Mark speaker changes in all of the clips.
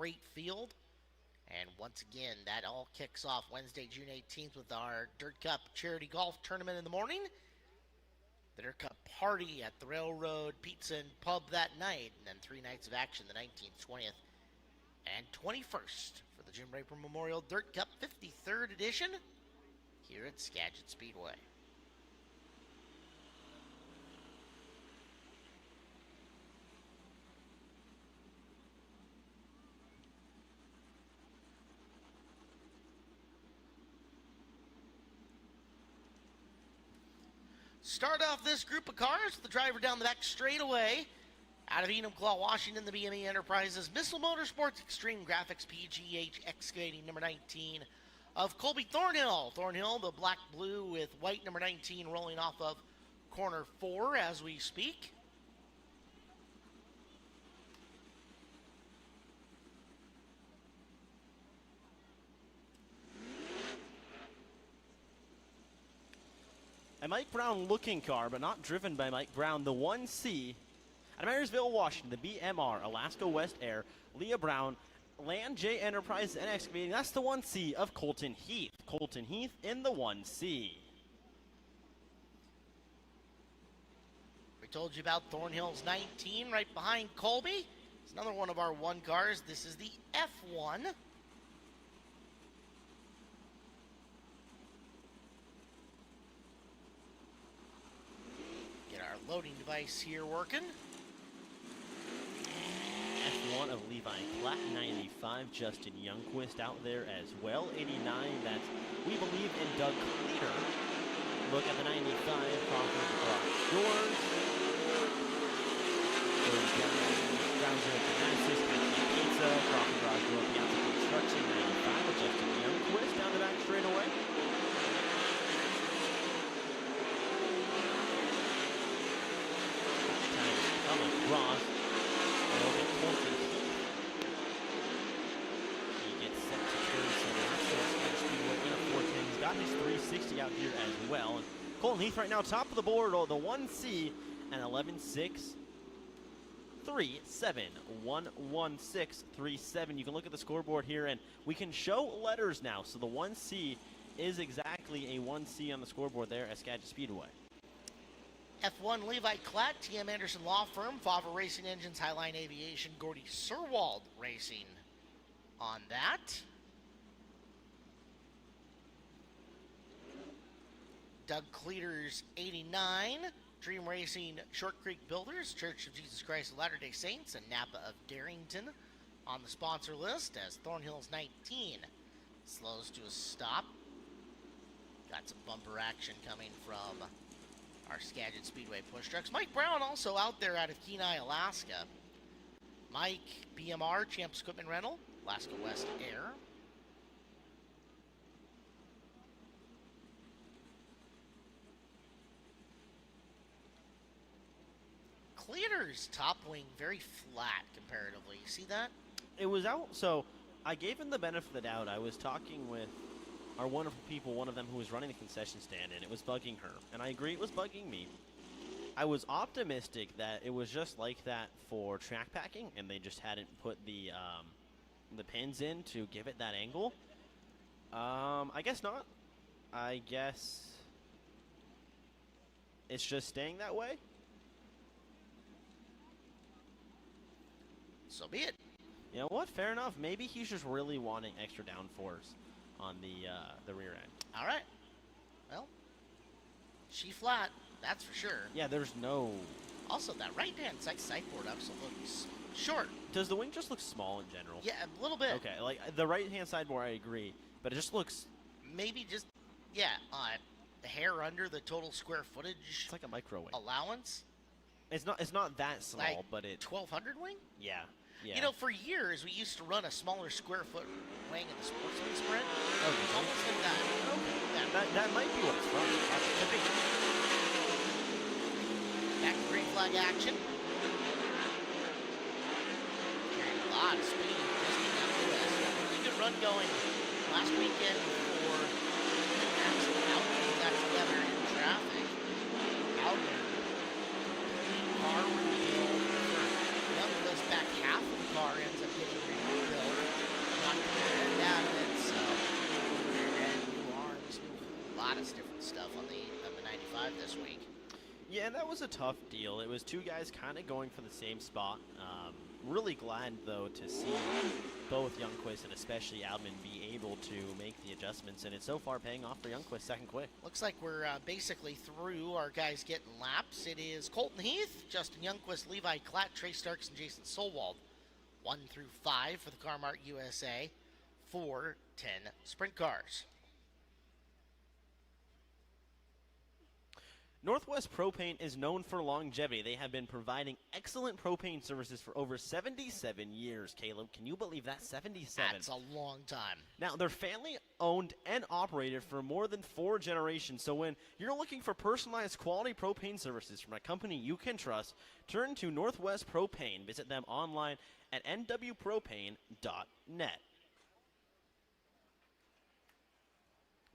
Speaker 1: great field. And once again, that all kicks off Wednesday, June 18th with our Dirt Cup Charity Golf Tournament in the morning. The Dirt Cup party at the Railroad Pizza and Pub that night. And then 3 nights of action, the 19th, 20th, and 21st for the Jim Raper Memorial Dirt Cup 53rd edition here at Skagit Speedway. Start off this group of cars, the driver down the back straightaway. Out of Enumclaw, Washington, the BME Enterprises Missile Motorsports Extreme Graphics PGH Excavating number 19 of Colby Thornhill. Thornhill, the black-blue with white number 19 rolling off of corner 4 as we speak.
Speaker 2: A Mike Brown looking car, but not driven by Mike Brown. The 1C out of Marysville, Washington, the BMR, Alaska West Air, Leah Brown, Land J Enterprises and Excavating. That's the 1C of Colton Heath. Colton Heath in the 1C.
Speaker 1: We told you about Thornhill's 19 right behind Colby. It's another one of our 1 cars. This is the F1. Get our loading device here working.
Speaker 2: F1 of Levi Platt, 95, Justin Youngquist out there as well. 89, that's, we believe, in Doug Cleater. Look at the 95, Crawford Garage Doors. Ground Zero Gymnastics, Cafe Pizza, Crawford Garage Door, Piazza Construction, 95, with Justin Youngquist down the back straightaway. Come across. Colton. He gets set to turn some laps in a 410. He's got his 360 out here as well. And Colton Heath right now top of the board, the 1C, and 11.6. 3.7, 1.1637. You can look at the scoreboard here, and we can show letters now. So the 1C is exactly a 1C on the scoreboard there at Skagit Speedway.
Speaker 1: F1 Levi Klatt, TM Anderson Law Firm, Favre Racing Engines, Highline Aviation, Gordy Serwald Racing on that. Doug Cleater's 89, Dream Racing, Short Creek Builders, Church of Jesus Christ of Latter-day Saints, and Napa of Darrington on the sponsor list as Thornhill's 19 slows to a stop. Got some bumper action coming from our Skagit Speedway push trucks. Mike Brown also out there out of Kenai, Alaska. Mike, BMR, Champs Equipment Rental, Alaska West Air. Cleater's top wing very flat comparatively. You see that?
Speaker 2: It was out, so I gave him the benefit of the doubt. I was talking with our wonderful people, one of them who was running the concession stand, and it was bugging her. And I agree it was bugging me. I was optimistic that it was just like that for track packing, and they just hadn't put the pins in to give it that angle. I guess not. I guess it's just staying that way.
Speaker 1: So be it.
Speaker 2: You know what? Fair enough. Maybe he's just really wanting extra downforce on the rear end.
Speaker 1: All right. Well, she flat, that's for sure.
Speaker 2: Yeah, there's no...
Speaker 1: Also, that right-hand side sideboard also looks short.
Speaker 2: Does the wing just look small in general?
Speaker 1: Yeah, a little bit.
Speaker 2: Okay, like the right-hand sideboard, I agree, but it just looks...
Speaker 1: Maybe just, yeah, the hair under the total square footage.
Speaker 2: It's like a micro wing.
Speaker 1: Allowance.
Speaker 2: It's not that small,
Speaker 1: like
Speaker 2: but it...
Speaker 1: 1200 wing?
Speaker 2: Yeah. Yeah.
Speaker 1: You know, for years, we used to run a smaller square foot wing in the Sportsman Sprint.
Speaker 2: Oh,
Speaker 1: It's almost like that.
Speaker 2: Okay. Yeah, that might be what it's from.
Speaker 1: Could be. Back to green flag action. Carrying a lot of speed just in that west. Really good run going last weekend for Jackson. Alger got together in traffic. Alger. Car rebuild. Youngquist back half of the car ends up getting rebuilt. this week.
Speaker 2: Yeah, that was a tough deal. It was two guys kind of going for the same spot. Really glad, though, to see both Youngquist and especially Alman be able to make the adjustments, and it's so far paying off for Youngquist second quick.
Speaker 1: Looks like we're basically through our guys getting laps. It is Colton Heath, Justin Youngquist, Levi Klatt, Trey Starks, and Jason Solwald. 1 through 5 for the Car-Mart USA. 4, 10 sprint cars.
Speaker 2: Northwest Propane is known for longevity. They have been providing excellent propane services for over 77 years, Caleb. Can you believe that? 77.
Speaker 1: That's a long time.
Speaker 2: Now, they're family owned and operated for more than 4 generations. So when you're looking for personalized quality propane services from a company you can trust, turn to Northwest Propane. Visit them online at nwpropane.net.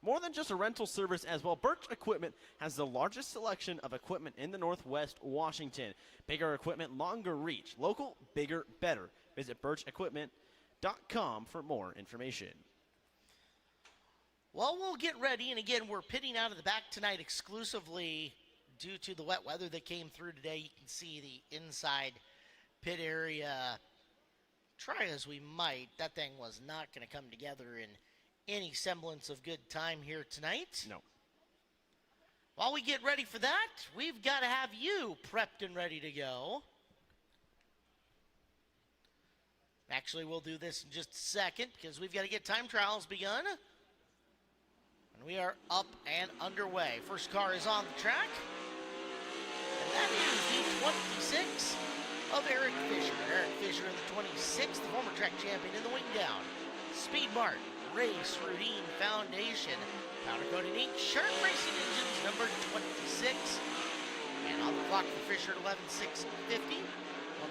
Speaker 2: More than just a rental service as well, Birch Equipment has the largest selection of equipment in the Northwest Washington. Bigger equipment, longer reach. Local, bigger, better. Visit birchequipment.com for more information.
Speaker 1: Well, we'll get ready, and again, we're pitting out of the back tonight exclusively due to the wet weather that came through today. You can see the inside pit area. Try as we might, that thing was not going to come together in any semblance of good time here tonight.
Speaker 2: No.
Speaker 1: While we get ready for that, we've got to have you prepped and ready to go. Actually, we'll do this in just a second because we've got to get time trials begun. And we are up and underway. First car is on the track. And that is the 26 of Eric Fisher. Eric Fisher in the 26th, the former track champion in the wing down. Speed Mart Race Routine Foundation, powder coated ink, Sharp Racing Engines, number 26. And on the clock for Fisher at 11.650,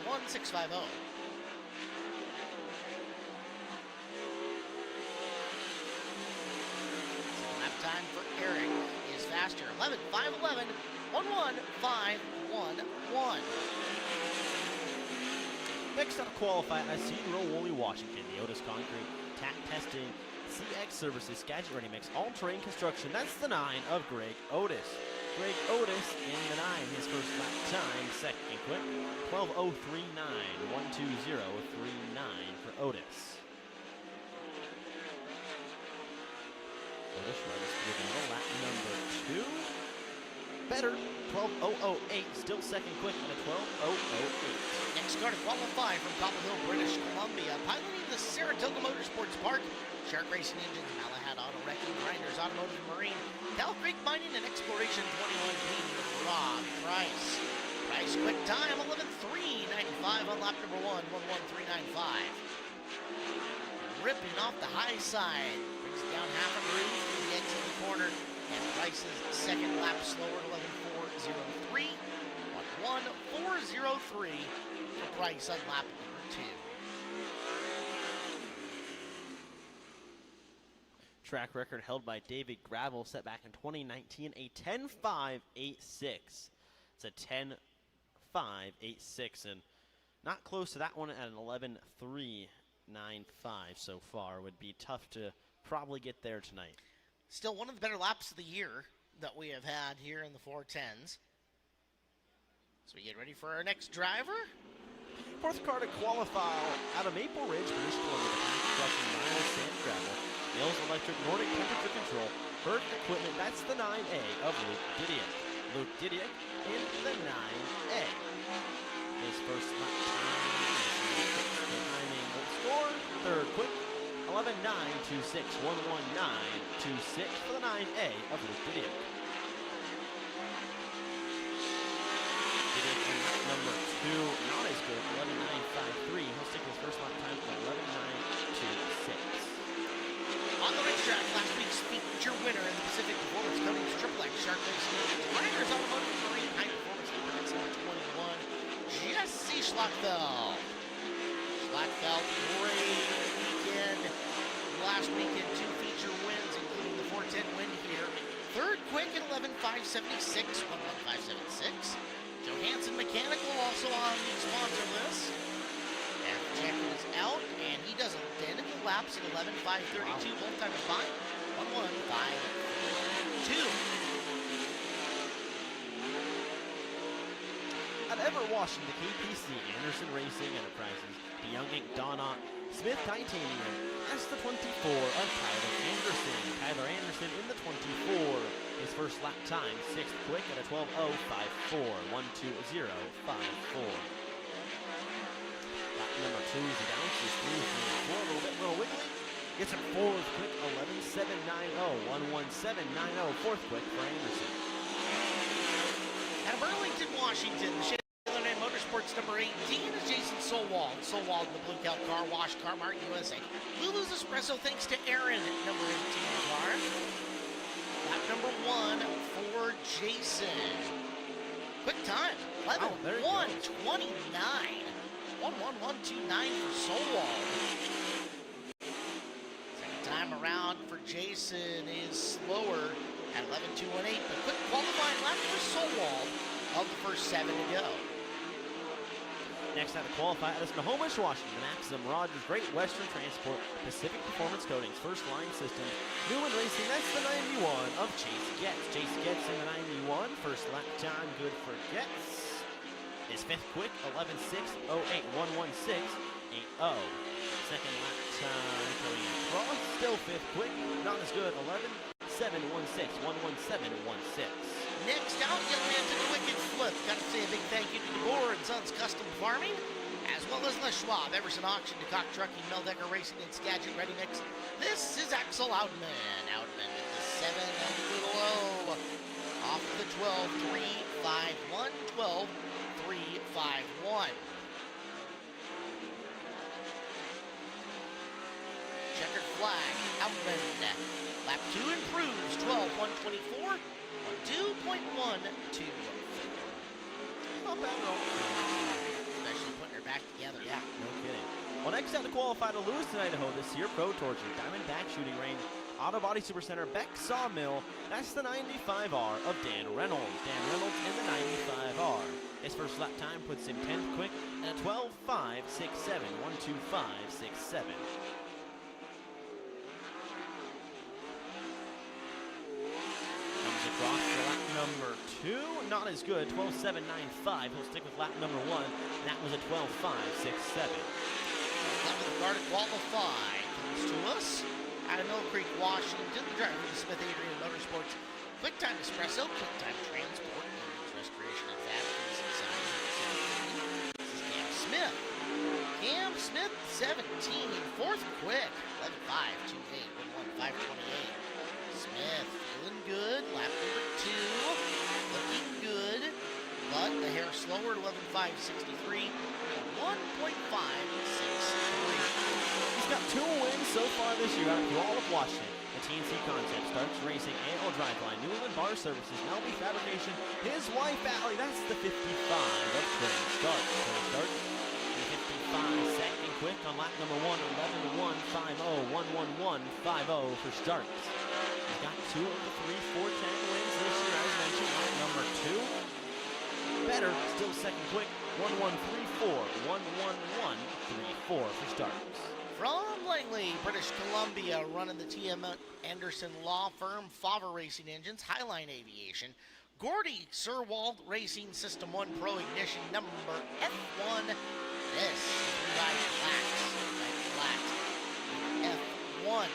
Speaker 1: 11650. Lap time for Eric is faster, 11.511, 11511.
Speaker 2: Next up, qualify at Cedar Woolley, Washington. The Otis Concrete Tack Testing CX Services Skagit Ready Mix All-Terrain Construction. That's the 9 of Greg Otis. Greg Otis in the 9, his first lap time, second quick, 12:03.9, 120.39 for Otis. Otis runs through lap number 2. Better, 12:008, still second quick at a 12:008.
Speaker 1: Next car to qualify from Cobble Hill, British Columbia, piloting the Saratoga Motorsports Park, Shark Racing Engines, Malahad Auto Wrecking, Grinders Automotive and Marine, Cal Creek Mining, and Exploration 21P, Rob Price. Price quick time, 11.395 on lap number 1, 11395. Ripping off the high side, brings it down half a groove through the exit of the corner, and Price's second lap slower, 11.403, 11403 for Price on lap number 2.
Speaker 2: Track record held by David Gravel, set back in 2019, a 10.586. It's a 10.586, and not close to that one at an 11.395 so far. Would be tough to probably get there tonight.
Speaker 1: Still one of the better laps of the year that we have had here in the 410s. So we get ready for our next driver.
Speaker 2: Fourth car to qualify out of Maple Ridge, British Columbia. Crushing Miles Sand Gravel. Mills Electric Nordic Temperature Control. Birch Equipment, that's the 9A of Luke Didiak. Luke Didiak in the 9A. His first lap timing will score. Third quick, 11.926, 119.26 for the 9A of Luke Didiak. Didiak in lap number 2, not as good, 11.953. He'll stick his first lap time for 11.926.
Speaker 1: On the racetrack, last week's feature winner in the Pacific Performance Coatings Triple X Shark Racing Engines, Grinders Automotive and Marine High Performance Lubricants number 21, Jesse Schlockfeld. Schlockfeld, great weekend. Last weekend, 2 feature wins, including the 410 win here. Third quick at 11.576, 11576. Johansson Mechanical also on the sponsor list. And check is out, and he does identical laps at 11.532, both times by 11532.
Speaker 2: Everett Washington, KPC, Anderson Racing Enterprises, the Young Inc. Donna Smith Titanium. That's the 24 of Tyler Anderson. Tyler Anderson in the 24. His first lap time, 6th quick at a 12:0.54. 1:20.54. Lap number 2 is bounces through 3 and 4, a little wiggly. Gets a 4th quick, 11:7.90. 1:17.90. 4th quick for Anderson.
Speaker 1: Out of Burlington, Washington, the Chevrolet Motorsports number 18 is Jason Solwald. Solwald in the Blue Cow car wash, Car-Mart USA. Lulu's Espresso thanks to Aaron, number 18 car. Lap number 1 for Jason. Quick time, 11:1:29. 1:11.29 for Solwald. Second time around for Jason is slower at 11:2:18, but quick qualifying lap for Solwald of the first 7 to go.
Speaker 2: Next out to qualify is Snohomish, Washington, Maxim Rogers, Great Western Transport, Pacific Performance Coatings, First Line System, Newman Racing, that's the 91 of Chase Getz. Chase Getz in the 91, first lap time, good for Getz. His 5th quick, 11:6.08, 1:16.80. Second lap time going across, still 5th quick, not as good, 11:7.16, 1:17.16.
Speaker 1: Next out, Yellowhampton Wicked Flip. Got to say a big thank you to DeBoer and Sons Custom Farming, as well as Les Schwab, Everson Auction, DeCock Trucking, Meldecker Racing, and Skagit Ready Mix. This is Axel Outman. Outman at the 7 and little off the 12.351, 12.351. Checkered flag, Outman. Lap 2 improves, 12.124. 2.124.
Speaker 2: Not bad at all.
Speaker 1: Especially putting her back together.
Speaker 2: Yeah, no kidding. Well, next out to qualify to Lewiston, Idaho this year, Pro Torture, Diamondback Shooting Range, Auto Body Supercenter, Beck Sawmill. That's the 95R of Dan Reynolds. Dan Reynolds in the 95R. His first lap time puts him 10th quick at a 12:5.67, 1:25.67. Across to lap number 2, not as good, 12:7.95. He'll stick with lap number 1, and that was a 12:5.67.
Speaker 1: Lap of the car to qualify comes to us out of Mill Creek, Washington. The driver of the Smith Adrian Motorsports Quick Time Espresso, Quick Time Transport, and Restoration and Fabrication Design. This is Cam Smith. Cam Smith, 17, 4th quick, 11:5.28, 1:15.28. Smith feeling good. Lap number 2 looking good, but the hair slower. 11:5.63, 1:5.63.
Speaker 2: He's got 2 wins so far this year out of all of Washington. The TNC Concept starts racing AL Driveline, Newland Bar Services, Melby Fabrication, his wife Allie. That's the 55 of Trey Starks. Trey Starks in 55, second quick on lap number 1, 11:1.50, 1:11.50 for Starks. He's got 2 of the 3 410 wins this year, as mentioned. Lap number 2, better, still second quick, 1:1.34, 1:11.34 for Starks.
Speaker 1: From Langley, British Columbia, running the TM Anderson Law Firm, Favre Racing Engines, Highline Aviation, Gordy Sirwald Racing System 1 Pro Ignition number F1. This is Ride Flat F1.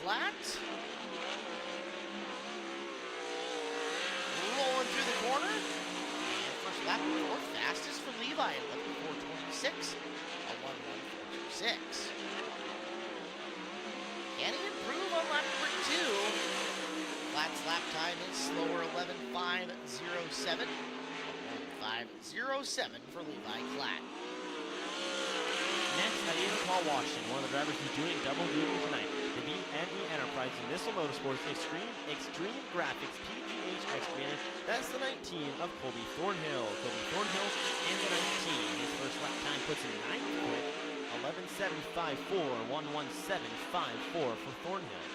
Speaker 1: Clat rolling through the corner. And first lap, 4th fastest for Levi, 11:4.26, a 1:1.426. Can he improve on lap number 2? Clat's lap time is slower, 11:5.07, 1:5.07 for Levi Clat.
Speaker 2: Next, at Ian Washington, one of the drivers who's doing double duty tonight. The B&E Enterprise and Missile Motorsports Extreme Graphics PGH X-Trainer. That's the 19 of Colby Thornhill. Colby Thornhill in the 19. His first lap time puts him 9th quick, 11:7.54, 1:17.54 for Thornhill.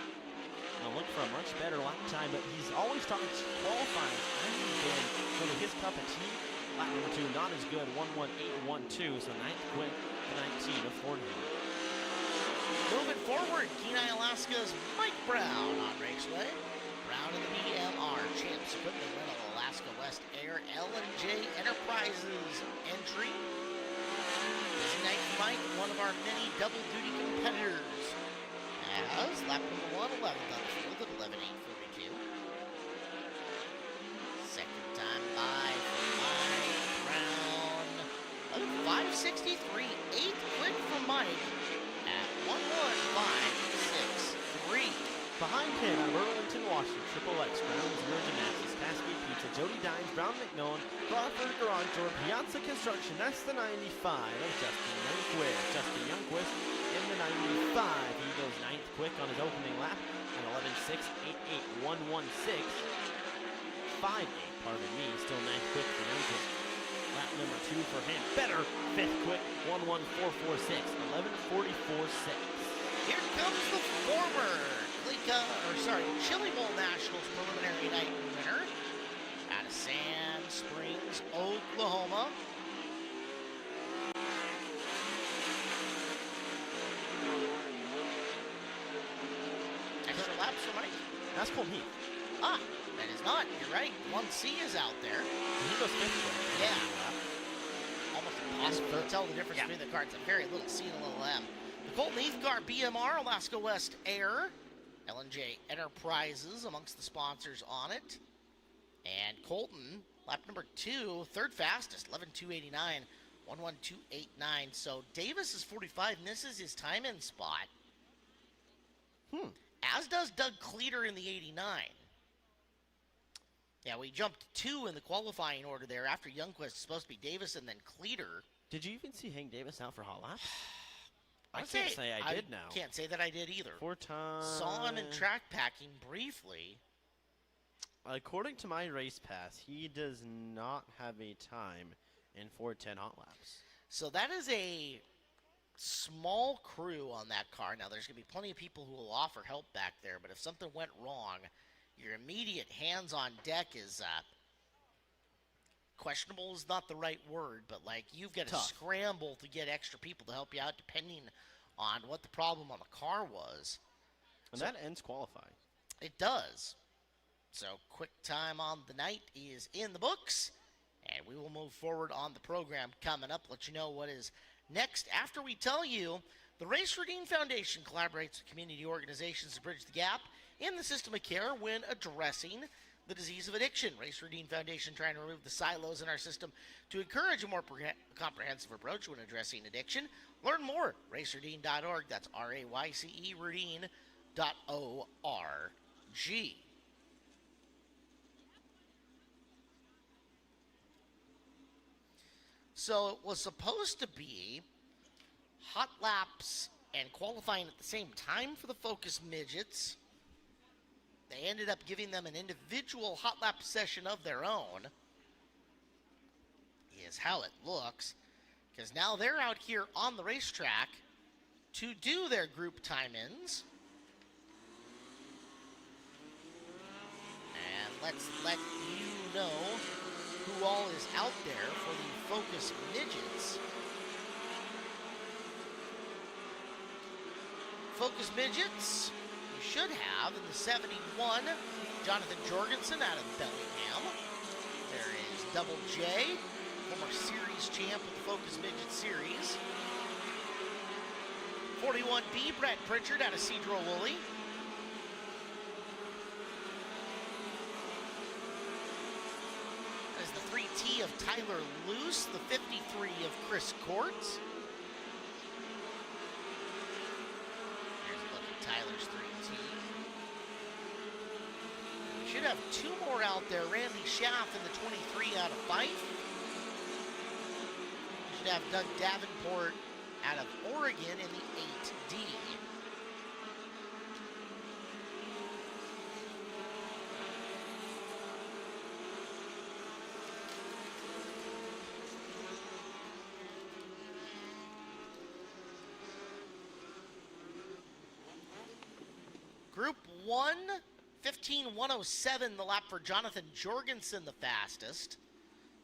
Speaker 2: Now look for a much better lap time, but he's always talking qualifying. Hasn't been really his cup of tea. Lap number 2, not as good, 1:18.12, so 9th quick, the 19 of Thornhill.
Speaker 1: Moving forward, Kenai, Alaska's Mike Brown on Raceway. Brown in the BMR Champs Equipment Rental Alaska West Air L&J Enterprises entry. Busy night for Mike, one of our many double-duty competitors. As lap number 1, 11th on the field at 11:8:42. Second time by for Mike Brown. 5:63, 8th quick for Mike at 1:1:5:6:3.
Speaker 2: Behind him out of Burlington, Washington, Triple X, Ground Zero Gymnastics, Cascade Pizza, Jody Dines, Brown McMillan, Crawford Garage Door, Piazza Construction. That's the 95 of Justin Youngquist. Justin Youngquist in the 95. He goes 9th quick on his opening lap at 11:6, 8:8:116. 5:8, pardon me, still 9th quick for Youngquist. Lap number 2 for him. Better 5th quick, 1:1:446, 11:44:6.
Speaker 1: Here comes the former Chili Bowl Nationals preliminary night winner out of Sand Springs, Oklahoma. Extra laps for Mike.
Speaker 2: That's Colton Heath.
Speaker 1: Ah, that is not. You're right. 1C is out there.
Speaker 2: He goes 5th quick.
Speaker 1: Yeah. Almost impossible to tell the difference between the cars. A very little C and a little M. The Colton Heath car, BMR, Alaska West Air, L&J Enterprises amongst the sponsors on it. And Colton, lap number 2, third fastest, 11:2:89, 1:1:2:89. So Davis is 45, misses his time in spot. As does Doug Cleater in the 89. Yeah, we jumped 2 in the qualifying order there after Youngquist. It's supposed to be Davis and then Cleater.
Speaker 2: Did you even see Hank Davis out for hot laps?
Speaker 1: I
Speaker 2: can't say I did now.
Speaker 1: Can't say that I did either.
Speaker 2: 4 times.
Speaker 1: Saw him in track packing briefly.
Speaker 2: According to my race pass, he does not have a time in 4:10 hot laps.
Speaker 1: So that is a small crew on that car. Now, there's going to be plenty of people who will offer help back there, but if something went wrong, your immediate hands on deck is questionable is not the right word, but like you've got to scramble to get extra people to help you out depending on what the problem on the car was.
Speaker 2: And that ends qualifying.
Speaker 1: It does. So quick time on the night is in the books, and we will move forward on the program coming up. Let you know what is next after we tell you the Race Routine Foundation collaborates with community organizations to bridge the gap in the system of care when addressing the disease of addiction. Race Routine Foundation trying to remove the silos in our system to encourage a more comprehensive approach when addressing addiction. Learn more, raceroutine.org. That's RAYCE routine.org. So it was supposed to be hot laps and qualifying at the same time for the Focus Midgets. They ended up giving them an individual hot lap session of their own, is how it looks, because now they're out here on the racetrack to do their group time-ins. And let's let you know who all is out there for the Focus Midgets. Focus Midgets, you should have in the 71, Jonathan Jorgensen out of Bellingham. There is Double J, former series champ with the Focus Midget Series. 41B, Brett Pritchard out of Cedro-Woolley. That is the 3T of Tyler Luce, the 53 of Chris Courts. There's a look at Tyler's 3T. We should have 2 more out there. Randy Schaff in the 23 out of Fife. We should have Doug Davenport out of Oregon in the 8D. Group 1, 15:107, the lap for Jonathan Jorgensen, the fastest.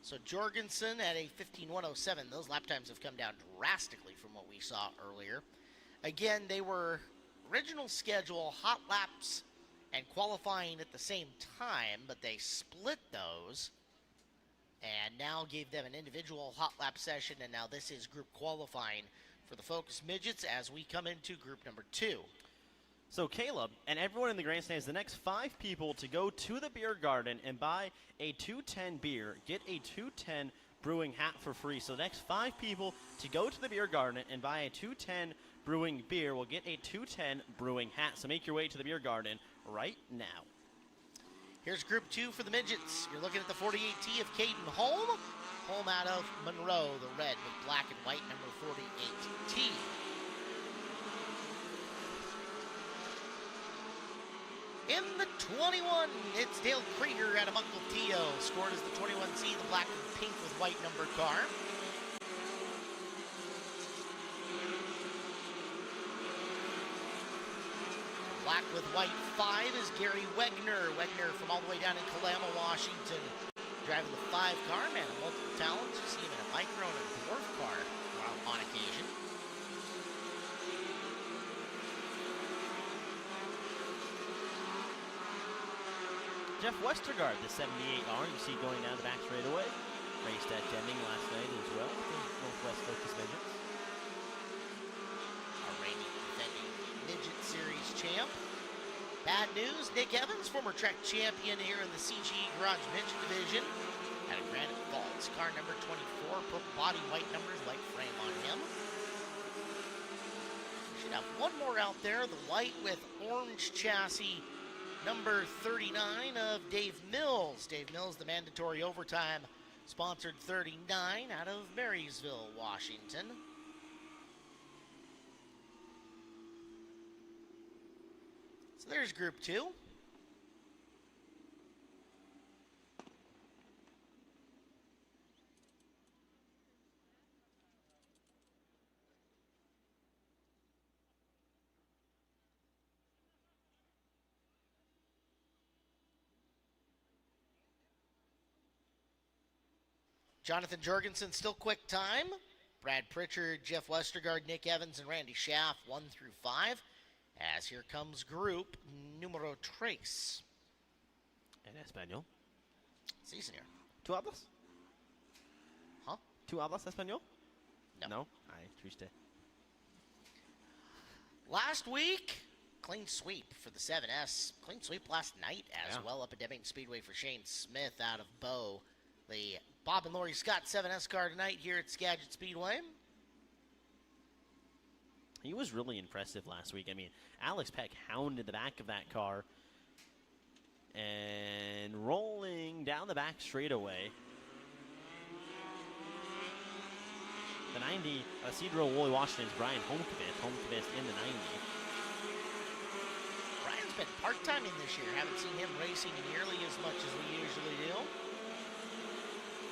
Speaker 1: So Jorgensen at a 15:107. Those lap times have come down drastically from what we saw earlier. Again, they were original schedule, hot laps and qualifying at the same time, but they split those. and now gave them an individual hot lap session, and now this is group qualifying for the Focus Midgets as we come into group number 2.
Speaker 2: So Caleb and everyone in the grandstands, the next 5 people to go to the beer garden and buy a 210 beer, get a 210 brewing hat for free. So the next 5 people to go to the beer garden and buy a 210 brewing beer will get a 210 brewing hat. So make your way to the beer garden right now.
Speaker 1: Here's group 2 for the midgets. You're looking at the 48T of Caden Holm. Holm out of Monroe, the red with black and white, number 48T. In the 21, it's Dale Krieger out of Uncle Tio, scored as the 21C, the black and pink with white number car. Black with white 5 is Gary Wegner. Wegner from all the way down in Kalama, Washington, driving the 5 car, man of multiple talents. You see him in a micro and a dwarf car on occasion.
Speaker 2: Jeff Westergaard, the 78R, you see going down the back straightaway. Raced at Deming last night as well, the Northwest Focus Midgets.
Speaker 1: Our reigning defending Midget Series champ. Bad news, Nick Evans, former track champion here in the CGE Garage Midget Division, at a Granite Falls. Car number 24, purple body, white numbers, white frame on him. We should have one more out there, the white with orange chassis, number 39 of Dave Mills. Dave Mills, the mandatory overtime sponsored 39 out of Marysville, Washington. So there's group 2. Jonathan Jorgensen still quick time. Brad Pritchard, Jeff Westergaard, Nick Evans, and Randy Schaff 1 through 5. As here comes group numero 3.
Speaker 2: En español.
Speaker 1: Sí, señor.
Speaker 2: ¿Tú hablas?
Speaker 1: Huh?
Speaker 2: ¿Tú hablas español?
Speaker 1: No.
Speaker 2: No? Ay, triste.
Speaker 1: Last week, clean sweep for the 7S. Clean sweep last night as well up at Deming Speedway for Shane Smith out of Bow. The Bob and Lori Scott 7S car tonight here at Skagit Speedway.
Speaker 2: He was really impressive last week. I mean, Alex Peck hounded the back of that car and rolling down the back straightaway. The 90, Cedro Woolley Washington's Brian Holmqvist in the 90.
Speaker 1: Brian's been part-timing this year. Haven't seen him racing nearly as much as we usually do.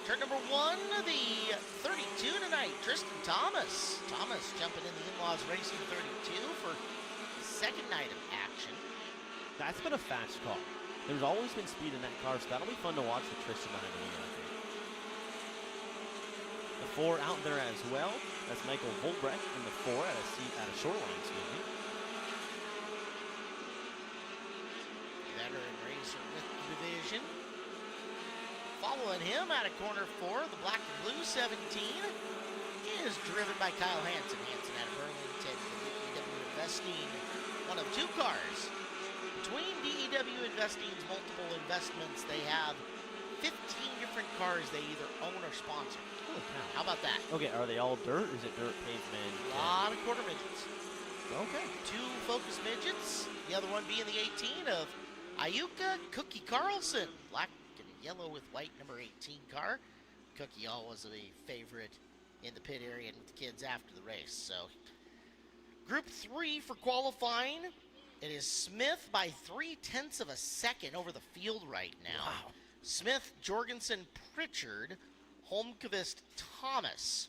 Speaker 1: Turn number 1, the 32 tonight, Tristan Thomas. Thomas jumping in the In-Laws Racing 32 for second night of action.
Speaker 2: That's been a fast call. There's always been speed in that car, so that'll be fun to watch with Tristan behind the wheel, I think. The 4 out there as well. That's Michael Volbrecht in the 4 at a Shoreline, excuse me.
Speaker 1: Veteran racer with the division. Following him out of corner 4, the black and blue 17 is driven by Kyle Hansen. Hansen out of Burlington, DEW Investing, one of 2 cars. Between DEW Investing's multiple investments, they have 15 different cars they either own or sponsor.
Speaker 2: Holy cow.
Speaker 1: How about that?
Speaker 2: Okay, are they all dirt? Is it dirt, pavement?
Speaker 1: A lot of quarter midgets.
Speaker 2: Okay.
Speaker 1: 2 Focus midgets, the other one being the 18 of Ayuka Cookie Carlson. Black and yellow with white, number 18 car. Cookie always a favorite in the pit area and with the kids after the race. So, Group 3 for qualifying. It is Smith by 0.3 of a second over the field right now.
Speaker 2: Wow.
Speaker 1: Smith, Jorgensen, Pritchard, Holmqvist, Thomas.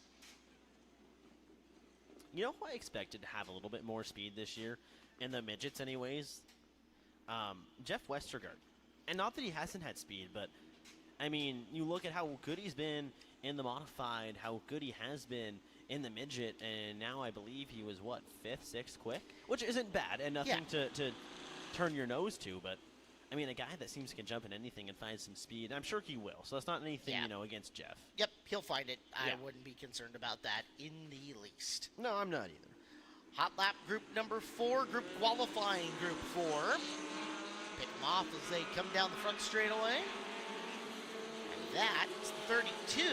Speaker 2: You know who I expected to have a little bit more speed this year, in the midgets anyways? Jeff Westergaard. And not that he hasn't had speed, but, I mean, you look at how good he's been in the modified, how good he has been in the midget, and now I believe he was, what, 5th, 6th quick? Which isn't bad, and nothing to turn your nose to, but I mean, a guy that seems to can jump in anything and find some speed. I'm sure he will. So that's not anything, against Jeff.
Speaker 1: Yep, he'll find it.
Speaker 2: Yeah.
Speaker 1: I wouldn't be concerned about that in the least.
Speaker 2: No, I'm not either.
Speaker 1: Hot lap group number 4, group qualifying group 4. Pick them off as they come down the front straightaway. And that's 32,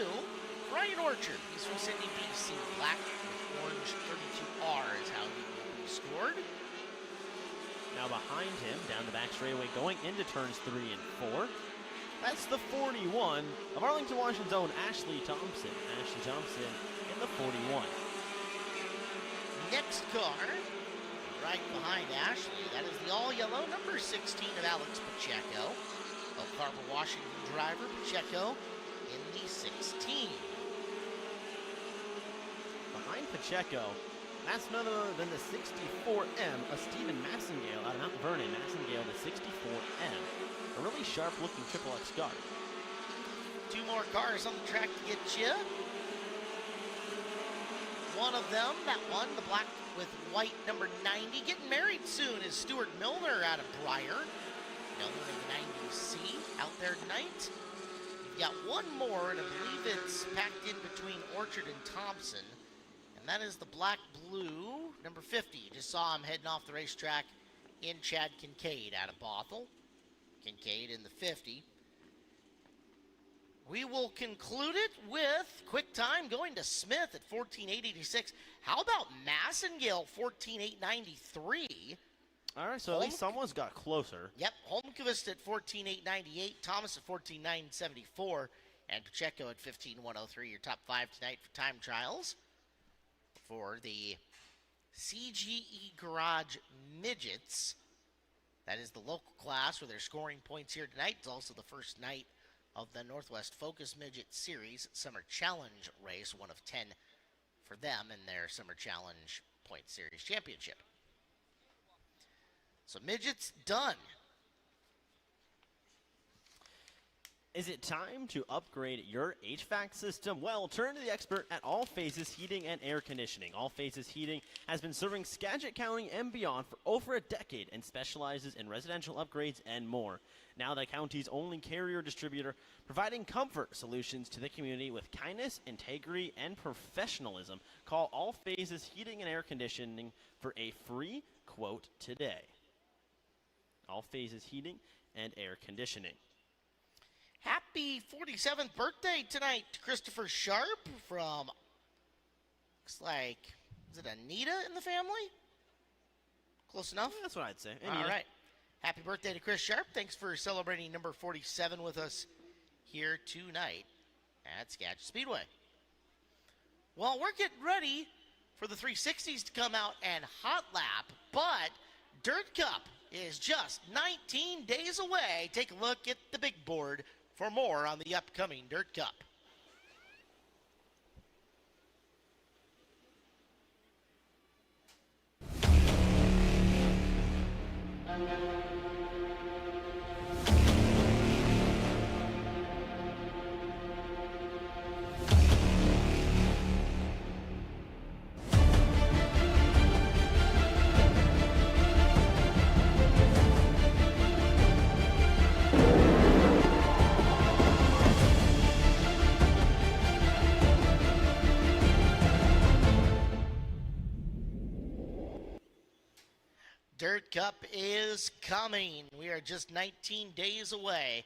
Speaker 1: Ryan Orchard. He's from Sydney, BC. Black with orange 32R is how he will be scored.
Speaker 2: Now behind him, down the back straightaway, going into turns 3 and 4. That's the 41 of Arlington, Washington's own Ashley Thompson. Ashley Thompson in the 41.
Speaker 1: Next car, right behind Ashley, that is the all-yellow number 16 of Alex Pacheco. Oak Harbor, Washington driver Pacheco in the 16.
Speaker 2: Behind Pacheco, that's none other than the 64M of Stephen Massengale out of Mount Vernon. Massengale, the 64M. A really sharp-looking Triple X car.
Speaker 1: 2 more cars on the track to get you. One of them, that one, the black with white number 90, getting married soon, is Stuart Milner out of Briar. Milner in the 90C out there tonight. You've got one more, and I believe it's packed in between Orchard and Thompson. And that is the black-blue, number 50. You just saw him heading off the racetrack in Chad Kincaid out of Bothell. Kincaid in the 50. We will conclude it with quick time going to Smith at 14:886. How about Massengale 14:893?
Speaker 2: All right, so at least someone's got closer.
Speaker 1: Yep, Holmqvist at 14:898, Thomas at 14:974, and Pacheco at 15:103. Your top 5 tonight for time trials for the CGE Garage Midgets. That is the local class where they're scoring points here tonight. It's also the first night of the Northwest Focus Midget Series Summer Challenge race, 1 of 10 for them in their Summer Challenge Point Series Championship. So Midget's done.
Speaker 2: Is it time to upgrade your HVAC system? Well, turn to the expert at All Phases Heating and Air Conditioning. All Phases Heating has been serving Skagit County and beyond for over a decade and specializes in residential upgrades and more. Now the county's only carrier distributor, providing comfort solutions to the community with kindness, integrity, and professionalism. Call All Phases Heating and Air Conditioning for a free quote today. All Phases Heating and Air Conditioning.
Speaker 1: Happy 47th birthday tonight to Christopher Sharp from, looks like, is it Anita in the family? Close enough?
Speaker 2: Yeah, that's what I'd say.
Speaker 1: All right. Happy birthday to Chris Sharp. Thanks for celebrating number 47 with us here tonight at Skagit Speedway. Well, we're getting ready for the 360s to come out and hot lap, but Dirt Cup is just 19 days away. Take a look at the big board for more on the upcoming Dirt Cup. Dirt Cup is coming. We are just 19 days away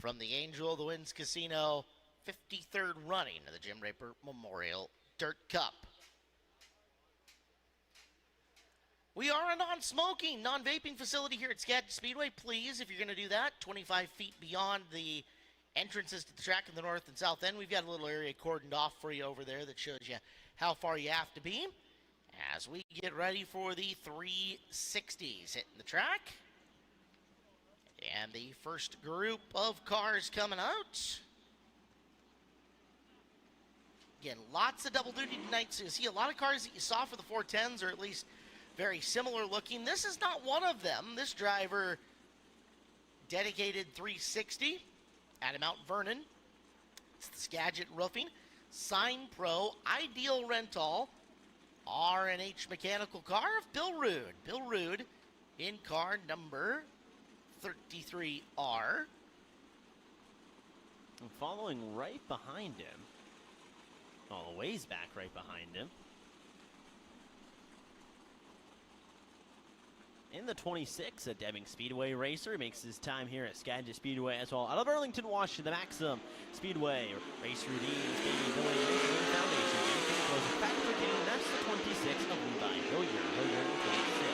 Speaker 1: from the Angel of the Winds Casino 53rd running of the Jim Raper Memorial Dirt Cup. We are a non-smoking, non-vaping facility here at Skagit Speedway. Please, if you're going to do that, 25 feet beyond the entrances to the track in the north and south end, we've got a little area cordoned off for you over there that shows you how far you have to be as we get ready for the 360s hitting the track. And the first group of cars coming out. Again, lots of double duty tonight, so you see a lot of cars that you saw for the 410s, or at least very similar looking. This is not one of them. This driver dedicated 360 out of Mount Vernon. It's the Skagit Roofing, Sign Pro, Ideal Rental, R&H Mechanical car of Bill Rude. Bill Rude in car number 33R.
Speaker 2: And following right behind him, all the ways back right behind him, in the 26, a Deming Speedway racer makes his time here at Skagit Speedway as well. Out of Arlington, Washington, the Maxim Speedway race routines, baby Billy Racing Foundation. Anything goes a factor game. That's the 26 of Levi Hillier. Hillier in the 26.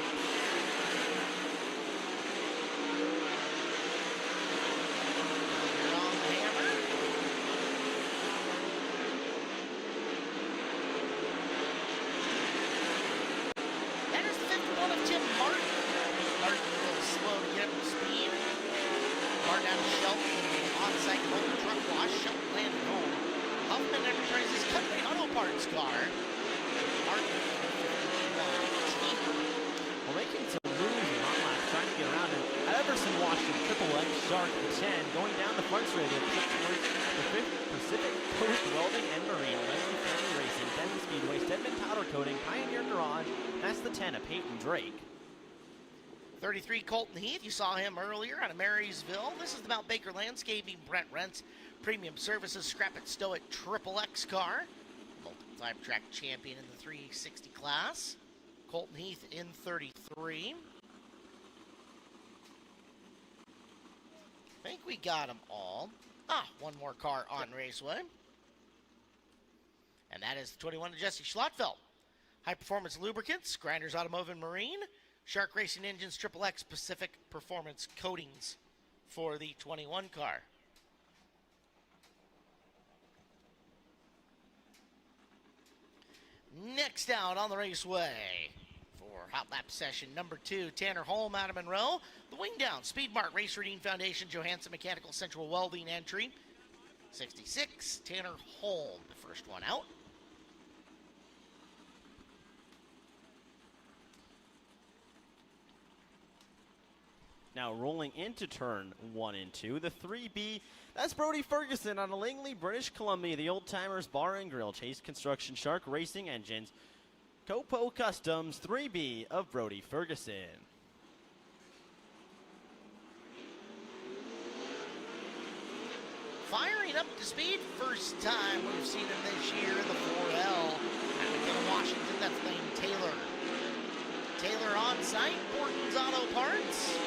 Speaker 1: You're on the hammer. That is the 51 of Tim Martin. Martin a little slow to get up to speed. Martin out of Shelton in the on-site golden truck wash. Shelton landed home. Huffman Enterprises Country Auto Parts car. Martin
Speaker 2: We're making some moves in hot laps, trying to get around him. Everson Washington, Triple X, Shark, the 10, going down the front straight towards the 5th Pacific Coast Welding and Marine, Leslie Family Racing, Denton Speedway, Stedman Powder Coating, Pioneer Garage. That's the 10 of Peyton Drake.
Speaker 1: 33 Colton Heath, you saw him earlier out of Marysville. This is the Mount Baker Landscaping, Brent Rents, Premium Services, Scrap It Stow It Triple X car. Multiple-time track champion in the 360 class. Colton Heath in 33. I think we got them all. One more car on Raceway. And that is the 21 of Jesse Schlottfeld. High Performance Lubricants, Grinders Automotive and Marine, Shark Racing Engines, Triple X Pacific Performance Coatings for the 21 car. Next out on the Raceway for Hot Lap Session number 2, Tanner Holm out of Monroe. The Wing Down, Speed Mart, Race Reading Foundation, Johansson Mechanical Central Welding entry. 66, Tanner Holm, the first one out.
Speaker 2: Now rolling into turn 1 and 2, the 3B, that's Brody Ferguson out of Langley, British Columbia. The Old Timers Bar and Grill, Chase Construction, Shark Racing Engines, Copo Customs, 3B of Brody Ferguson.
Speaker 1: Firing up to speed, first time we've seen him this year in the 4L. Out of Washington, that's Lane Taylor. Taylor on site, Borton's Auto Parts.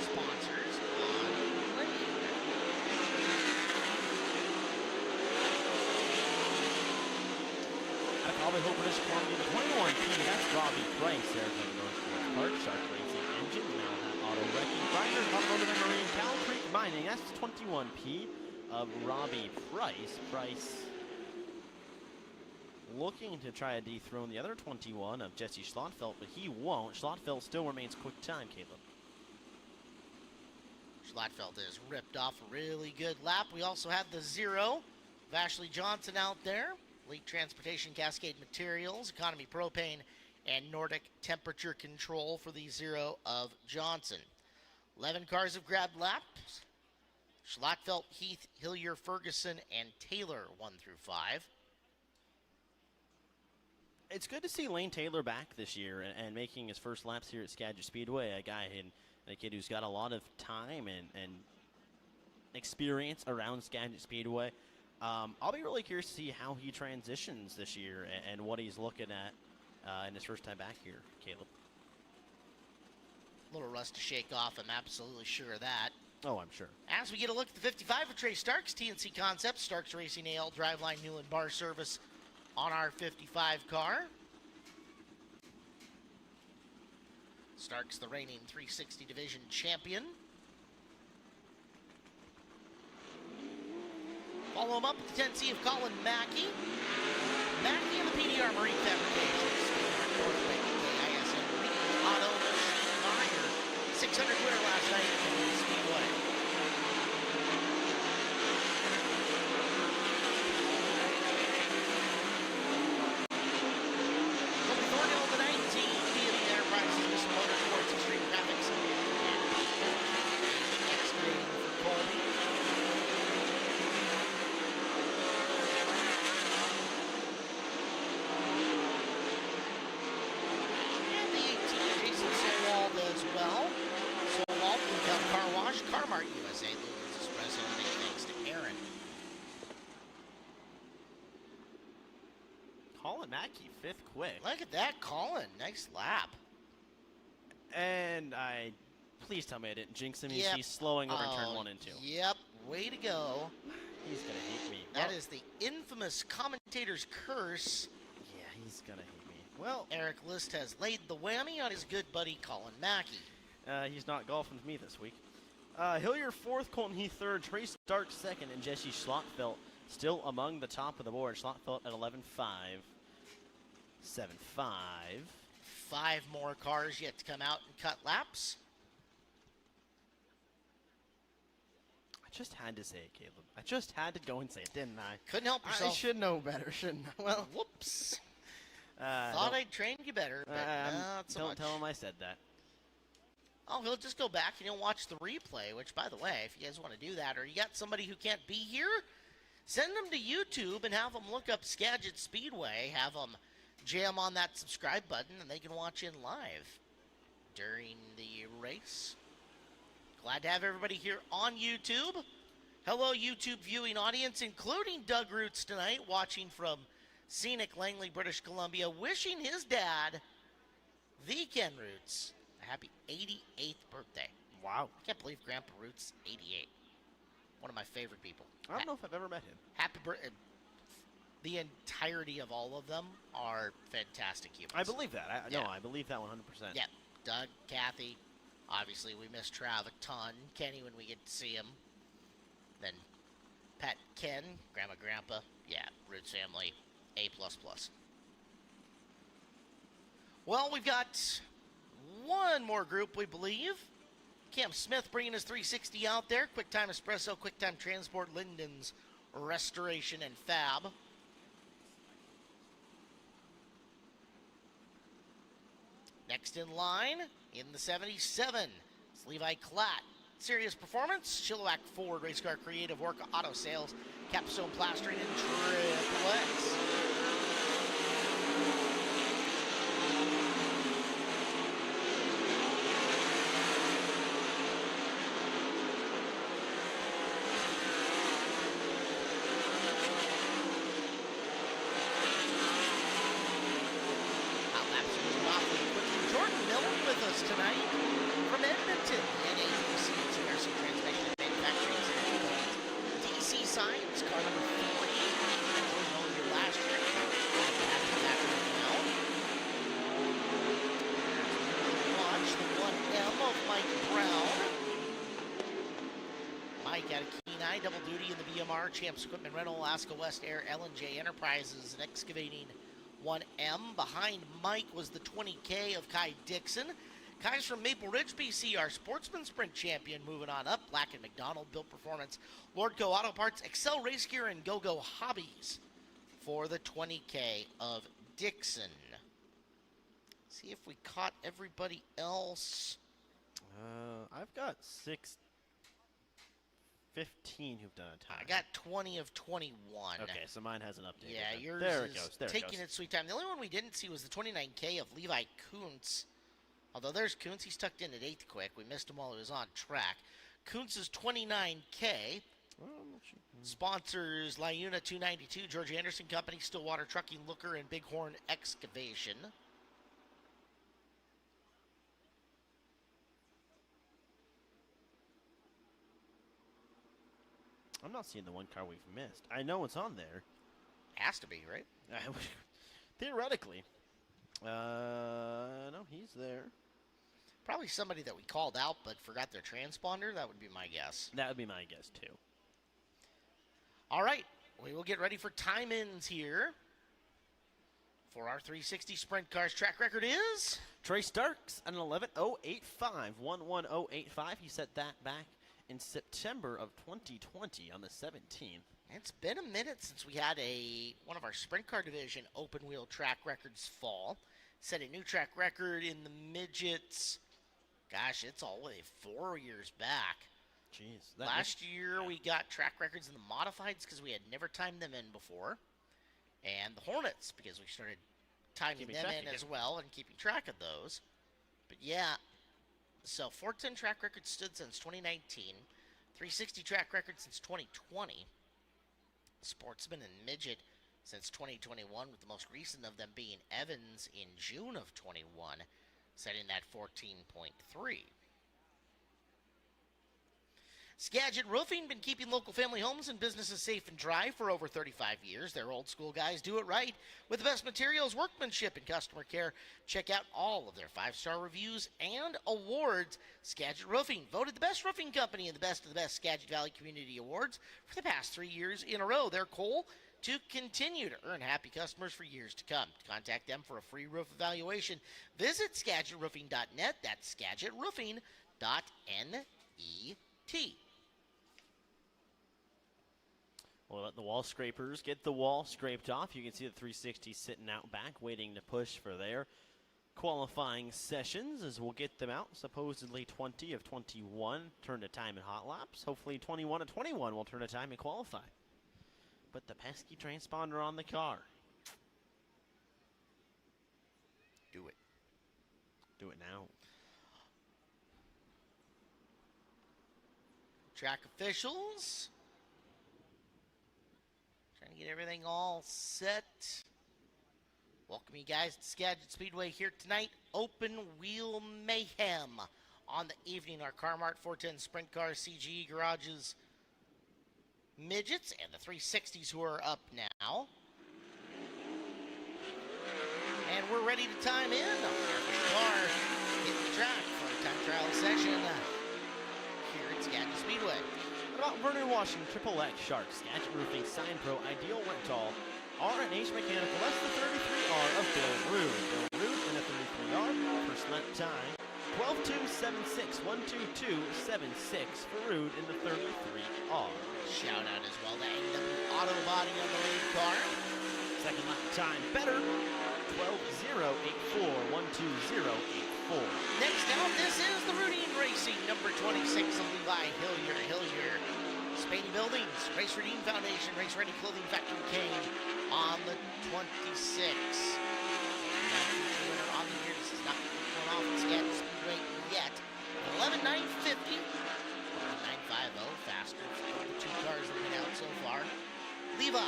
Speaker 1: Sponsors on Lane.
Speaker 2: I probably hope British Columbia, the 21 team, that's Robbie Price there from Northwest Park, Shark Racing Engine, now that Auto Wrecking, Grinders, Automotive and Marine, Cal Creek Mining, that's 21P of Robbie Price. Price looking to try to dethrone the other 21 of Jesse Schlottfeld, but he won't. Schlottfeld still remains quick time, Caleb.
Speaker 1: Schlottfeld has ripped off a really good lap. We also had the 0 of Ashley Johnson out there. Elite Transportation, Cascade Materials, Economy Propane, and Nordic Temperature Control for the 0 of Johnson. 11 cars have grabbed laps. Schlottfeld, Heath, Hillier, Ferguson, and Taylor 1 through 5.
Speaker 2: It's good to see Lane Taylor back this year and making his first laps here at Skagit Speedway. A kid who's got a lot of time and experience around Skagit Speedway. I'll be really curious to see how he transitions this year and what he's looking at in his first time back here, Caleb.
Speaker 1: A little rust to shake off, I'm absolutely sure of that.
Speaker 2: Oh, I'm sure.
Speaker 1: As we get a look at the 55 of Trey Starks, TNC Concepts, Starks Racing AL Driveline Newland Bar Service on our 55 car. Starks, the reigning 360 division champion. Follow him up at the 10C of Colin Mackey. Mackey and the PDR Marine Fabrications. ISM Marine Auto Meyer. 600 winner last night at the Speedway. Kobe Thornhill, the 19, via the Enterprises, Mr. Motorsports, Extreme Graphics, and excavating for Colby. USA Lumen's Espresso, and big thanks to Aaron.
Speaker 2: Colin Mackey, 5th quick.
Speaker 1: Look at that, Colin. Nice lap.
Speaker 2: And please tell me I didn't jinx him.
Speaker 1: Yep.
Speaker 2: He's slowing over in turn 1 and 2.
Speaker 1: Yep, way to go.
Speaker 2: He's going to hate me.
Speaker 1: That is the infamous commentator's curse.
Speaker 2: Yeah, he's going to hate me. Well,
Speaker 1: Eric List has laid the whammy on his good buddy Colin Mackey.
Speaker 2: he's not golfing with me this week. Hillier 4th, Colton Heath 3rd, Trace Stark 2nd, and Jesse Schlottfelt still among the top of the board. Schlottfelt at 11.5. 7.5.
Speaker 1: 5 more cars yet to come out and cut laps.
Speaker 2: I just had to say it, Caleb. I just had to go and say it, didn't I?
Speaker 1: Couldn't help yourself.
Speaker 2: I should know better, shouldn't I? Well,
Speaker 1: whoops. Thought I'd trained you better, but not so much.
Speaker 2: Don't tell him I said that.
Speaker 1: Oh, he'll just go back and he'll watch the replay, which, by the way, if you guys want to do that, or you got somebody who can't be here, send them to YouTube and have them look up Skagit Speedway, have them jam on that subscribe button, and they can watch in live during the race. Glad to have everybody here on YouTube. Hello, YouTube viewing audience, including Doug Roots tonight, watching from scenic Langley, British Columbia, wishing his dad, the Ken Roots, a happy 88th birthday.
Speaker 2: Wow.
Speaker 1: I can't believe Grandpa Roots, 88. One of my favorite people.
Speaker 2: I don't know if I've ever met him.
Speaker 1: Happy birthday. The entirety of all of them are fantastic humans.
Speaker 2: I believe that. No, I believe that 100%.
Speaker 1: Yeah. Doug, Kathy. Obviously, we miss Trav a ton. Kenny when we get to see him. Then Pat, Ken, Grandma, Grandpa. Yeah, Roots family, A++. Well, we've got one more group, we believe. Cam Smith bringing his 360 out there. QuickTime Espresso, QuickTime Transport, Linden's Restoration and Fab. Next in line, in the 77, it's Levi Klatt. Serious Performance, Chilliwack Ford, Race Car Creative, Orca Auto Sales, Capstone Plastering, and Triple X. Tonight from Edmonton, NADC, Intermission Transmission and Manufacturing Center, DC Science, car number 40. Enjoyed here last year. Glad to have you back right now. Watch the 1M of Mike Brown. Mike had a keen eye, double duty in the BMR, Champs Equipment Rental, Alaska West Air, L&J Enterprises, and Excavating 1M. Behind Mike was the 20K of Kai Dixon. Kai's from Maple Ridge, BC, our Sportsman Sprint champion. Moving on up, Black & McDonald, Built Performance, Lordco Auto Parts, Excel Race Gear, and Go-Go Hobbies for the 20K of Dixon. See if we caught everybody else.
Speaker 2: I've got 15 who've done a time.
Speaker 1: I got 20 of 21.
Speaker 2: Okay, so mine hasn't updated.
Speaker 1: Yeah, yours
Speaker 2: there
Speaker 1: is
Speaker 2: it goes. There
Speaker 1: taking
Speaker 2: it goes.
Speaker 1: its sweet time. The only one we didn't see was the 29K of Levi Kuntz. Although there's Kuntz, he's tucked in at 8th quick. We missed him while he was on track. Kuntz's 29K. Sponsors Lyuna 292, George Anderson Company, Stillwater Trucking, Looker, and Bighorn Excavation.
Speaker 2: I'm not seeing the one car we've missed. I know it's on there.
Speaker 1: Has to be, right?
Speaker 2: Theoretically. No, he's there.
Speaker 1: Probably somebody that we called out but forgot their transponder. That would be my guess.
Speaker 2: That would be my guess, too.
Speaker 1: All right. We will get ready for time-ins here. For our 360 Sprint Cars track record is...
Speaker 2: Trey Starks, an 11.085, 11085. He set that back in September of 2020 on the 17th.
Speaker 1: It's been a minute since we had one of our Sprint Car Division open-wheel track records fall. Set a new track record in the midgets. Gosh, it's all the way 4 years back.
Speaker 2: Jeez.
Speaker 1: Last year, we got track records in the modifieds because we had never timed them in before. And the Hornets, because we started timing them in as well and keeping track of those. But yeah, so 410 track record stood since 2019. 360 track record since 2020. Sportsman and midget since 2021, with the most recent of them being Evans in June of 21, setting that 14.3. Skagit Roofing, been keeping local family homes and businesses safe and dry for over 35 years. Their old school guys do it right with the best materials, workmanship, and customer care. Check out all of their 5-star reviews and awards. Skagit Roofing, voted the best roofing company in the Best of the Best Skagit Valley Community Awards for the past 3 years in a row. Their goal to continue to earn happy customers for years to come. To contact them for a free roof evaluation, visit SkagitRoofing.net. That's SkagitRoofing.net.
Speaker 2: We'll let the wall scrapers get the wall scraped off. You can see the 360 sitting out back, waiting to push for their qualifying sessions as we'll get them out. Supposedly 20 of 21 turn to time in hot laps. Hopefully 21 of 21 will turn to time and qualify. But the pesky transponder on the car.
Speaker 1: Do it.
Speaker 2: Do it now.
Speaker 1: Track officials. Trying to get everything all set. Welcome you guys to Skagit Speedway here tonight. Open wheel mayhem on the evening. Our Car-Mart 410 Sprint Car CGE garages, midgets, and the 360s who are up now. And we're ready to time in. Our first car hitting the track for a time trial session here at Skagit Speedway.
Speaker 2: What about Vernon Washington, Triple X Sharks, Skagit Roofing, Sign Pro, Ideal Rental, R&H Mechanical, that's the 33R of Bill Rude. Bill Rude in the 33R, first lap time, 12.276, 122.76 for Rude in the 33R.
Speaker 1: Shout out as well to AW Auto Body on the lead car.
Speaker 2: Second lap time better, 12.084, 120.84.
Speaker 1: Next out, this is the Routine Racing, number 26 of Levi Hillier. Spadey Buildings, Race Redeem Foundation, Race Ready Clothing Factory Kane on the 26. Feature winner on the year. This is not going off at Skagit Speedway yet. 11.950, 11.950, faster for the two cars that have been out so far. Levi,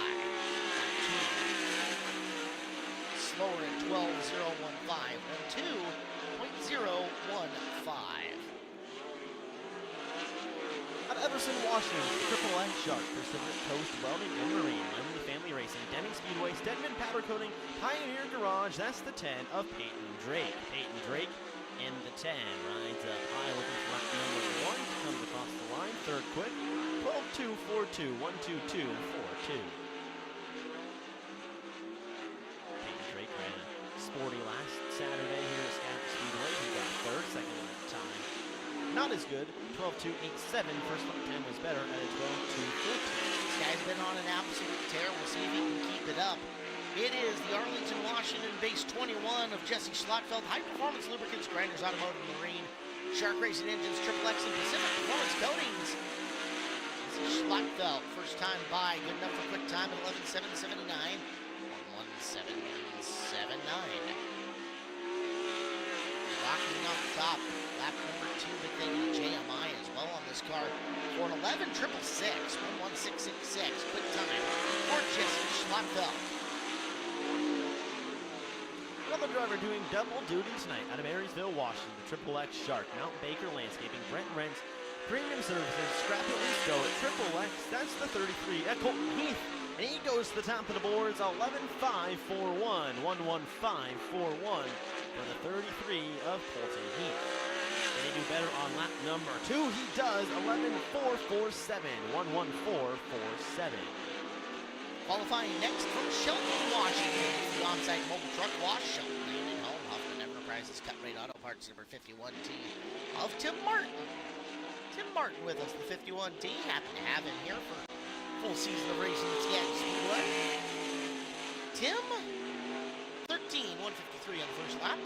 Speaker 1: slower at 12.015, 12.015.
Speaker 2: At Everson, Washington, Triple X Shark, Pacific Coast Welding and Marine, Lemley Family Racing, Deming Speedway, Stedman Powder Coating, Pioneer Garage, that's the 10 of Peyton Drake. Peyton Drake in the 10, rides up high looking for lap number 1, comes across the line, third quick, 12.242, 122.42. Peyton Drake ran a sporty last Saturday here at Skagit Speedway. He got third, second lap time not as good, 12.287. First lap time was better at a 12.214.
Speaker 1: This guy's been on an absolute tear. We'll see if he can keep it up. It is the Arlington, Washington-based 21 of Jesse Schlottfeld, High Performance Lubricants, Grinders Automotive and Marine, Shark Racing Engines, Triple X and Pacific Performance Coatings. Jesse Schlottfeld, first time by, good enough for quick time at 11.779, 11.779. Rocking off the top, lap number 2, but they need JMI as well on this car for an 11.666, 11666, quick time for Jesse Schlottfeld.
Speaker 2: Another driver doing double duty tonight out of Marysville, Washington, the Triple X Shark, Mount Baker Landscaping, Brent Rents, Premium Services, Scrap It and Stow It, Triple X, that's the 33 at Colton Heath. And he goes to the top of the boards, 11.541, 11541 for the 33 of Colton Heath. Can he do better on lap number 2? He does, 11.447, 11447.
Speaker 1: Qualifying next from Shelton, Washington. The on-site mobile truck wash, Shelton Landing Home, Huffman Enterprises, Cut Rate Auto Parts, number 51T of Tim Martin. Tim Martin with us, the 51T. Happy to have him here for full season of racing at Skagit Speedway. Tim, 13, 153 on the first lap.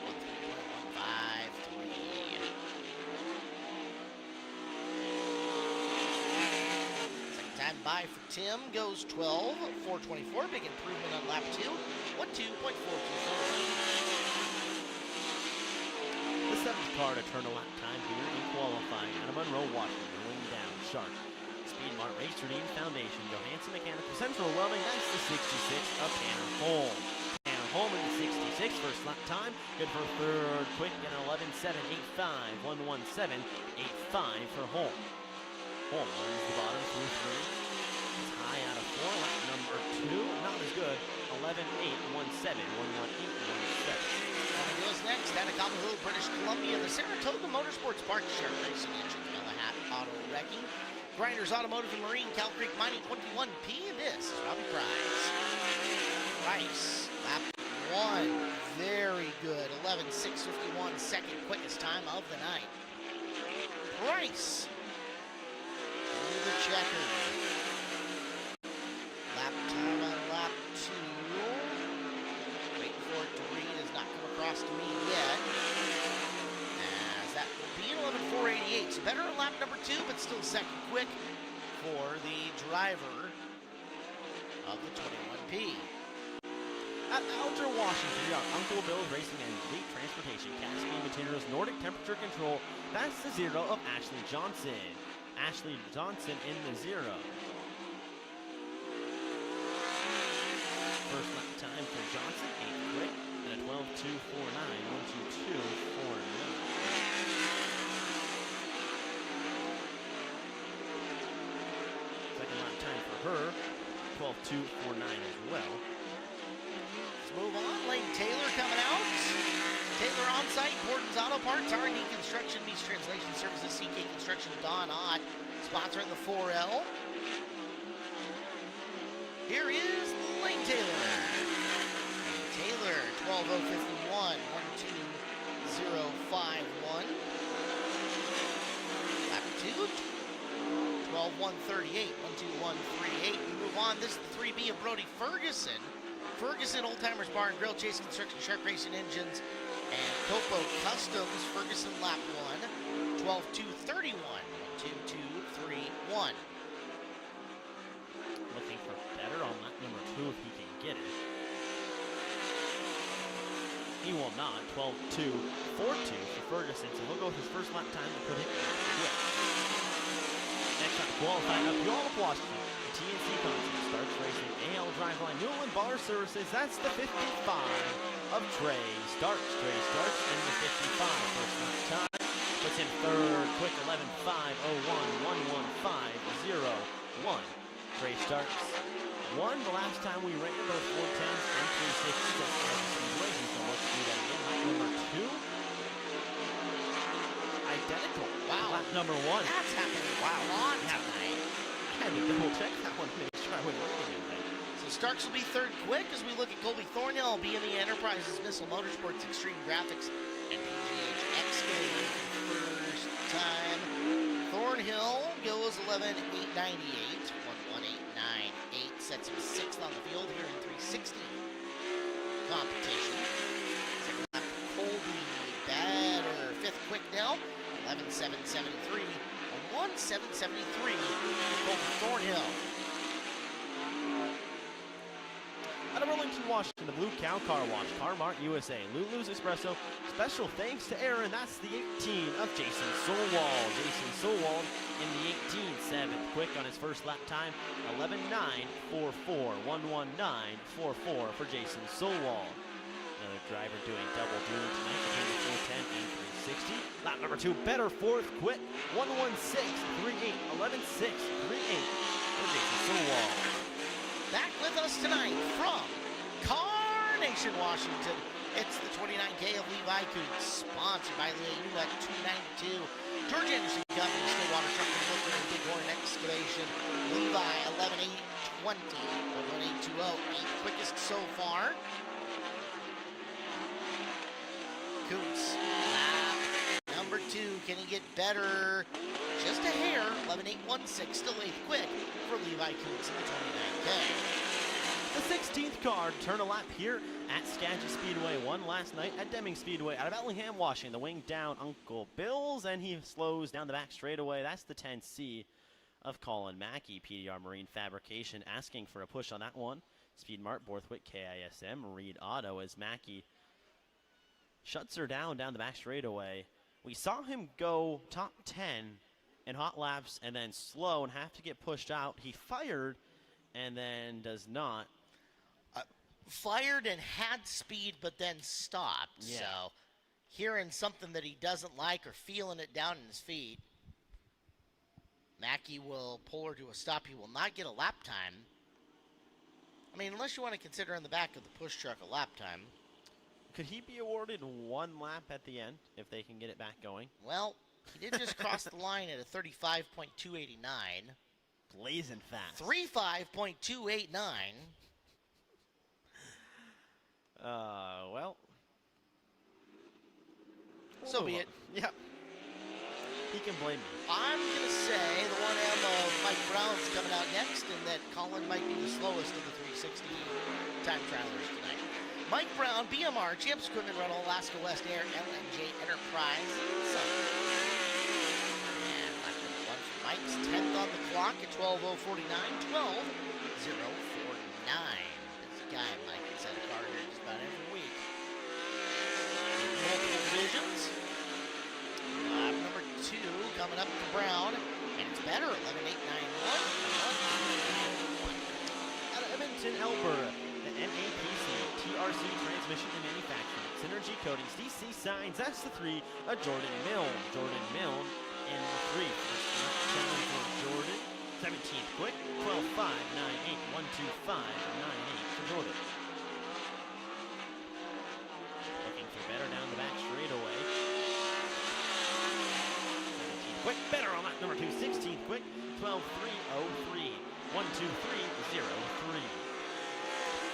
Speaker 1: 13.153. Second time by for Tim goes 12, 424. Big improvement on lap 2, 12.424.
Speaker 2: The seventh car to turn a lap time here in qualifying out of Monroe, Washington. Shark. Speed Mart Race Redeem Foundation, Johansson Mechanical Central Welding, that's the 66 of Tanner Holm. Tanner Holm in the 66, first lap time, good for third, quick in 11.785, 117.85 for Holm. Holm learns the bottom through three. It's high out of four, lap number two, not as good, 11.817, 118.17.
Speaker 1: Coming to us next, out of Cobble Hill, British Columbia, the Saratoga Motorsports Park, Shark Racing Engine, Mellahat Auto Wrecking, Grinders Automotive and Marine, Cal Creek Mining 21P, and this is Robbie Price. Price, lap one, very good, 11.651, second quickest time of the night. Price, through the checker. Lap time on lap two. Waiting for it to read, has not come across to me yet. As that will be an 11.488. So better in lap number two, but still second quick for the driver of the 21P.
Speaker 2: At Alger, Washington, we got Uncle Bill's Racing and Fleet Transportation, Cascade Materials, Nordic Temperature Control. That's the zero of Ashley Johnson. Ashley Johnson in the zero. First lap time for Johnson, 8th quick, and a 12.249, 122.49. Second lap time for her, 12.249 as well.
Speaker 1: Let's move on. Lane Taylor coming out. Taylor on site, Borden's Auto Parts, R&D Construction, Meets Translation Services, CK Construction, Don Ott, sponsoring the 4L. Here is Lane Taylor. Lane Taylor, 12.051, 120.51. Lap two, 12.138, 121.38. We move on. This is the 3B of Brody Ferguson. Ferguson Old Timers Bar and Grill, Chase Construction, Shark Racing Engines, and Copo Customs. Ferguson lap one, 12.231, 122.31.
Speaker 2: Looking for better on lap number two if he can get it. He will not. 12.242 for Ferguson, so he'll go with his first lap time to put it quick. Next up, qualifying up Y'all of Washington. The TNC Concert starts racing AL Driveline Newland Bar Services. That's the 55 of Trey Starks. Trey Starks in the 55. First lap time. Puts in third, quick 11.501, 115.01. Trey Starks won the last time we ran both 410s and 360s at Skagit Speedway. He's going to look to do that again. Lap number two. Identical.
Speaker 1: Wow.
Speaker 2: Lap number one.
Speaker 1: That's happening. Wow. On tonight.
Speaker 2: I had to double check that one to make sure I wasn't reading it right.
Speaker 1: So Starks will be third quick as we look at Colby Thornhill, BME Enterprises, Missile Motorsports, Extreme Graphics, and PGH Excavating first time. Thornhill goes 11.898, 118.98, sets him sixth on the field here in 360 competition. Second lap for Colby, better. Fifth quick now, 11.773, a 1.773 for Colby Thornhill.
Speaker 2: Out of Burlington, Washington, the Blue Cow Car Wash, Car Mart USA, Lulu's Espresso. Special thanks to Aaron. That's the 18 of Jason Solwald. Jason Solwald in the 18, seventh quick on his first lap time, 11.944, 119.44 for Jason Solwald. Another driver doing double duty tonight between the 410 and 360. Lap number two, better fourth quick, 116.38, 11.638 for Jason Solwald.
Speaker 1: Back with us tonight from Carnation, Washington. It's the 29K of Levi Coots, sponsored by Leah at 292. George Anderson Company, Stillwater Truck and Looker and Bighorn Excavation. Levi 11.820, 118.20, eighth quickest so far. Coots, lap number two. Can he get better? Just a hair, 11.816, still eighth quick for Levi Coots in the 29K.
Speaker 2: The 16th car turned a lap here at Skagit Speedway. Won last night at Deming Speedway out of Bellingham, Washington. The wing down Uncle Bill's, and he slows down the back straightaway. That's the 10C of Colin Mackey. PDR Marine Fabrication asking for a push on that one. Speed Mart, Borthwick, KISM, Reed Auto as Mackey shuts her down the back straightaway. We saw him go top 10 in hot laps and then slow and have to get pushed out. He fired and then does not.
Speaker 1: Fired and had speed, but then stopped.
Speaker 2: Yeah.
Speaker 1: So, hearing something that he doesn't like or feeling it down in his feet, Mackey will pull her to a stop. He will not get a lap time. I mean, unless you want to consider in the back of the push truck a lap time.
Speaker 2: Could he be awarded 1 lap at the end if they can get it back going?
Speaker 1: Well, he did just cross the line at a 35.289.
Speaker 2: Blazing fast.
Speaker 1: 35.289.
Speaker 2: Well.
Speaker 1: So be it.
Speaker 2: Yeah. He can blame me.
Speaker 1: I'm going to say the 1M of Mike Brown's coming out next, and that Colin might be the slowest of the 360 time trialers tonight. Mike Brown, BMR, Champs Equipment Rental, Alaska West Air, LNJ Enterprise. So, and lap number 1 for Mike's 10th on the clock at 12:049, 12:049. Busy guy, Mike. He's had a car here just about every week. Multiple divisions. Lap number 2 coming up for Brown, and it's better, 11:891.
Speaker 2: Out of Edmonton, Alberta, the NAPC, TRC Transmission and Manufacturing, Synergy Coatings, DC Signs, that's the 3, Jordan Milne. Jordan Milne in the 3. First lap, 10 for Jordan, 17th quick, 12:598, 12598 for Jordan. Looking for better down the back straightaway. Quick, better on lap number 2, 16th quick, 12:303, 12303.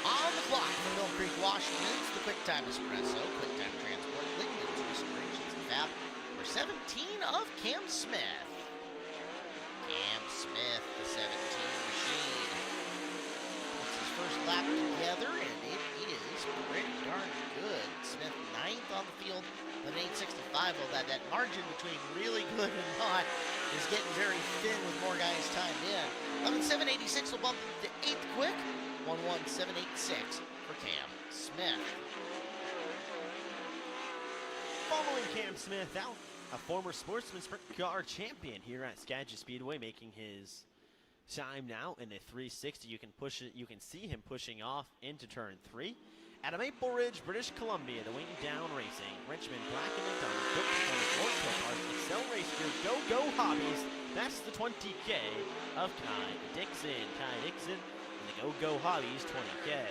Speaker 1: On the clock from Mill Creek, Washington, it's the QuickTime Espresso, QuickTime Transport, Lignans, Restorations, and Fab, number 17 of Cam Smith. Cam Smith, the 17 machine. Puts his first lap together, and it is pretty darn good. Smith 9th on the field, 11:865, although that margin between really good and not is getting very thin with more guys timed in. 11:786 will bump to 8th quick, 11:786 for Cam Smith.
Speaker 2: Following Cam Smith out, a former Sportsman Sprint Car champion here at Skagit Speedway, making his time now in a 360. You can see him pushing off into turn 3. Out of Maple Ridge, British Columbia, the Wing Down Racing, Richmond, Black and McDonald, Brooks, Park, Excel Race Gear, Go Hobbies. That's the 20K of Kai Dixon. Kai Dixon and the Go Hobbies 20K.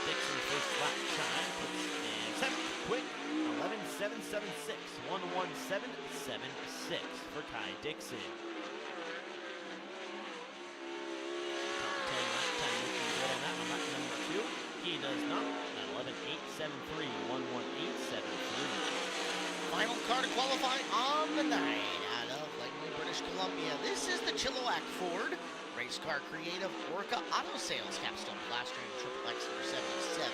Speaker 2: Dixon first lap time puts in 7th quick, 11:776, 11776 for Kai Dixon. He does not. 11:873, 11873.
Speaker 1: Final car to qualify on the night out of Langley, British Columbia. This is the Chilliwack Ford race car creative Orca Auto Sales Capstone Class Stream Triple X number 77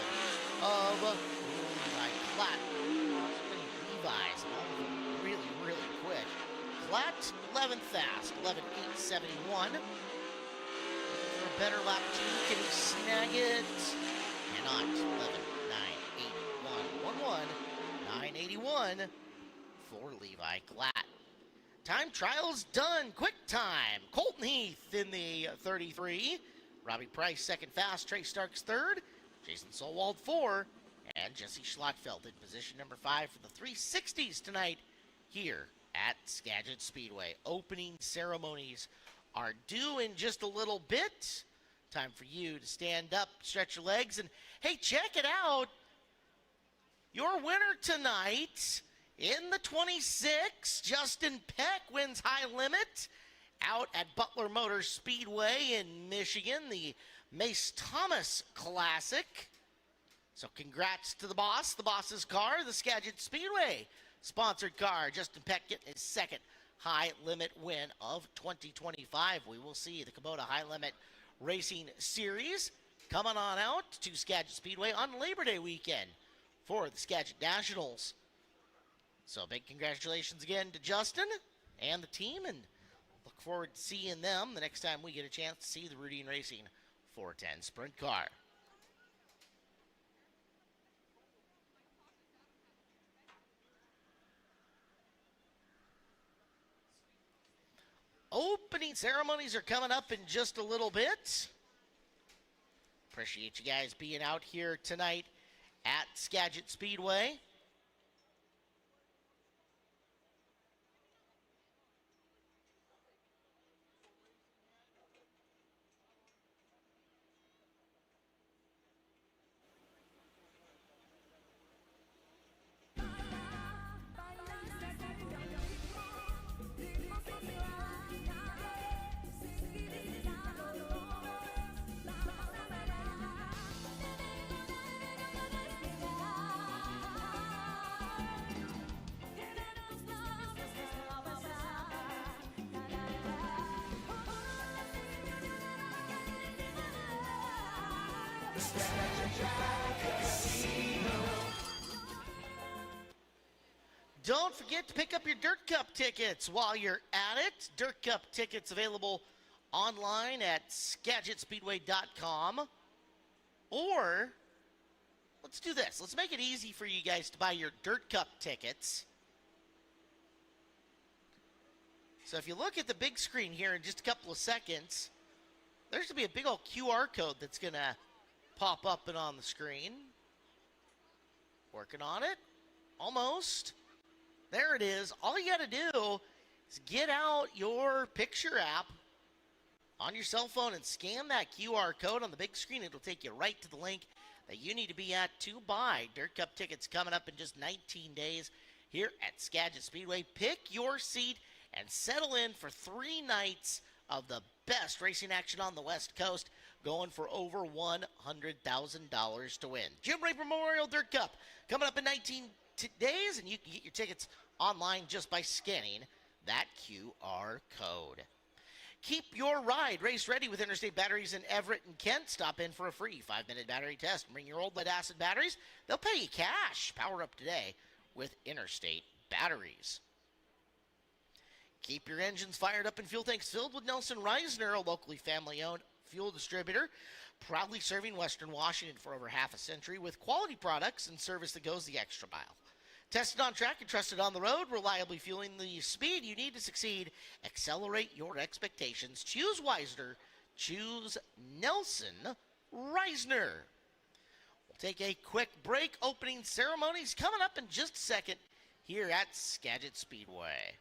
Speaker 1: of Levi Klatt. So many Levi's, and all of them really, really quick. Klatt 11th fast, 11:871. Looking for a better lap 2. Can he snag it? Cannot. 11:981. 11:981 for Levi Klatt. Time trials done. Quick time. Colton Heath in the 33. Robbie Price second fast. Trey Starks third. Jason Solwald 4. And Jesse Schlottfeld in position number 5 for the 360s tonight here at Skagit Speedway. Opening ceremonies are due in just a little bit. Time for you to stand up, stretch your legs, and hey, check it out. Your winner tonight in the 26, Justin Peck wins high limit out at Butler Motor Speedway in Michigan, the Mace Thomas Classic. So congrats to the boss's car, the Skagit Speedway sponsored car. Justin Peck getting his second high limit win of 2025. We will see the Kubota High Limit Racing Series coming on out to Skagit Speedway on Labor Day weekend for the Skagit Nationals. So big congratulations again to Justin and the team, and look forward to seeing them the next time we get a chance to see the Routine Racing 410 Sprint Car. Opening ceremonies are coming up in just a little bit. Appreciate you guys being out here tonight at Skagit Speedway. Don't forget to pick up your Dirt Cup tickets while you're at it. Dirt Cup tickets available online at SkagitSpeedway.com. Or, let's do this. Let's make it easy for you guys to buy your Dirt Cup tickets. So if you look at the big screen here in just a couple of seconds, there's going to be a big old QR code that's going to pop up and on the screen. Working on it. Almost. There it is. All you got to do is get out your picture app on your cell phone and scan that QR code on the big screen. It'll take you right to the link that you need to be at to buy Dirt Cup tickets coming up in just 19 days here at Skagit Speedway. Pick your seat and settle in for 3 nights of the best racing action on the West Coast, going for over $100,000 to win. Jim Ray Memorial Dirt Cup coming up in 19 days, and you can get your tickets online just by scanning that QR code. Keep your ride race ready with Interstate Batteries in Everett and Kent. Stop in for a free 5-minute battery test. Bring your old lead-acid batteries. They'll pay you cash. Power up today with Interstate Batteries. Keep your engines fired up and fuel tanks filled with Nelson Reisner, a locally family-owned fuel distributor, proudly serving Western Washington for over half a century with quality products and service that goes the extra mile. Tested on track and trusted on the road, reliably fueling the speed you need to succeed. Accelerate your expectations. Choose Weisner. Choose Nelson Reisner. We'll take a quick break. Opening ceremonies coming up in just a second here at Skagit Speedway.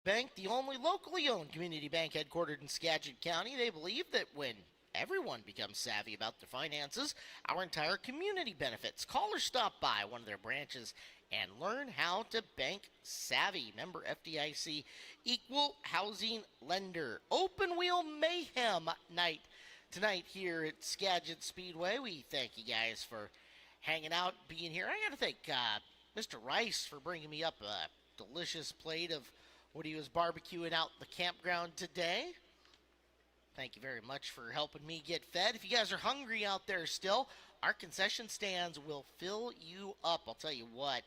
Speaker 1: Bank, the only locally owned community bank headquartered in Skagit County. They believe that when everyone becomes savvy about their finances, our entire community benefits. Call or stop by one of their branches and learn how to bank savvy. Member FDIC, equal housing lender. Open wheel mayhem night tonight here at Skagit Speedway. We thank you guys for hanging out, being here. I got to thank Mr. Rice for bringing me up a delicious plate of what he was barbecuing out the campground today. Thank you very much for helping me get fed. If you guys are hungry out there still, our concession stands will fill you up. I'll tell you what,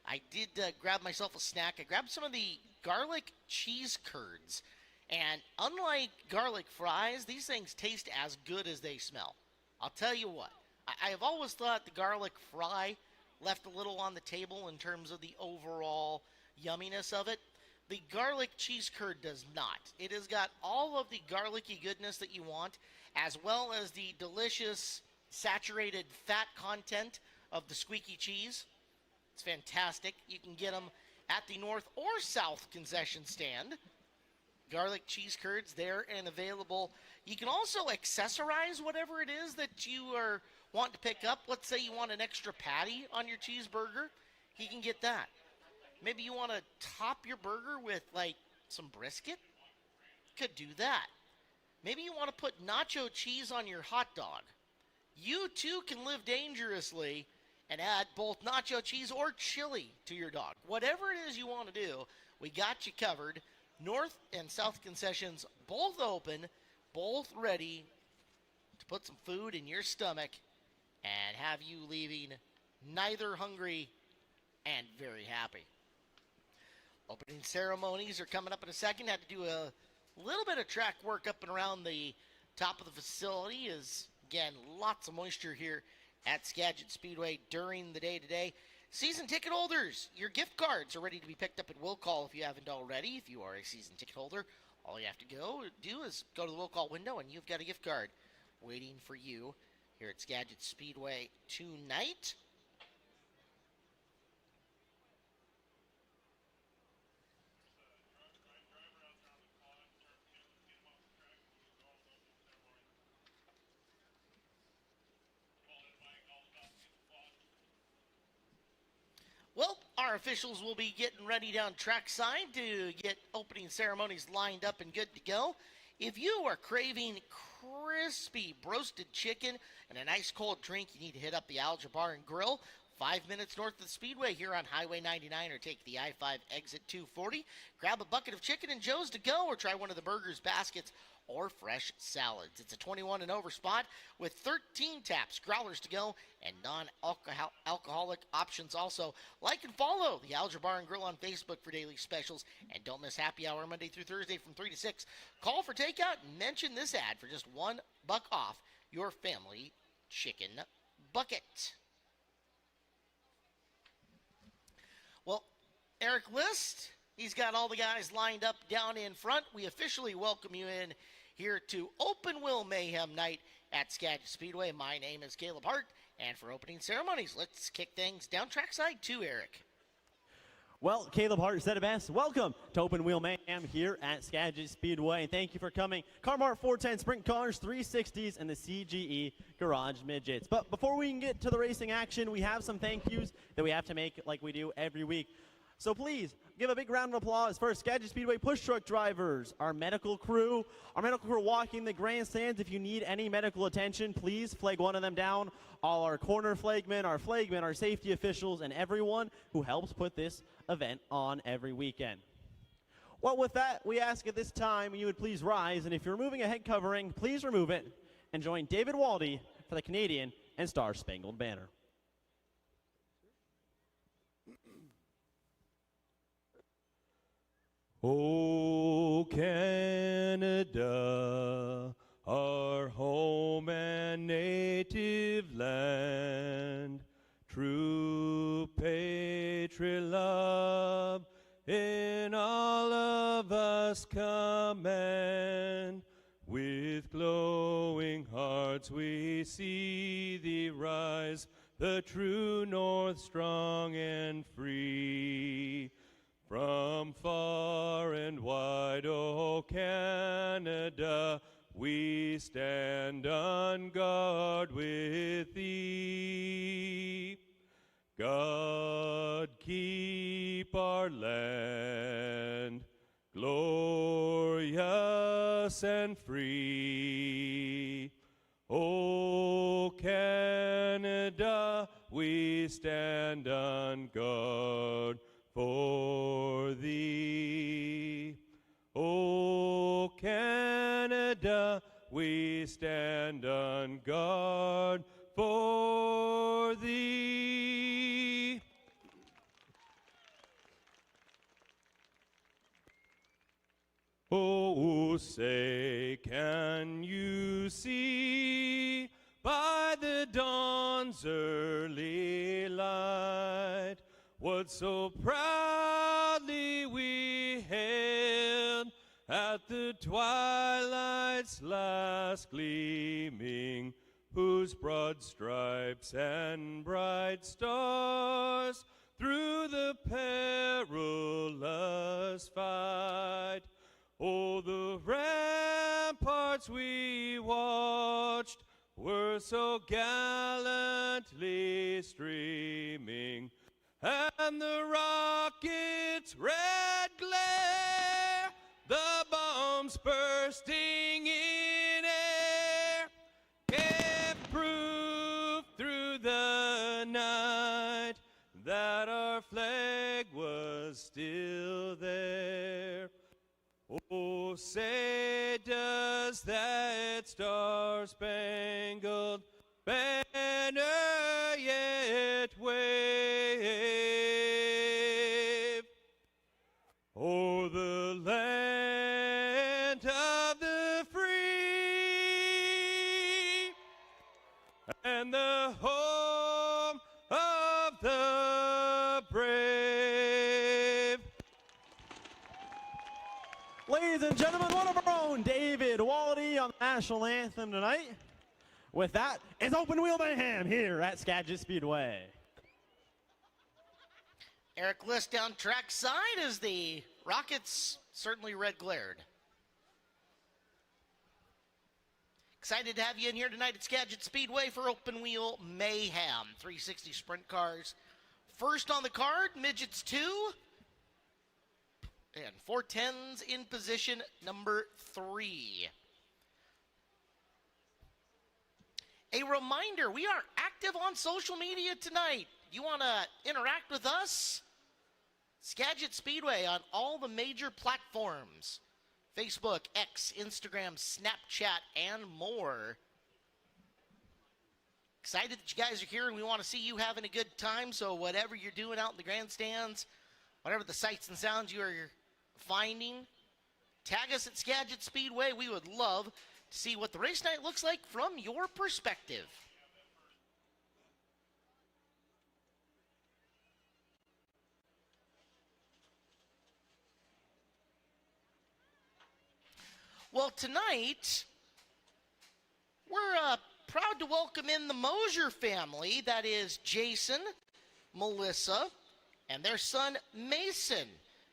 Speaker 1: I did grab myself a snack. I grabbed some of the garlic cheese curds. And unlike garlic fries, these things taste as good as they smell. I'll tell you what, I have always thought the garlic fry left a little on the table in terms of the overall yumminess of it. The garlic cheese curd does not. It has got all of the garlicky goodness that you want, as well as the delicious saturated fat content of the squeaky cheese. It's fantastic. You can get them at the north or south concession stand. Garlic cheese curds there and available. You can also accessorize whatever it is that you are wanting to pick up. Let's say you want an extra patty on your cheeseburger. You can get that. Maybe you want to top your burger with, like, some brisket? Could do that. Maybe you want to put nacho cheese on your hot dog. You, too, can live dangerously and add both nacho cheese or chili to your dog. Whatever it is you want to do, we got you covered. North and South concessions, both open, both ready to put some food in your stomach and have you leaving neither hungry and very happy. Opening ceremonies are coming up in a second. Had to do a little bit of track work up and around the top of the facility. As again, lots of moisture here at Skagit Speedway during the day today. Season ticket holders, your gift cards are ready to be picked up at Will Call if you haven't already. If you are a season ticket holder, all you have to do is go to the Will Call window and you've got a gift card waiting for you here at Skagit Speedway tonight. Well, our officials will be getting ready down trackside to get opening ceremonies lined up and good to go. If you are craving crispy roasted chicken and a nice cold drink, you need to hit up the Alger Bar and Grill, 5 minutes north of the Speedway here on Highway 99, or take the I-5 exit 240. Grab a bucket of chicken and Joe's to go, or try one of the burgers, baskets, or fresh salads. It's a 21 and over spot with 13 taps, growlers to go, and non-alcoholic options also. Like and follow the Alger Bar and Grill on Facebook for daily specials, and don't miss happy hour Monday through Thursday from 3 to 6. Call for takeout and mention this ad for just $1 off your family chicken bucket. Well, Eric List, he's got all the guys lined up down in front. We officially welcome you in here to Open Wheel Mayhem Night at Skagit Speedway. My name is Caleb Hart, and for opening ceremonies, let's kick things down trackside to Eric.
Speaker 2: Well, Caleb Hart said it best. Welcome to Open Wheel Mayhem here at Skagit Speedway. And thank you for coming. Carmart 410 Sprint Cars, 360s, and the CGE Garage Midgets. But before we can get to the racing action, we have some thank yous that we have to make like we do every week. So please, give a big round of applause for Skagit Speedway push truck drivers, our medical crew walking the grandstands. If you need any medical attention, please flag one of them down. All our corner flagmen, our safety officials, and everyone who helps put this event on every weekend. Well, with that, we ask at this time you would please rise, and if you're removing a head covering, please remove it, and join David Waldy for the Canadian and Star Spangled Banner.
Speaker 3: Oh, Canada, our home and native land, true patriot love in all of us command. With glowing hearts we see thee rise, the true north strong and free. From far and wide, O Canada, we stand on guard with thee. God keep our land glorious and free. O Canada, we stand on guard for thee. O Canada, we stand on guard for thee. Oh, say, can you see by the dawn's early light what so proudly we hailed at the twilight's last gleaming, whose broad stripes and bright stars through the perilous fight, oh, the ramparts we watched were so gallantly streaming, and the rocket's red glare, the bombs bursting in air, gave proof through the night that our flag was still there. Oh, say, does that star-spangled banner yet wave? Oh, the land of the free and the home of the brave.
Speaker 2: Ladies and gentlemen, one of our own, David Waldie on the national anthem tonight. With that, it's open wheel mayhem here at Skagit Speedway.
Speaker 1: Eric List down track side as the Rockets certainly red glared. Excited to have you in here tonight at Skagit Speedway for open wheel mayhem. 360 sprint cars. First on the card, midgets 2. And 410s in position number 3. A reminder, we are active on social media tonight. You want to interact with us? Skagit Speedway on all the major platforms. Facebook, X, Instagram, Snapchat, and more. Excited that you guys are here, and we want to see you having a good time. So whatever you're doing out in the grandstands, whatever the sights and sounds you are finding, tag us at Skagit Speedway. We would love to see what the race night looks like from your perspective. Well, tonight, we're proud to welcome in the Mosier family. That is Jason, Melissa, and their son, Mason.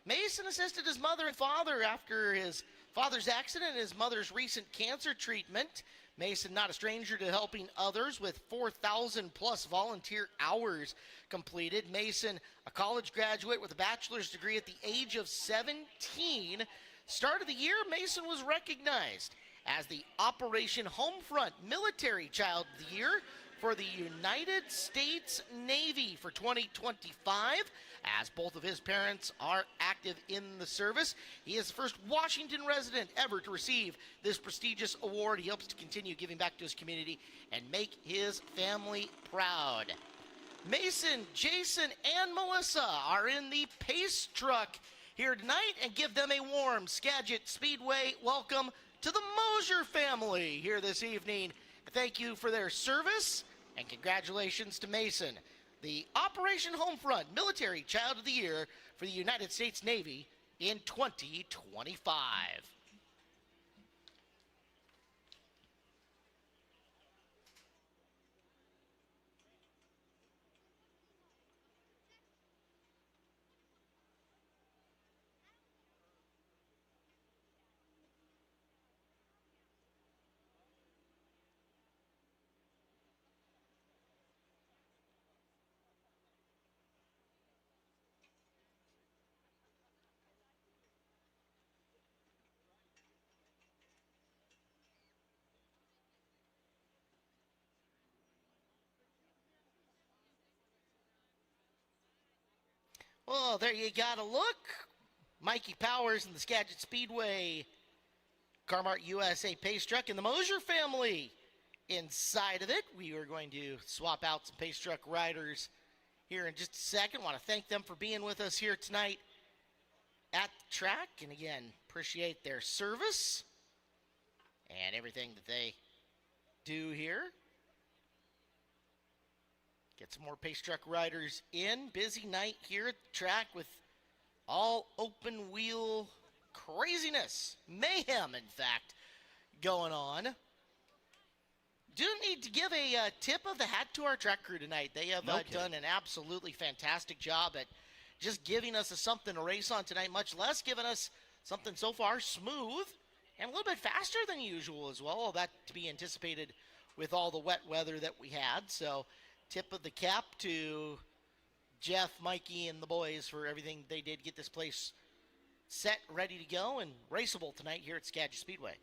Speaker 1: Mason assisted his mother and father after his father's accident and his mother's recent cancer treatment. Mason, not a stranger to helping others, with 4,000 plus volunteer hours completed. Mason, a college graduate with a bachelor's degree at the age of 17. Start of the year, Mason was recognized as the Operation Homefront Military Child of the Year for the United States Navy for 2025, as both of his parents are active in the service. He is the first Washington resident ever to receive this prestigious award. He hopes to continue giving back to his community and make his family proud. Mason, Jason, and Melissa are in the Pace Truck here tonight, and give them a warm Skagit Speedway welcome to the Mosier family here this evening. Thank you for their service, and congratulations to Mason, the Operation Homefront Military Child of the Year for the United States Navy in 2025. Oh, there you gotta look. Mikey Powers and the Skagit Speedway Carmart USA Pace Truck and the Mosier family inside of it. We are going to swap out some Pace Truck riders here in just a second. Want to thank them for being with us here tonight at the track. And again, appreciate their service and everything that they do here. Get some more Pace Truck riders in. Busy night here at the track with all open wheel craziness, mayhem, in fact, going on. Do need to give a tip of the hat to our track crew tonight. They have done an absolutely fantastic job at just giving us something to race on tonight, much less giving us something so far smooth and a little bit faster than usual as well. All that to be anticipated with all the wet weather that we had. So tip of the cap to Jeff, Mikey, and the boys for everything they did to get this place set, ready to go, and raceable tonight here at Skagit Speedway.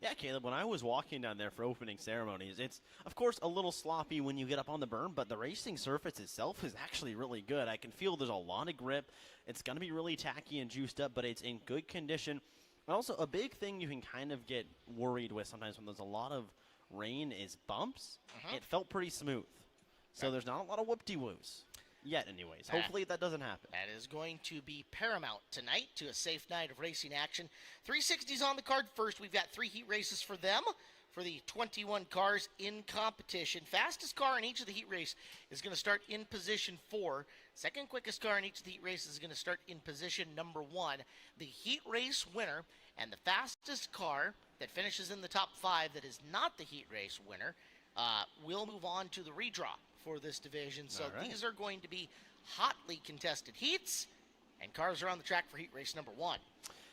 Speaker 2: Yeah, Caleb, when I was walking down there for opening ceremonies, it's, of course, a little sloppy when you get up on the berm, but the racing surface itself is actually really good. I can feel there's a lot of grip. It's going to be really tacky and juiced up, but it's in good condition. And also, a big thing you can kind of get worried with sometimes when there's a lot of rain is bumps. It felt pretty smooth. So there's not a lot of whoop-de-woos. Yet, anyways. Hopefully that doesn't happen.
Speaker 1: That is going to be paramount tonight to a safe night of racing action. 360s on the card first. We've got 3 heat races for them, for the 21 cars in competition. Fastest car in each of the heat race is going to start in position 4. Second quickest car in each of the heat races is going to start in position number 1. The heat race winner and the fastest car that finishes in the top 5 that is not the heat race winner will move on to the redraw for this division. So these are going to be hotly contested heats, and cars are on the track for heat race number 1.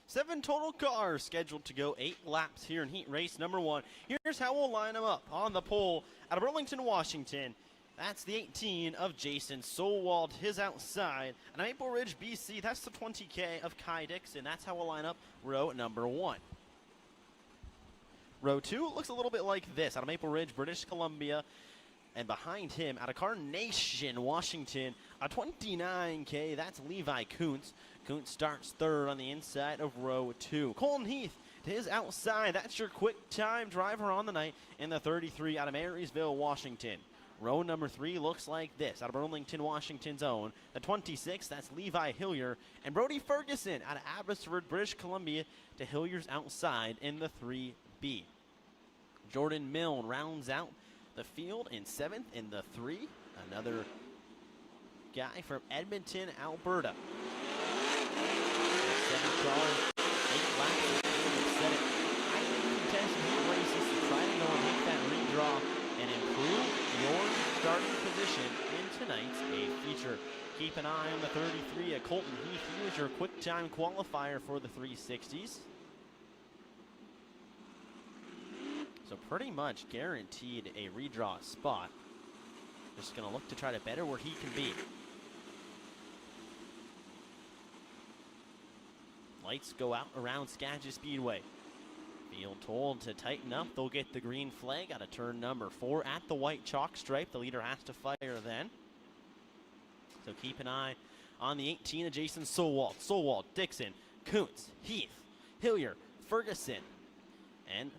Speaker 2: 7 total cars scheduled to go 8 laps here in heat race number 1. Here's how we'll line them up. On the pole out of Burlington, Washington, that's the 18 of Jason Solwald, his outside. And Maple Ridge, BC, that's the 20K of Kai Dixon. That's how we'll line up row number 1. Row 2 looks a little bit like this. Out of Maple Ridge, British Columbia, and behind him, out of Carnation, Washington, a 29K, that's Levi Kuntz. Kuntz starts third on the inside of row 2. Colton Heath to his outside, that's your quick time driver on the night in the 33 out of Marysville, Washington. Row number 3 looks like this, out of Burlington, Washington's own. The 26, that's Levi Hillier. And Brody Ferguson out of Abbotsford, British Columbia, to Hillier's outside in the 3B. Jordan Milne rounds out the field in 7th in the 3. Another guy from Edmonton, Alberta. 7 cars, 8 laps, and set it. Highly contested heat races to try to go and make that redraw and improve your starting position in tonight's A feature. Keep an eye on the 33 at Colton Heath. He was your quick time qualifier for the 360s. So pretty much guaranteed a redraw spot. Just going to look to try to better where he can be. Lights go out around Skagit Speedway. Field told to tighten up. They'll get the green flag out of turn number 4 at the white chalk stripe. The leader has to fire then. So keep an eye on the 18 of Jason Solwald. Solwald, Dixon, Kuntz, Heath, Hillier, Ferguson, and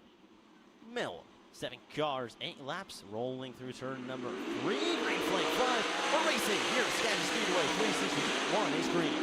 Speaker 2: Mill. 7 cars, 8 laps, rolling through turn number 3. Green flag flies. We're racing here at Skagit Speedway. 360. 1 is green.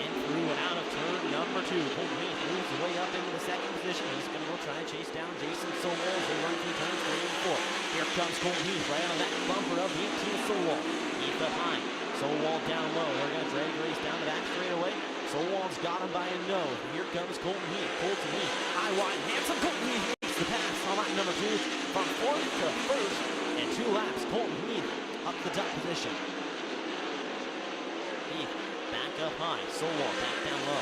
Speaker 2: And through and out of turn number 2. Colton Heath moves his way up into the 2nd position. He's going to go try and chase down Jason Solwald as they run through turns 3 and 4. Here comes Colton Heath right on that bumper of the 18 Solwald. Heath up high. Solwald down low. They're going to drag the race down the back straightaway. Solwald's got him by a nose. Here comes Colton Heath. Colton Heath, high, wide, handsome. Colton Heath makes the pass on lap number 2 from 4th to 1st. And 2 laps, Colton Heath up the top position. Heath back up high. Solwald back down low.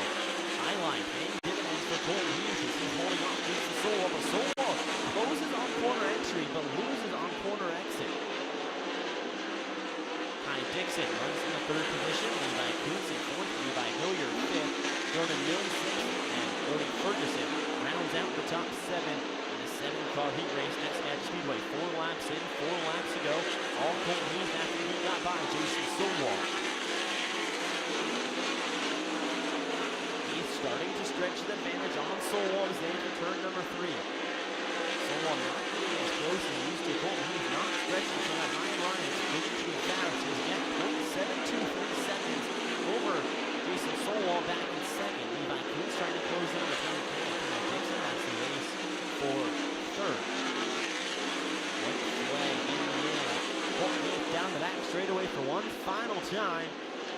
Speaker 2: High line, paying dividends for Colton Heath as he's holding off Jason Solwald. But Solwald closes on corner entry, but loses on corner exit. Kai Dixon runs in the 3rd position. Levi Kuntz in 4th. Levi Hillier 5th. Jordan Milne 6th. And Brody Ferguson rounds out the top 7 in a 7-car heat race at Skagit Speedway. 4 laps in, 4 laps to go. All Colton Heath after he got by Jason Solwald. an advantage on Solwall as they enter turn number 3. Solwall not getting as close as he used to. Colton Heath not stretching from that high line. It's proving to be fast. He's again 0.723 seconds over Jason Solwall back in second. Levi Kuntz trying to close in on the 20K. Dixon has the race for third. White flag in the air. Colton Heath down the back straightaway for one final time.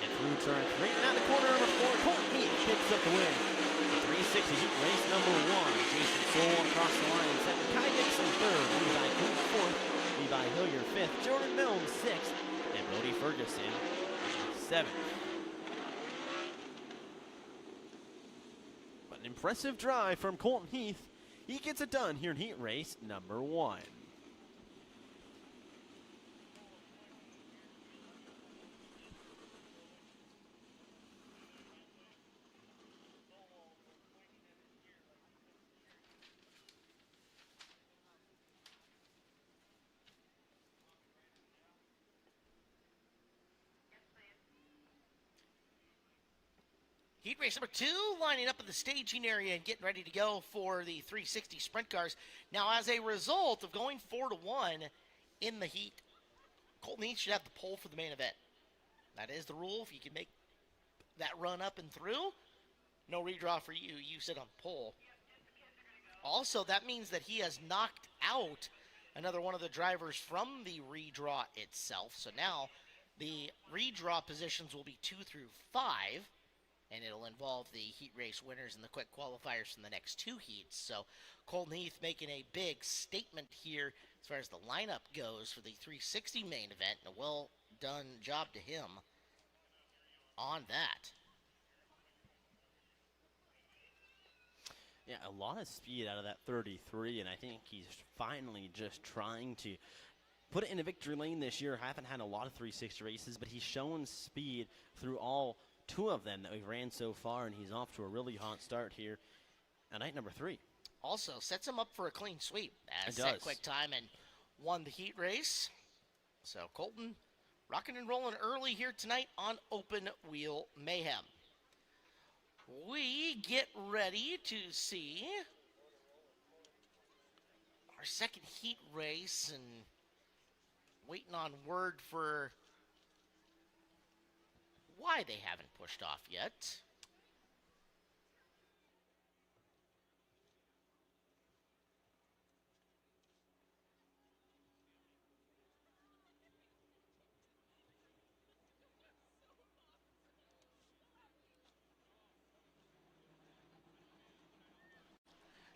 Speaker 2: And through turn 3. Now the corner number 4. Colton Heath picks up the win. 360 heat race number 1. Jason Solwall across the line second. Kai Dixon third. Levi Kuntz fourth. Levi Hillier fifth. Jordan Milne sixth. And Brody Ferguson seventh. But an impressive drive from Colton Heath. He gets it done here in heat race number 1.
Speaker 1: Heat race number 2 lining up in the staging area and getting ready to go for the 360 sprint cars. Now, as a result of going 4-1 in the heat, Colton Heath should have the pole for the main event. That is the rule. If you can make that run up and through, no redraw for you. You sit on pole. Also, that means that he has knocked out another one of the drivers from the redraw itself. So now the redraw positions will be 2 through 5. And it'll involve the heat race winners and the quick qualifiers from the next 2 heats. So Colton Heath making a big statement here as far as the lineup goes for the 360 main event. And a well done job to him on that.
Speaker 2: Yeah, a lot of speed out of that 33, and I think he's finally just trying to put it in a victory lane this year. Haven't had a lot of 360 races, but he's shown speed through all 2 of them that we've ran so far, and he's off to a really hot start here at night number 3.
Speaker 1: Also sets him up for a clean sweep as
Speaker 2: It
Speaker 1: set
Speaker 2: does.
Speaker 1: quick time and won the heat race. So Colton rocking and rolling early here tonight on Open Wheel Mayhem. We get ready to see our second heat race and waiting on word for why they haven't pushed off yet.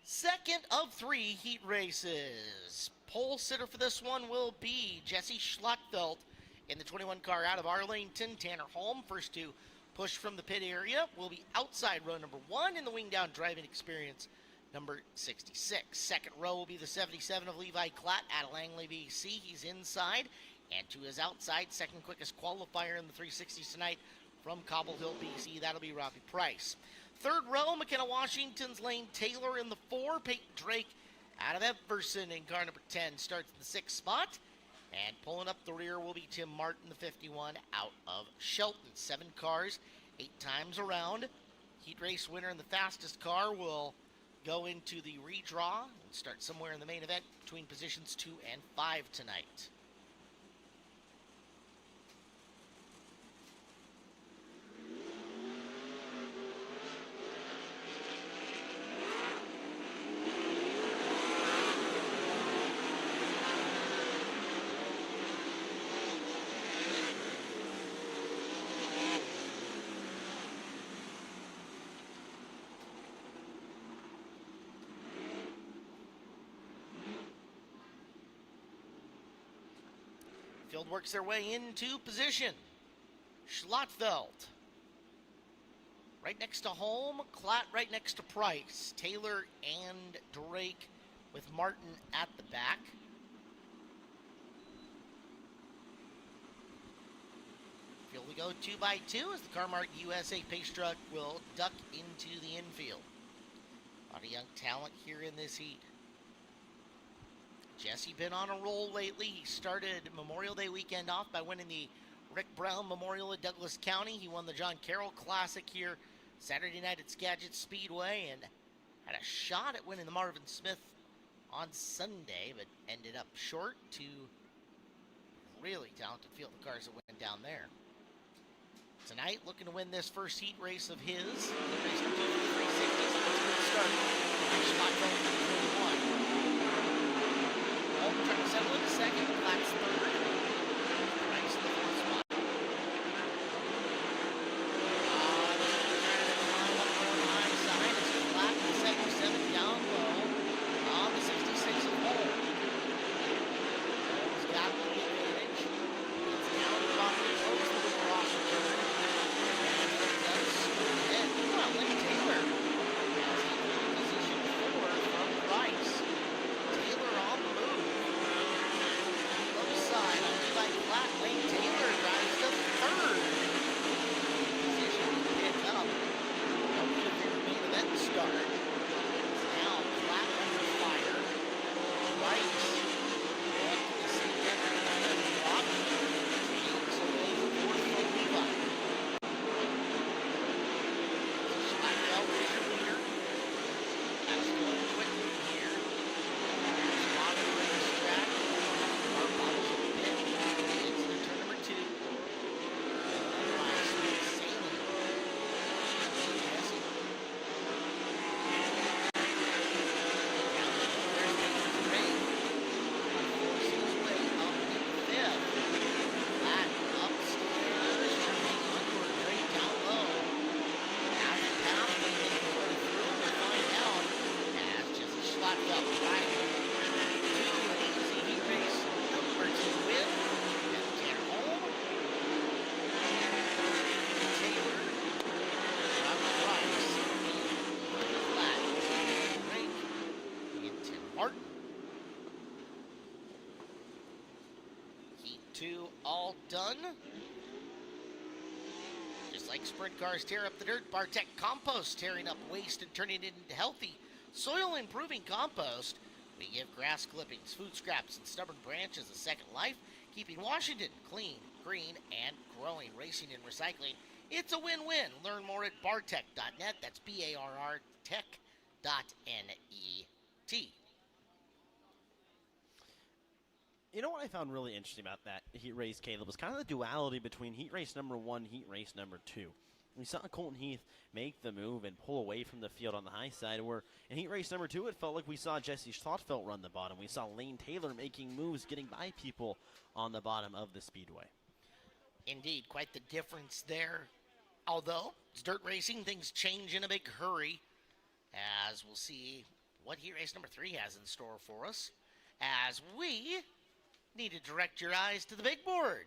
Speaker 1: Second of 3 heat races. Pole sitter for this one will be Jesse Schlottfeld in the 21 car out of Arlington. Tanner Holm, first to push from the pit area, will be outside row number 1 in the wing down driving experience number 66. Second row will be the 77 of Levi Klatt out of Langley, BC. He's inside, and to his outside, second quickest qualifier in the 360s tonight from Cobble Hill, BC. That'll be Robbie Price. Third row, McKenna Washington's Lane Taylor in the 4. Peyton Drake out of Everson in car number 10 starts in the 6th spot. And pulling up the rear will be Tim Martin, the 51, out of Shelton. 7 cars, 8 times around. Heat race winner in the fastest car will go into the redraw and start somewhere in the main event between positions 2 and 5 tonight. Field works their way into position. Schlottfeld right next to Holm, Klatt right next to Price, Taylor and Drake with Martin at the back. Field we go 2 by 2 as the Car-Mart USA pace truck will duck into the infield. A lot of young talent here in this heat. Jesse been on a roll lately. He started Memorial Day weekend off by winning the Rick Brown Memorial at Douglas County. He won the John Carroll Classic here Saturday night at Skagit Speedway and had a shot at winning the Marvin Smith on Sunday, but ended up short to really talented field of cars that went down there. Tonight, looking to win this first heat race of his. Race number 2 for the 360s. Let's get started. Schott going for 21. Holm trying to settle into second. Platt's third. Price in the fourth spot. Trying to climb up on the high side. It's Platt in the 77 down low. On the 66 of Holm. Holm's got the advantage. It's down to Rocky close to the Rocky turn. Two all done. Just like sprint cars tear up the dirt, Bartek Compost tearing up waste and turning it into healthy, soil improving compost. We give grass clippings, food scraps, and stubborn branches a second life, keeping Washington clean, green, and growing. Racing and recycling, it's a win-win. Learn more at bartech.net. That's BARR tech.net.
Speaker 2: You know what I found really interesting about that heat race, Caleb, was kind of the duality between heat race number 1, heat race number 2. We saw Colton Heath make the move and pull away from the field on the high side, where in heat race number 2, it felt like we saw Jesse Schlottfeld run the bottom. We saw Lane Taylor making moves, getting by people on the bottom of the speedway.
Speaker 1: Indeed, quite the difference there. Although, it's dirt racing, things change in a big hurry, as we'll see what heat race number 3 has in store for us, as we need to direct your eyes to the big board.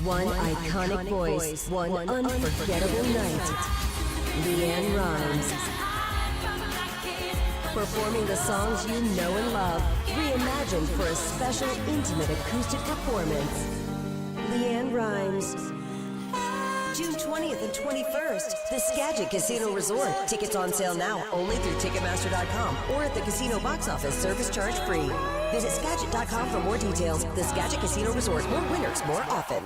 Speaker 4: One iconic voice, one unforgettable night. Leanne Rhymes. Performing the songs you know and love, reimagined for a special, intimate acoustic performance. Leanne Rhymes. June 20th and 21st, the Skagit Casino Resort. Tickets on sale now, only through Ticketmaster.com or at the casino box office, service charge free. Visit Skagit.com for more details. The Skagit Casino Resort, more winners, more often.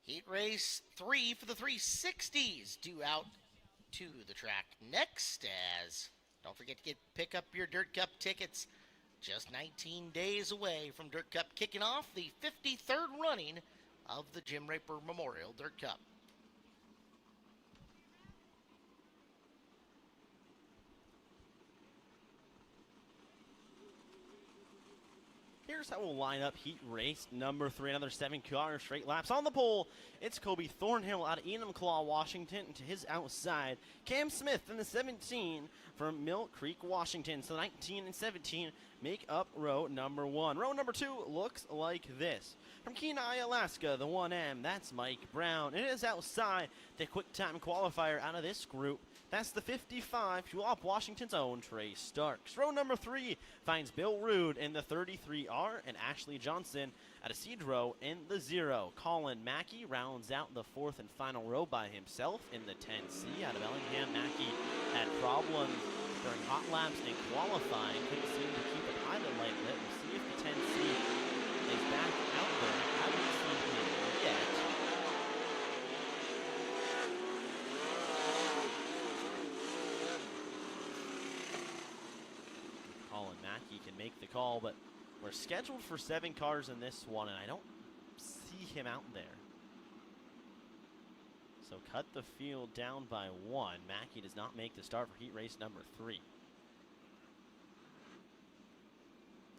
Speaker 1: Heat race 3 for the 360s due out to the track next, as don't forget to pick up your Dirt Cup tickets. Just 19 days away from Dirt Cup kicking off the 53rd running of the Jim Raper Memorial Dirt Cup.
Speaker 2: Here's how we'll line up heat race number 3. Another 7 car straight laps on the pole. It's Kobe Thornhill out of Enumclaw, Washington. To his outside, Cam Smith in the 17 from Mill Creek, Washington. So 19 and 17 make up row number 1. Row number 2 looks like this. From Kenai, Alaska, the 1M, that's Mike Brown. It is outside the quick time qualifier out of this group. That's the 55, Puyallup, Washington's own Trey Starks. Row number 3 finds Bill Rude in the 33R and Ashley Johnson at a seed row in the 0. Colin Mackey rounds out the 4th and final row by himself in the 10C out of Bellingham. Mackey had problems during hot laps and qualifying, couldn't seem to keep a pilot light lit. We'll see if the 10C is back out there. I haven't seen him yet. Colin Mackey can make the call, but we're scheduled for 7 cars in this one, and I don't see him out there. So cut the field down by 1. Mackey does not make the start for heat race number 3.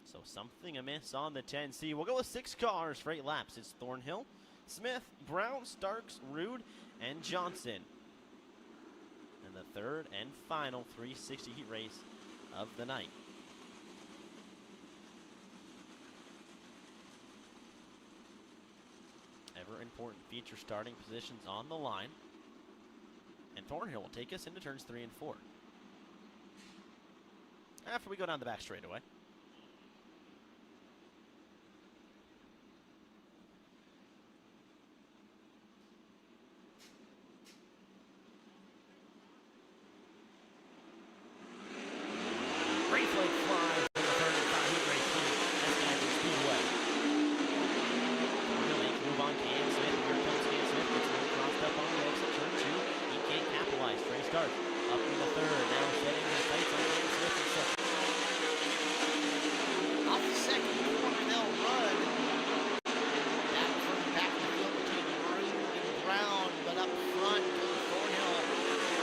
Speaker 2: So something amiss on the 10C. We'll go with 6 cars for 8 laps. It's Thornhill, Smith, Brown, Starks, Rude, and Johnson. And the third and final 360 heat race of the night. Ever important feature starting positions on the line. And Thornhill will take us into turns 3 and 4. After we go down the back straightaway. Green flag flies for the third and final heat race here at Skagit Speedway. Thornhill makes move on Cam Smith. Here comes Cam Smith. Gets a little crossed up on the exit. Turn 2. He can't capitalize. Trey Stark up in the third. Now setting his sights on Cam Smith in second.
Speaker 1: Off the second corner, they'll run. Back from the back of the field between Rude and Brown, but up front, Thornhill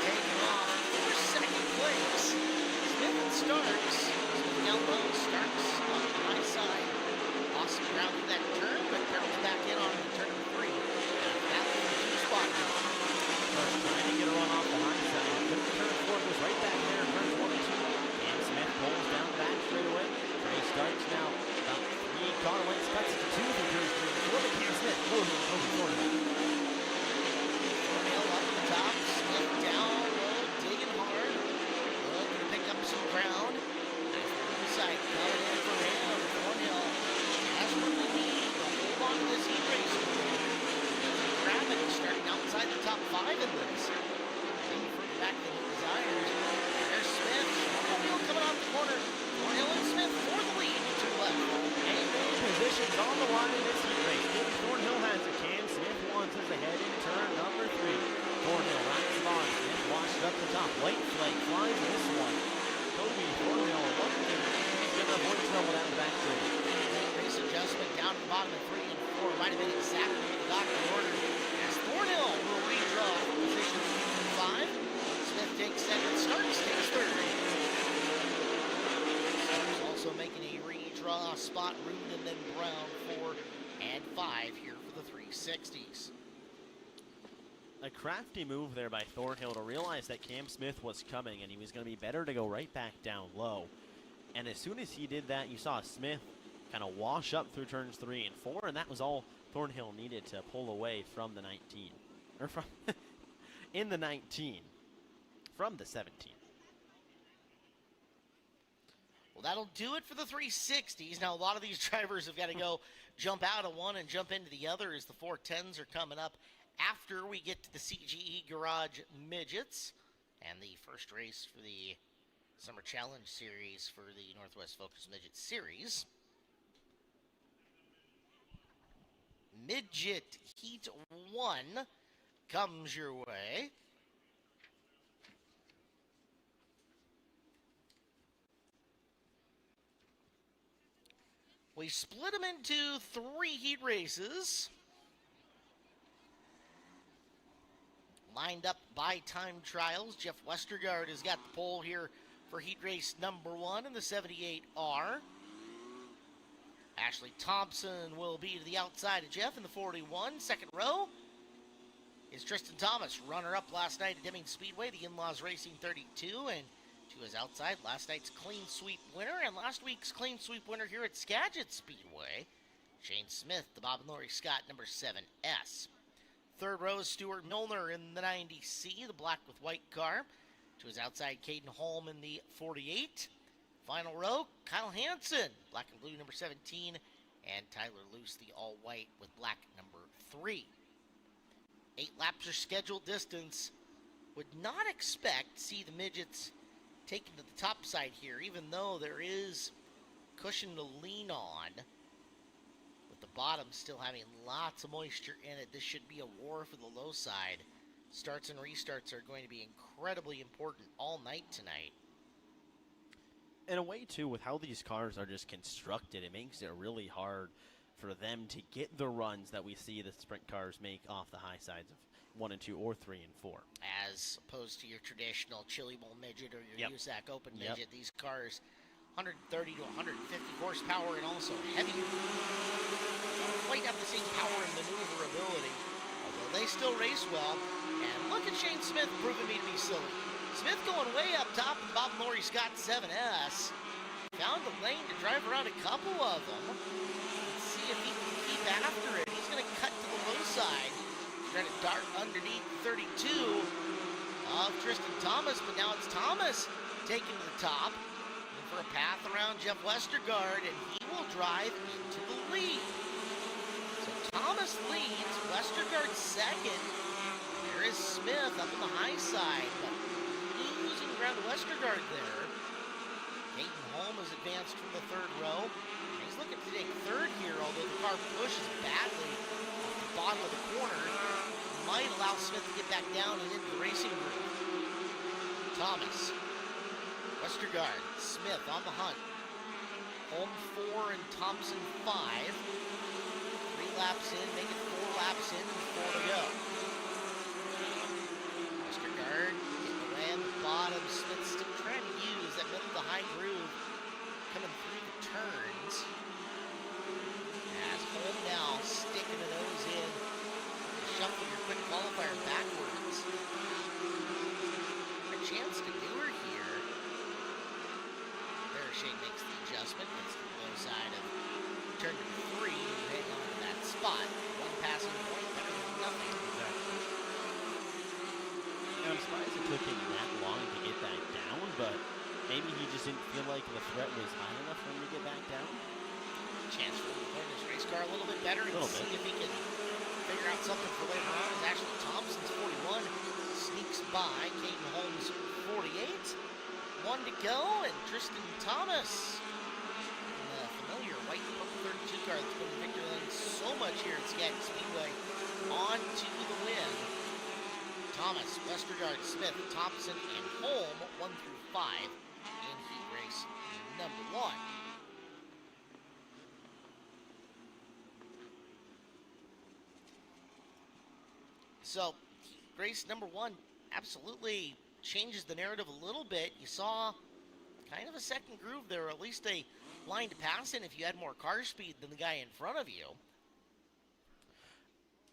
Speaker 1: taking off for second place. Smith and Starks. Smith down low, Starks on the high side. Awesome ground for that turn, but barrels back in on turn number 3. That was the 2 spot.
Speaker 2: Starks trying to get a run off the high side. Couldn't turn 4, goes right back there in turns 1 and 2. Cam Smith pulls down the back straightaway. Trey Starks now about 3 car lengths, cuts it to 2 from turns 3 and 4. But Cam Smith closing over Thornhill.
Speaker 1: Thornhill up the top, Smith down low, digging hard. Looking to pick up some ground. Inside coming in for him. Thornhill has what we need to hold on to this heat race. Gravity starting outside the top 5 in this. Maybe further back than he desires. There's Smith. Thornhill coming off the corner. Thornhill and Smith for the lead to left.
Speaker 2: And positions on the line in this heat race. David Thornhill has it. Cam Smith wants us ahead in turn number 3. Thornhill rides the line. Smith washes up the top. White flag flies in this one. Toby Thornhill looking to avoid trouble down the back straight.
Speaker 1: Race adjustment down to the bottom of 3 and 4. Might have been exactly what the doctor ordered. As Thornhill will redraw from position 5. Smith takes second. Starks takes third. Starks also making a redraw spot. Rude and then Brown 4 and 5 here for the 360s.
Speaker 2: A crafty move there by Thornhill to realize that Cam Smith was coming and he was going to be better to go right back down low. And as soon as he did that, you saw Smith kind of wash up through turns 3 and 4, and that was all Thornhill needed to pull away from the 19. Or from in the 19. From the 17.
Speaker 1: Well, that'll do it for the 360s. Now, a lot of these drivers have got to go jump out of one and jump into the other as the 410s are coming up after we get to the CGE Garage Midgets and the first race for the Summer Challenge Series for the Northwest Focus Midget Series. Midget Heat 1 comes your way. We split them into 3 heat races. Lined up by time trials. Jeff Westergaard has got the pole here for heat race number 1 in the 78R. Ashley Thompson will be to the outside of Jeff in the 41. Second row is Tristan Thomas, runner-up last night at Deming Speedway, the In-Laws Racing 32, and to his outside, last night's clean sweep winner and last week's clean sweep winner here at Skagit Speedway, Shane Smith, the Bob and Lori Scott number 7S. Third row is Stuart Milner in the 90C, the black with white car. To his outside, Caden Holm in the 48. Final row, Kyle Hansen, black and blue number 17, and Tyler Luce, the all-white with black number 3. 8 laps are scheduled distance. Would not expect to see the midgets taken to the top side here, even though there is cushion to lean on. With the bottom still having lots of moisture in it, this should be a war for the low side. Starts and restarts are going to be incredibly important all night tonight.
Speaker 2: In a way, too, with how these cars are just constructed, it makes it really hard for them to get the runs that we see the sprint cars make off the high sides of 1 and 2 or 3 and 4.
Speaker 1: As opposed to your traditional Chili Bowl midget or your USAC Open midget, these cars 130 to 150 horsepower and also heavy. Don't quite have the same power and maneuverability, although they still race well. And look at Shane Smith proving me to be silly. Smith going way up top in Bob Lowry Scott 7S. Found the lane to drive around a couple of them. Let's see if he can keep after it. He's going to cut to the low side. Trying to dart underneath 32 of Tristan Thomas, but now it's Thomas taking to the top. Looking for a path around Jeff Westergaard, and he will drive into the lead. So Thomas leads, Westergaard second. There is Smith up on the high side, but losing ground to Westergaard there. Peyton Holm has advanced from the third row. He's looking to take third here, although the car pushes badly off the bottom of the corner. Might allow Smith to get back down and into the racing room. Thomas, Westergaard, Smith on the hunt. Holm 4 and Thompson 5. 3 laps in, make it 4 laps in and 4 to go. Westergaard getting away on the bottom. Smith still trying to use that middle to high groove coming through the turns. As Holm now sticking the nose in. Shuffle your quick qualifier backwards. A chance to do her here. There, Shane makes the adjustment. Gets to the low side of turn number 3 and hang on to that spot. 1 passing point, better than nothing.
Speaker 2: Exactly. I'm surprised it took him that long to get back down, but maybe he just didn't feel like the threat was high enough for him to get back down.
Speaker 1: Chance for him to learn his race car a little bit better and see if he can figure out something for later on. As Ashley Thompson's 41 sneaks by Caden Holmes 48. 1 to go, and Tristan Thomas in the familiar white and purple 32 car that's been in victory lane so much here at Skagit Speedway on to the win. Thomas, Westergaard, Smith, Thompson, and Holm 1 through 5 in heat race number 1. So, race number 1 absolutely changes the narrative a little bit. You saw kind of a second groove there, or at least a line to pass in if you had more car speed than the guy in front of you.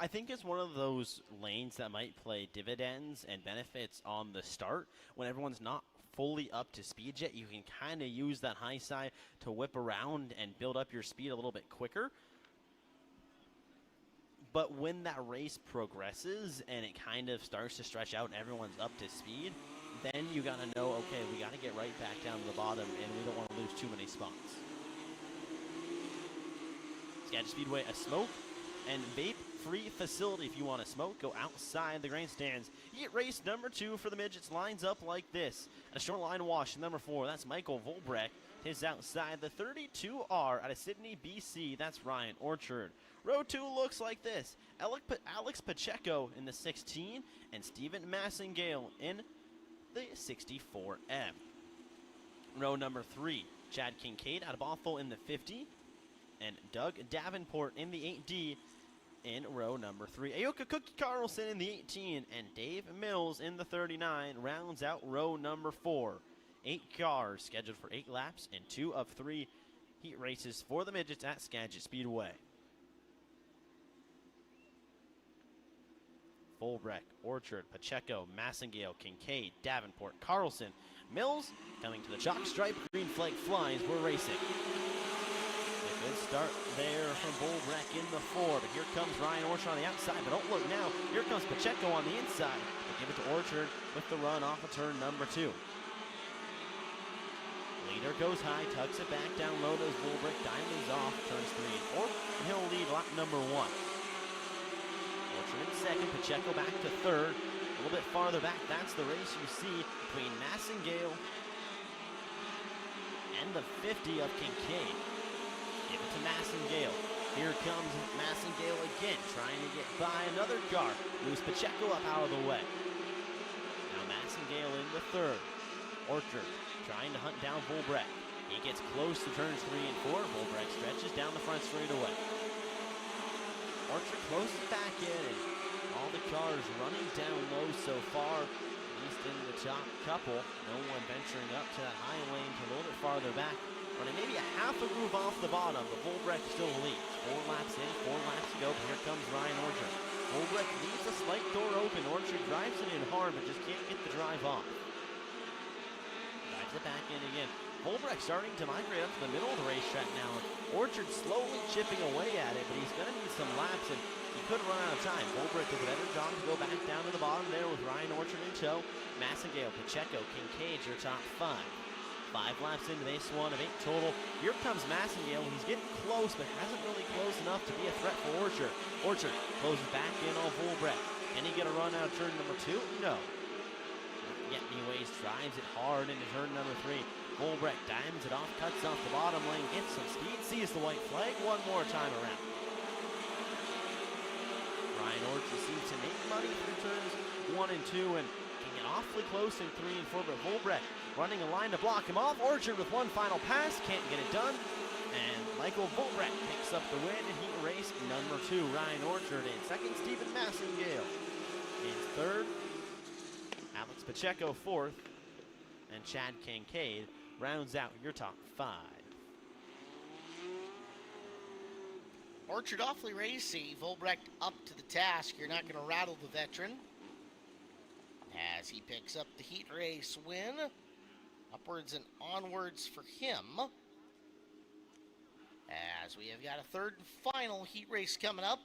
Speaker 2: I think it's one of those lanes that might play dividends and benefits on the start. When everyone's not fully up to speed yet, you can kind of use that high side to whip around and build up your speed a little bit quicker. But when that race progresses and it kind of starts to stretch out and everyone's up to speed, then you got to know, okay, we got to get right back down to the bottom and we don't want to lose too many spots. Skagit Speedway, a smoke and vape-free facility. If you want to smoke, go outside the grandstands. Heat race number 2 for the midgets lines up like this. A short line wash, number 4, that's Michael Volbrecht. Is outside the 32R out of Sydney, BC. That's Ryan Orchard. Row 2 looks like this. Alex Pacheco in the 16 and Stephen Massingale in the 64M. Row number 3, Chad Kincaid out of Bothell in the 50 and Doug Davenport in the 8D in row number 3. Aoka Cookie Carlson in the 18 and Dave Mills in the 39 rounds out row number 4. 8 cars scheduled for 8 laps and 2 of 3 heat races for the midgets at Skagit Speedway. Fulbrecht, Orchard, Pacheco, Massingale, Kincaid, Davenport, Carlson, Mills coming to the chalk stripe. Green flag flies. We're racing. A good start there from Fulbrecht in the 4, but here comes Ryan Orchard on the outside. But don't look now. Here comes Pacheco on the inside. They give it to Orchard with the run off of turn number 2. Leader goes high, tucks it back down low to Fulbrecht, diamonds off, turns 3 and 4, and he'll lead lap number 1. Orchard in second, Pacheco back to third. A little bit farther back, that's the race you see between Massingale and and the 50 of Kincaid. Give it to Massengale. Here comes Massengale again, trying to get by another car. Moves Pacheco up out of the way. Now Massengale in the third. Orchard trying to hunt down Volbrecht. He gets close to turns 3 and 4. Volbrecht stretches down the front straightaway. Orchard closes back in, and all the cars running down low so far, at least in the top couple. No one venturing up to that high lane to a little bit farther back. Running maybe a half a groove off the bottom, but Volbrecht still leads. 4 laps in, 4 laps to go, but here comes Ryan Orchard. Volbrecht leaves a slight door open. Orchard drives it in hard, but just can't get the drive off. Drives it back in again. Volbrecht starting to migrate up to the middle of the racetrack now. Orchard slowly chipping away at it, but he's going to need some laps, and he couldn't run out of time. Volbrecht does a better job to go back down to the bottom there with Ryan Orchard in tow. Massengale, Pacheco, Kincaid, your top 5. 5 laps into this one of 8 total. Here comes Massengale. He's getting close, but hasn't really close enough to be a threat for Orchard. Orchard closes back in on Volbrecht. Can he get a run out of turn number 2? No. Yet anyways, drives it hard into turn number 3. Volbrecht diamonds it off, cuts off the bottom lane, gets some speed, sees the white flag one more time around. Ryan Orchard seems to make money through turns 1 and 2 and can get awfully close in 3 and 4, but Volbrecht running a line to block him off. Orchard with one final pass, can't get it done. And Michael Volbrecht picks up the win in heat race number 2. Ryan Orchard in second, Stephen Massengale in third, Alex Pacheco fourth, and Chad Kincaid rounds out your top 5.
Speaker 1: Orchard awfully racy. Volbrecht up to the task. You're not going to rattle the veteran as he picks up the heat race win. Upwards and onwards for him, as we have got a third and final heat race coming up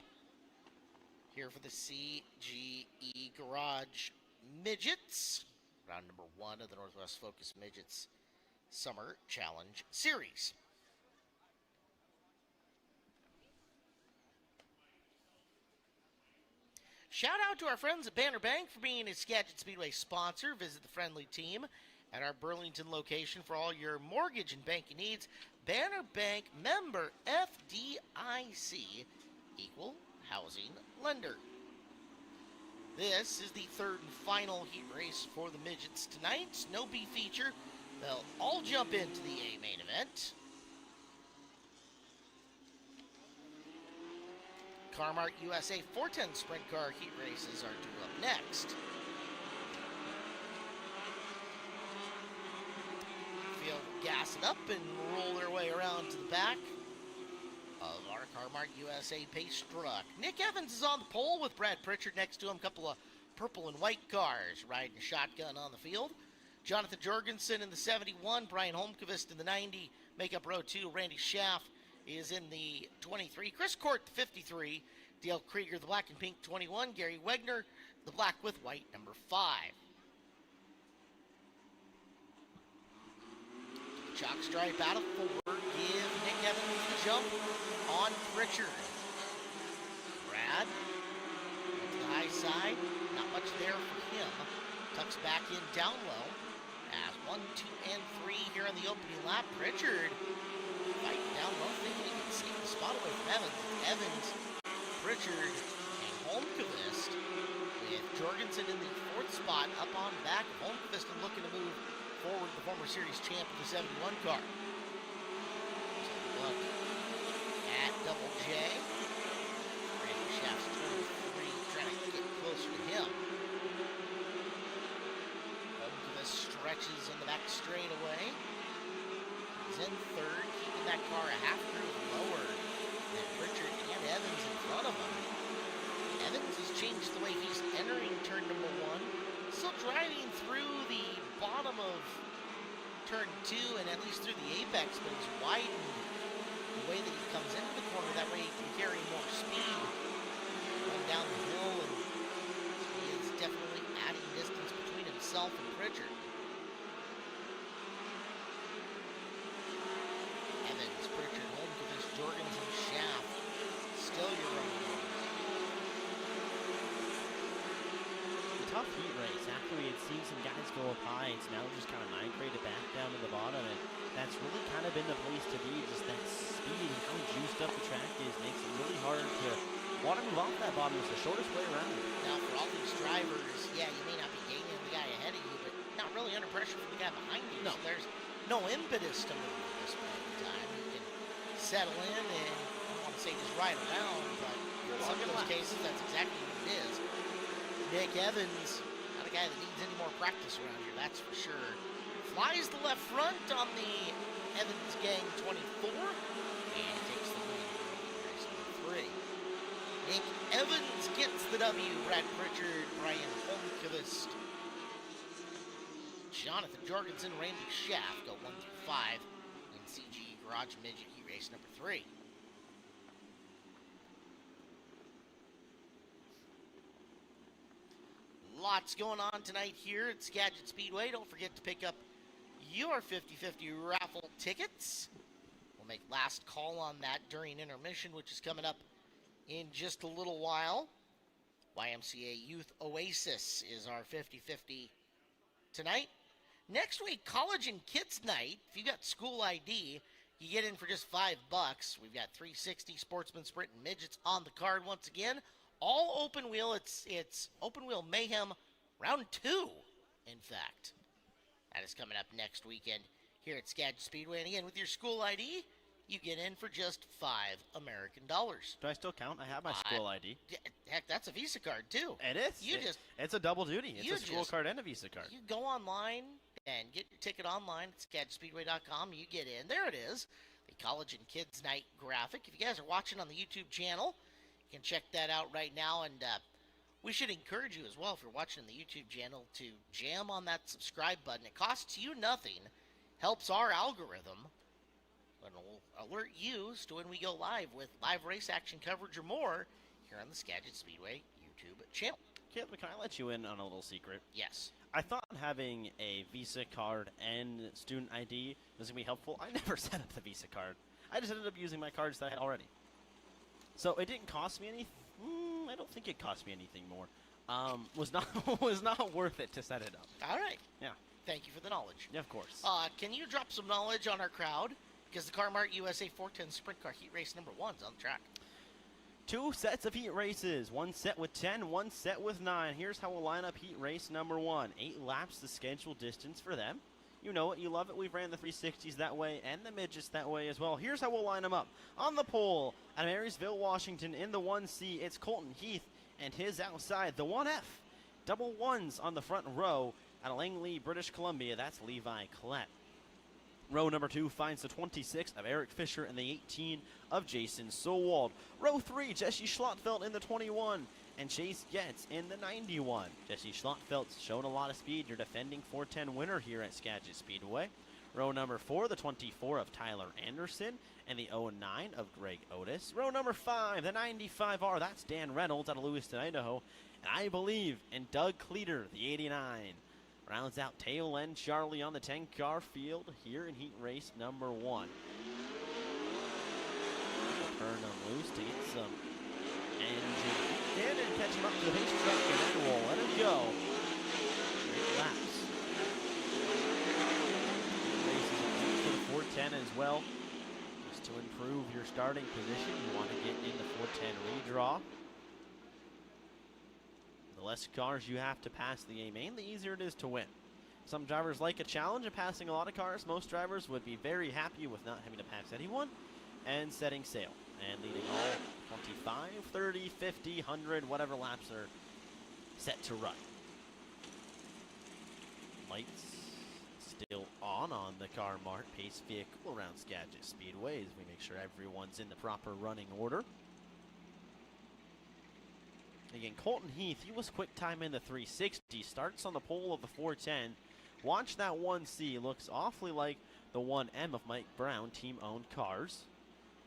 Speaker 1: here for the CGE Garage Midgets. Round number 1 of the Northwest Focus Midgets Summer Challenge Series. Shout out to our friends at Banner Bank for being a Skagit Speedway sponsor. Visit the friendly team at our Burlington location for all your mortgage and banking needs. Banner Bank, member FDIC, equal housing lender. This is the third and final heat race for the midgets tonight. No B feature. They'll all jump into the A main event. Carmart USA 410 Sprint Car heat races are due up next. Field gas it up and roll their way around to the back of our Carmart USA pace truck. Nick Evans is on the pole with Brad Pritchard next to him. A couple of purple and white cars riding shotgun on the field. Jonathan Jorgensen in the 71, Brian Holmqvist in the 90, make up row 2. Randy Schaff is in the 23, Chris Court the 53, Dale Krieger the black and pink 21, Gary Wegner the black with white number 5. Chalk stripe out of 4, give Nick Evans the jump on Pritchard. Brad to the high side, not much there for him. Tucks back in down low. As 1, 2, and 3 here on the opening lap. Pritchard fighting down low, thinking he can sneak the spot away from Evans. Evans, Pritchard, and Holmqvist with Jorgensen in the 4th spot up on back. Holmqvist looking to move forward the former series champ of the 71 car. Look at Double J. Randy Schaff's 23 trying to get closer to him. Stretches in the back straightaway. He's in 3rd, keeping that car a half groove lower than Pritchard and Evans in front of him. Evans has changed the way he's entering turn number 1. Still driving through the bottom of turn 2 and at least through the apex, but he's widened the way that he comes into the corner. That way he can carry more speed run down the hill, and he is definitely adding distance between himself and Pritchard. Evans, Pritchard, Holmqvist, Jorgensen, Schaff. Still your running boys.
Speaker 2: Tough heat race. After we had seen some guys go up high, it's now just kind of migrated back down to the bottom, and that's really kind been the place to be. Just that speed and how juiced up the track is makes it really hard to want to move off that bottom. It's the shortest way around.
Speaker 1: Now, for all these drivers, yeah, you may not be gaining the guy ahead of you, but not really under pressure from the guy behind you.
Speaker 2: No.
Speaker 1: So there's no impetus to move at this point in time. You can settle in and, I don't want to say just ride around, but in some of those cases, that's exactly what it is. Nick Evans, not a guy that needs any more practice around here, that's for sure. Flies the left front on the Evans Gang 24 and takes the lead in race number 3. Nick Evans gets the W. Brad Pritchard, Brian Holmqvist, Jonathan Jorgensen, Randy Schaff go 1 through 5 in CG Garage Midget Heat Race number 3. Lots going on tonight here at Skagit Speedway. Don't forget to pick up your 50/50 raffle tickets. We'll make last call on that during intermission, which is coming up in just a little while. YMCA Youth Oasis is our 50/50 tonight. Next week, College and Kids Night. If you got school ID, you get in for just $5. We've got 360 Sportsman Sprint and Midgets on the card once again. All open wheel. It's open wheel mayhem round 2, in fact. That is coming up next weekend here at Skagit Speedway. And again, with your school ID, you get in for just $5 American.
Speaker 2: Do I still count? I have my school ID.
Speaker 1: Heck, that's a Visa card, too.
Speaker 2: It is. It's a double duty. It's a school card and a Visa card.
Speaker 1: You go online and get your ticket online at SkagitSpeedway.com. You get in. There it is. The College and Kids Night graphic. If you guys are watching on the YouTube channel, you can check that out right now. And we should encourage you as well, if you're watching on the YouTube channel, to jam on that subscribe button. It costs you nothing. Helps our algorithm. And will alert you as to when we go live with live race action coverage or more here on the Skagit Speedway YouTube channel.
Speaker 2: Caleb, can I let you in on a little secret?
Speaker 1: Yes.
Speaker 2: I thought having a Visa card and student ID was going to be helpful. I never set up the Visa card. I just ended up using my cards that I had already. So it didn't cost me anything. I don't think it cost me anything more. Was not worth it to set it up.
Speaker 1: All right.
Speaker 2: Yeah.
Speaker 1: Thank you for the knowledge.
Speaker 2: Yeah, of course.
Speaker 1: Can you drop some knowledge on our crowd? Because the Car Mart USA 410 Sprint Car Heat Race number 1's on the track.
Speaker 2: 2 sets of heat races. 1 set with 10, 1 set with 9. Here's how we'll line up heat race number 1. 8 laps the scheduled distance for them. You know it, you love it. We've ran the 360s that way and the midgets that way as well. Here's how we'll line them up. On the pole, at Marysville, Washington, in the 1C, it's Colton Heath and his outside, the 1F. Double ones on the front row. Out of Langley, British Columbia, that's Levi Collette. Row number 2 finds the 26 of Eric Fisher and the 18 of Jason Sowald. Row 3, Jesse Schlottfeld in the 21 and Chase Getz in the 91. Jesse Schlottfeld's shown a lot of speed. Your defending 410 winner here at Skagit Speedway. Row number 4, the 24 of Tyler Anderson and the 09 of Greg Otis. Row number 5, the 95R, that's Dan Reynolds out of Lewiston, Idaho. And I believe in Doug Cleater, the 89. Rounds out tail end Charlie on the 10-car field here in heat race number 1. Turn them loose to get some engine in and catch him up to the pace truck, and then we'll let him go. 8 laps. Race is for the 410 as well. Just to improve your starting position, you want to get in the 410 redraw. The less cars you have to pass the A-main, the easier it is to win. Some drivers like a challenge of passing a lot of cars. Most drivers would be very happy with not having to pass anyone and setting sail and leading all 25, 30, 50, 100, whatever laps are set to run. Lights still on the Car Mart Pace vehicle around Skagit Speedway as we make sure everyone's in the proper running order. Again, Colton Heath, he was quick time in the 360. Starts on the pole of the 410. Watch that 1C. Looks awfully like the 1M of Mike Brown, team-owned cars.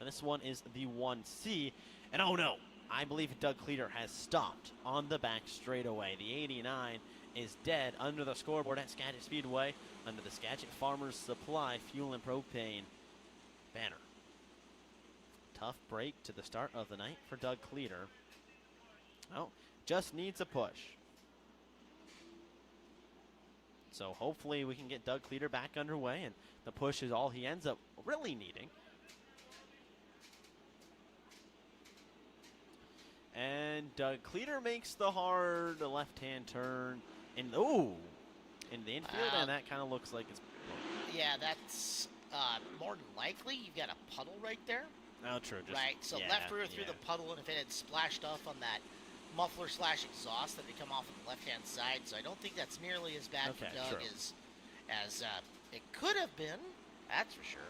Speaker 2: And this one is the 1C. And oh no, I believe Doug Cleater has stopped on the back straightaway. The 89 is dead under the scoreboard at Skagit Speedway, under the Skagit Farmers Supply Fuel and Propane banner. Tough break to the start of the night for Doug Cleater. Oh, just needs a push. So hopefully we can get Doug Cleater back underway, and the push is all he ends up really needing. And Doug Cleater makes the hard left-hand turn, and in the infield, and that kind of looks like it's.
Speaker 1: Yeah, that's more than likely. You've got a puddle right there.
Speaker 2: Oh, true.
Speaker 1: Right, so left rear through the puddle, and if it had splashed off on that muffler / exhaust that had come off on the left-hand side, so I don't think that's nearly as bad for Doug as it could have been. That's for sure.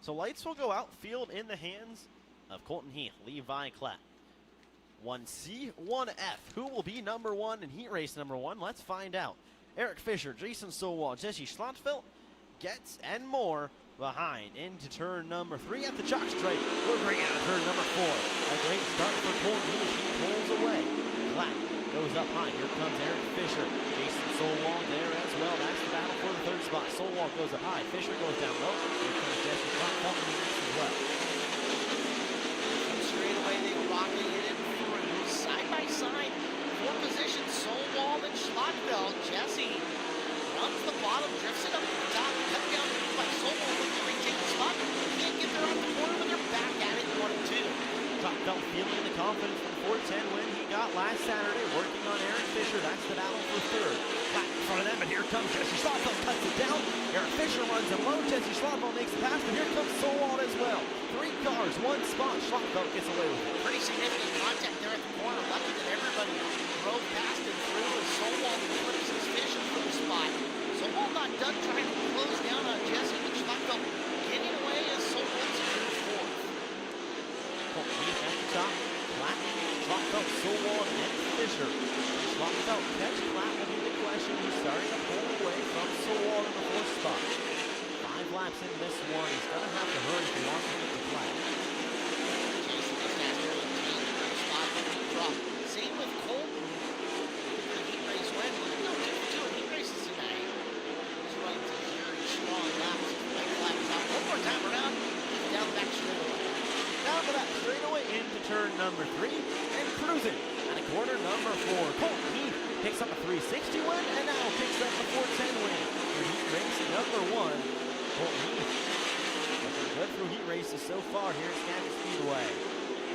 Speaker 2: So lights will go out, field in the hands of Colton Heath, Levi Klett. 1C, 1F. Who will be number one in heat race number one? Let's find out. Eric Fisher, Jason Sowell, Jesse Schlotfeld, Getz, and more behind into turn number 3 at the chalk stripe. We're bringing out turn number 4. A great start for Colton Heath. He pulls away. Klett goes up high. Here comes Eric Fisher. Jason Sowell there as well. That's the battle for the third spot. Sowell goes up high. Fisher goes down low. Here comes Jesse Schlotfeld as well.
Speaker 1: Straight away, they were rocking it in through side by side. 4 positions, Sowell and Schlotfeld. Jesse runs the bottom, drifts it up to the top, cut down by Sowell looking to retake the spot. Can't get there on the corner, but they're back at it in 1 and 2.
Speaker 2: Schlotfeld feeling the confidence from the 410 win he got last Saturday, working on Eric Fisher. That's the battle for third. Flat in front of them, and here comes Jesse Schlotfeld, cuts it down. Eric Fisher runs him low. Jesse Schlotfeld makes the pass, but here comes Sowell as well. 3 cars, 1 spot. Schlotfeld gets away with it.
Speaker 1: Pretty significant contact there at the corner. Lucky that everybody drove past and through as Sowell flips his vision for the spot. Sowell not done trying to close down on Jesse, but Schlotfeld getting away as Sowell secures 4th.
Speaker 2: Colton Heath at the top. Klett, Schlotfeld, Sowell, and Fisher. Schlotfeld catch Klett will be the question. He's starting to pull away from Sowell in the 4th spot. 5 laps in this one. He's going to have to hurry if he wants to get to Klett.
Speaker 1: Jason just has to maintain the spot that he dropped. Same with Colton. The heat race win. Look at those 2 heat races tonight. He's running some very strong laps. One more time around. Down the back straightaway.
Speaker 2: Down to that straightaway into turn number 3 and cruising at a corner number 4. Colton Heath picks up a 360 win and now picks up a 410 win for heat race number 1. Colton Heath looking good through heat races so far here at Skagit Speedway.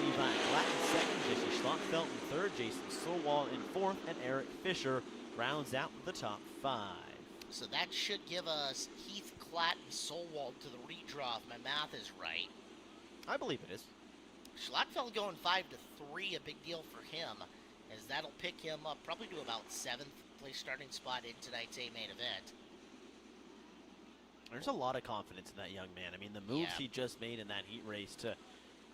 Speaker 2: Levi Klett in 2nd, Jesse Schlotfeld in 3rd, Jason Sowell in 4th, and Eric Fisher rounds out the top 5.
Speaker 1: So that should give us Heath, Klett, and Sowell to the redraw if my math is right.
Speaker 2: I believe it is.
Speaker 1: Schlotfeld going 5 to 3, a big deal for him, as that'll pick him up probably to about 7th place starting spot in tonight's A-main event.
Speaker 2: There's a lot of confidence in that young man. I mean, the moves he just made in that heat race to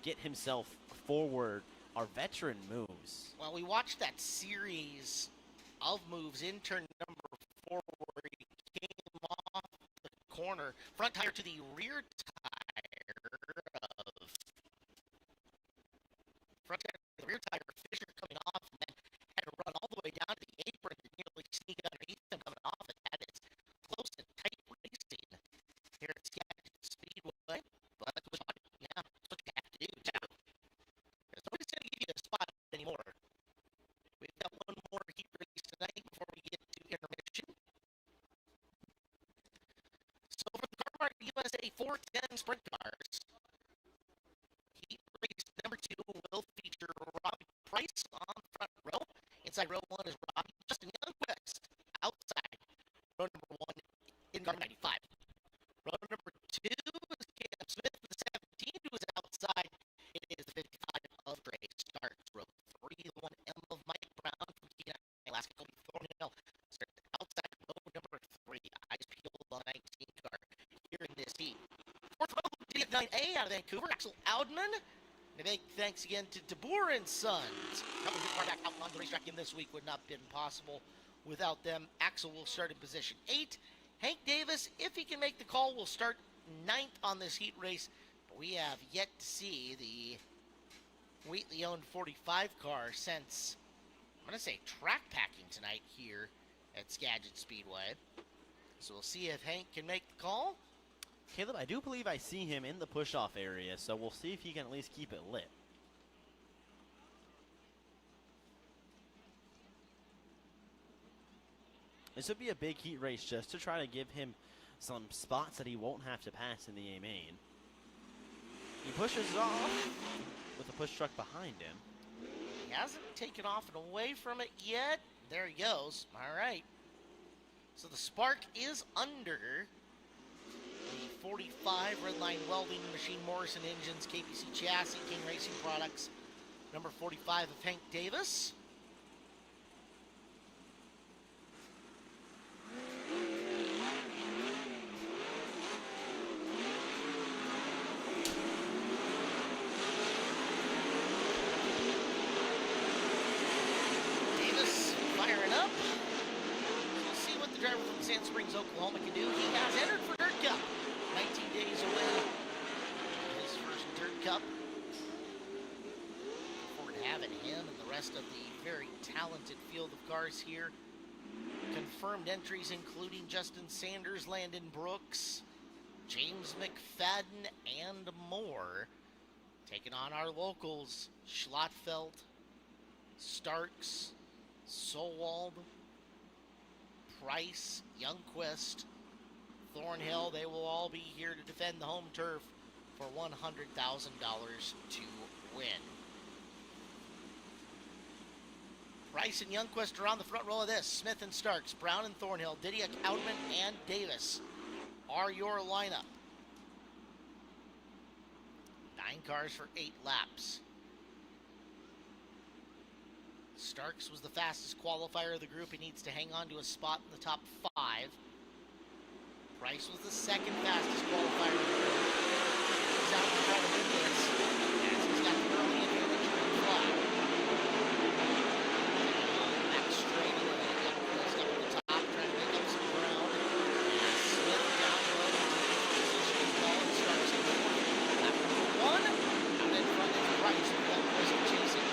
Speaker 2: get himself forward are veteran moves.
Speaker 1: Well, we watched that series of moves in turn number 4 where he came off the corner, front tire to the rear tire of front tire to the rear tire of Fisher coming off, and then had to run all the way down to the apron to nearly sneak underneath him coming off, and that is close and tight racing here at Skagit Speedway. But that's what you have to do too. Because nobody's going to give you a spot anymore. We've got one more heat race tonight before we get to intermission. So for the Car Mart USA 410 sprint cars, heat race number 2 will feature Robbie Price on the front row. Inside row 1 is Robbie Justin Youngquist. Outside row number 1 in car 95. Row number 2 is Cam Smith with the 17, who is outside. It is the 55 of Trey Starks. Row 3, the 1M of Mike Brown from T9. Alaska Kobe Thornhill starts outside row number 3. Eyes peeled on 19 car here in this heat. 4th row, D9A out of Vancouver, Axel Oudman. And a big thanks again to DeBoer and Sons. Coming to car back out on the racetrack in this week would not have been possible without them. Axel will start in position 8. Hank Davis, if he can make the call, will start 9th on this heat race. But we have yet to see the Wheatley-owned 45 car since, I'm going to say, track packing tonight here at Skagit Speedway. So we'll see if Hank can make the call.
Speaker 2: Caleb, I do believe I see him in the push-off area, so we'll see if he can at least keep it lit. This would be a big heat race just to try to give him some spots that he won't have to pass in the A main. He pushes it off with a push truck behind him.
Speaker 1: He hasn't taken off and away from it yet. There he goes. All right. So the spark is under the 45 Redline Welding Machine Morrison Engines, KPC Chassis, King Racing Products, number 45 of Hank Davis. Davis firing up. We'll see what the driver from Sand Springs, Oklahoma can do. He has entered for Dirt Cup. 19 days away. His first Dirt Cup. Look forward to having him and the rest of the very talented field of cars here. Confirmed entries including Justin Sanders, Landon Brooks, James McFadden, and more. Taking on our locals, Schlotfeld, Starks, Solwald, Price, Youngquist, Thornhill. They will all be here to defend the home turf for $100,000 to win. Price and Youngquist are on the front row of this. Smith and Starks, Brown and Thornhill, Didiak, Outman, and Davis are your lineup. 9 cars for 8 laps. Starks was the fastest qualifier of the group. He needs to hang on to a spot in the top 5. Price was the second fastest qualifier of the group. He's out to try to win this, as he's got the early advantage in the flag. Back straight away. Youngquist up at the top, trying to make up some ground. And Smith down the road into the position as well, and Starks in fourth. Lap number 1, out in front is Price with Youngquist chasing.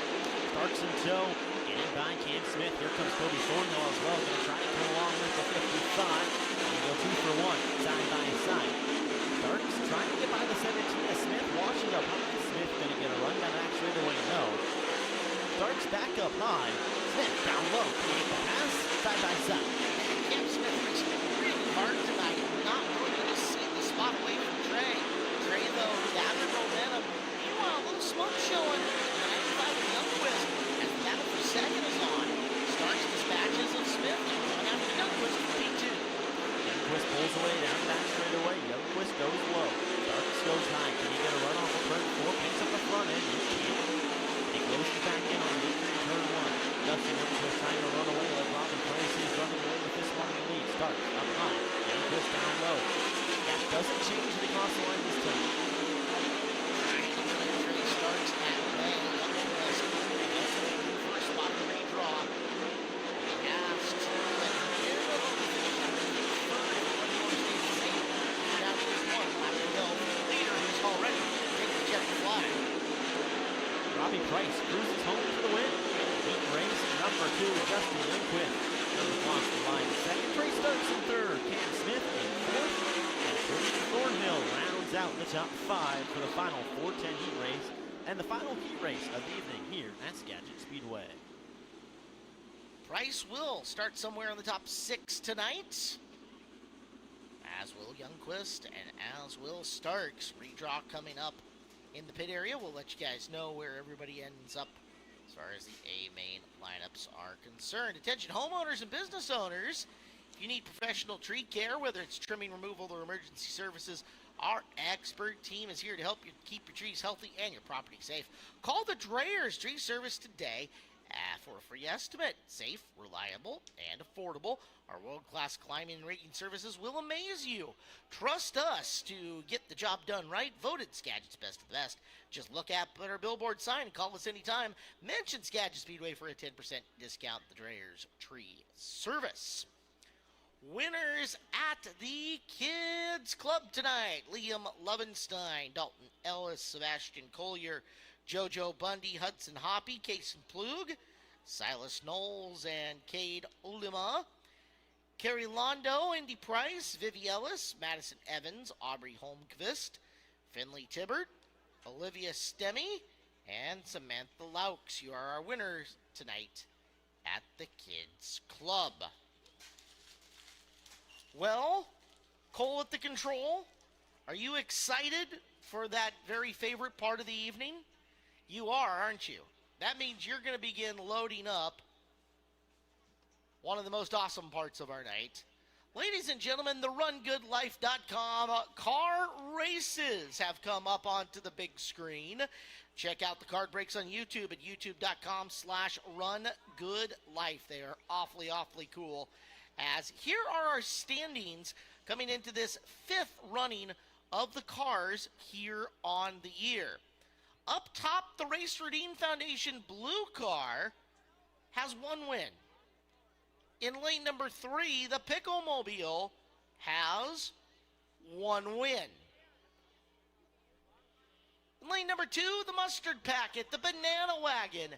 Speaker 2: Starks in tow, getting by Cam Smith. Here comes Cody Thornhill as well. Going to try to come along with the 55. They go 2 for 1, side by side. Starks trying to get by the 17 as Smith watching up high. Smith going to get a run down back straight away. No. Starks back up high. Smith down low. Can he get the pass? Side by side.
Speaker 1: Cam Smith racing really hard tonight. Not really going to see the spot away from Trey. Trey, though, gathered momentum. Meanwhile, a little smoke showing. 95 with Youngquist as the battle for second is on. Starks dispatches of Smith. Coming after Youngquist for P2.
Speaker 2: Youngquist pulls away down back straight away. Youngquist goes low. Starks goes high. Can he get a run off of turn 4? Picks up the front end. He can't. He closes back in on the turn 1. Dustin Youngquist trying to run away like Robin Price is running away with this one in the lead. Starks up high. Youngquist down low. That doesn't change it across the line this time.
Speaker 1: Trey Starks at bay. Youngquist looking for a spot to redraw. He has to let him get a little finish on the third. Down to this one lap to go. Leader who's already taking the check flag.
Speaker 2: Robbie Price cruises home for the win. Heat race number 2, Justin Youngquist comes across the line. Second, Trey Starks in third. Cam Smith in fourth. And Cody Thornhill rounds out the top 5 for the final 410 heat race and the final heat race of the evening here at Skagit Speedway.
Speaker 1: Price will start somewhere in the top 6 tonight, as will Youngquist and as will Starks. Redraw coming up in the pit area. We'll let you guys know where everybody ends up as far as the A main lineups are concerned. Attention homeowners and business owners, if you need professional tree care, whether it's trimming, removal, or emergency services, our expert team is here to help you keep your trees healthy and your property safe. Call the Dreyer's Tree Service today for a free estimate. Safe, reliable, and affordable. Our world-class climbing and raking services will amaze you. Trust us to get the job done right. Voted Skagit's best of the best. Just look at our billboard sign and call us anytime. Mention Skagit Speedway for a 10% discount. The Dreyer's Tree Service. Winners at the Kids Club tonight: Liam Lovenstein, Dalton Ellis, Sebastian Collier, JoJo Bundy, Hudson Hoppy, Kason Plug, Silas Knowles, and Cade Ulima. Kerry Londo, Indy Price, Vivi Ellis, Madison Evans, Aubrey Holmqvist, Finley Tibbert, Olivia Stemme, and Samantha Laux. You are our winners tonight at the Kids Club. Well, Cole at the control, are you excited for that very favorite part of the evening? You are, aren't you? That means you're going to begin loading up one of the most awesome parts of our night. Ladies and gentlemen, the RunGoodLife.com car races have come up onto the big screen. Check out the card breaks on YouTube at youtube.com/RunGoodLife. They are awfully, awfully cool. As here are our standings coming into this fifth running of the cars here on the year. Up top, the Race Redeem Foundation blue car has one win. In lane number 3, the Pickle-Mobile has one win. In lane number 2, the Mustard Packet, the Banana Wagon,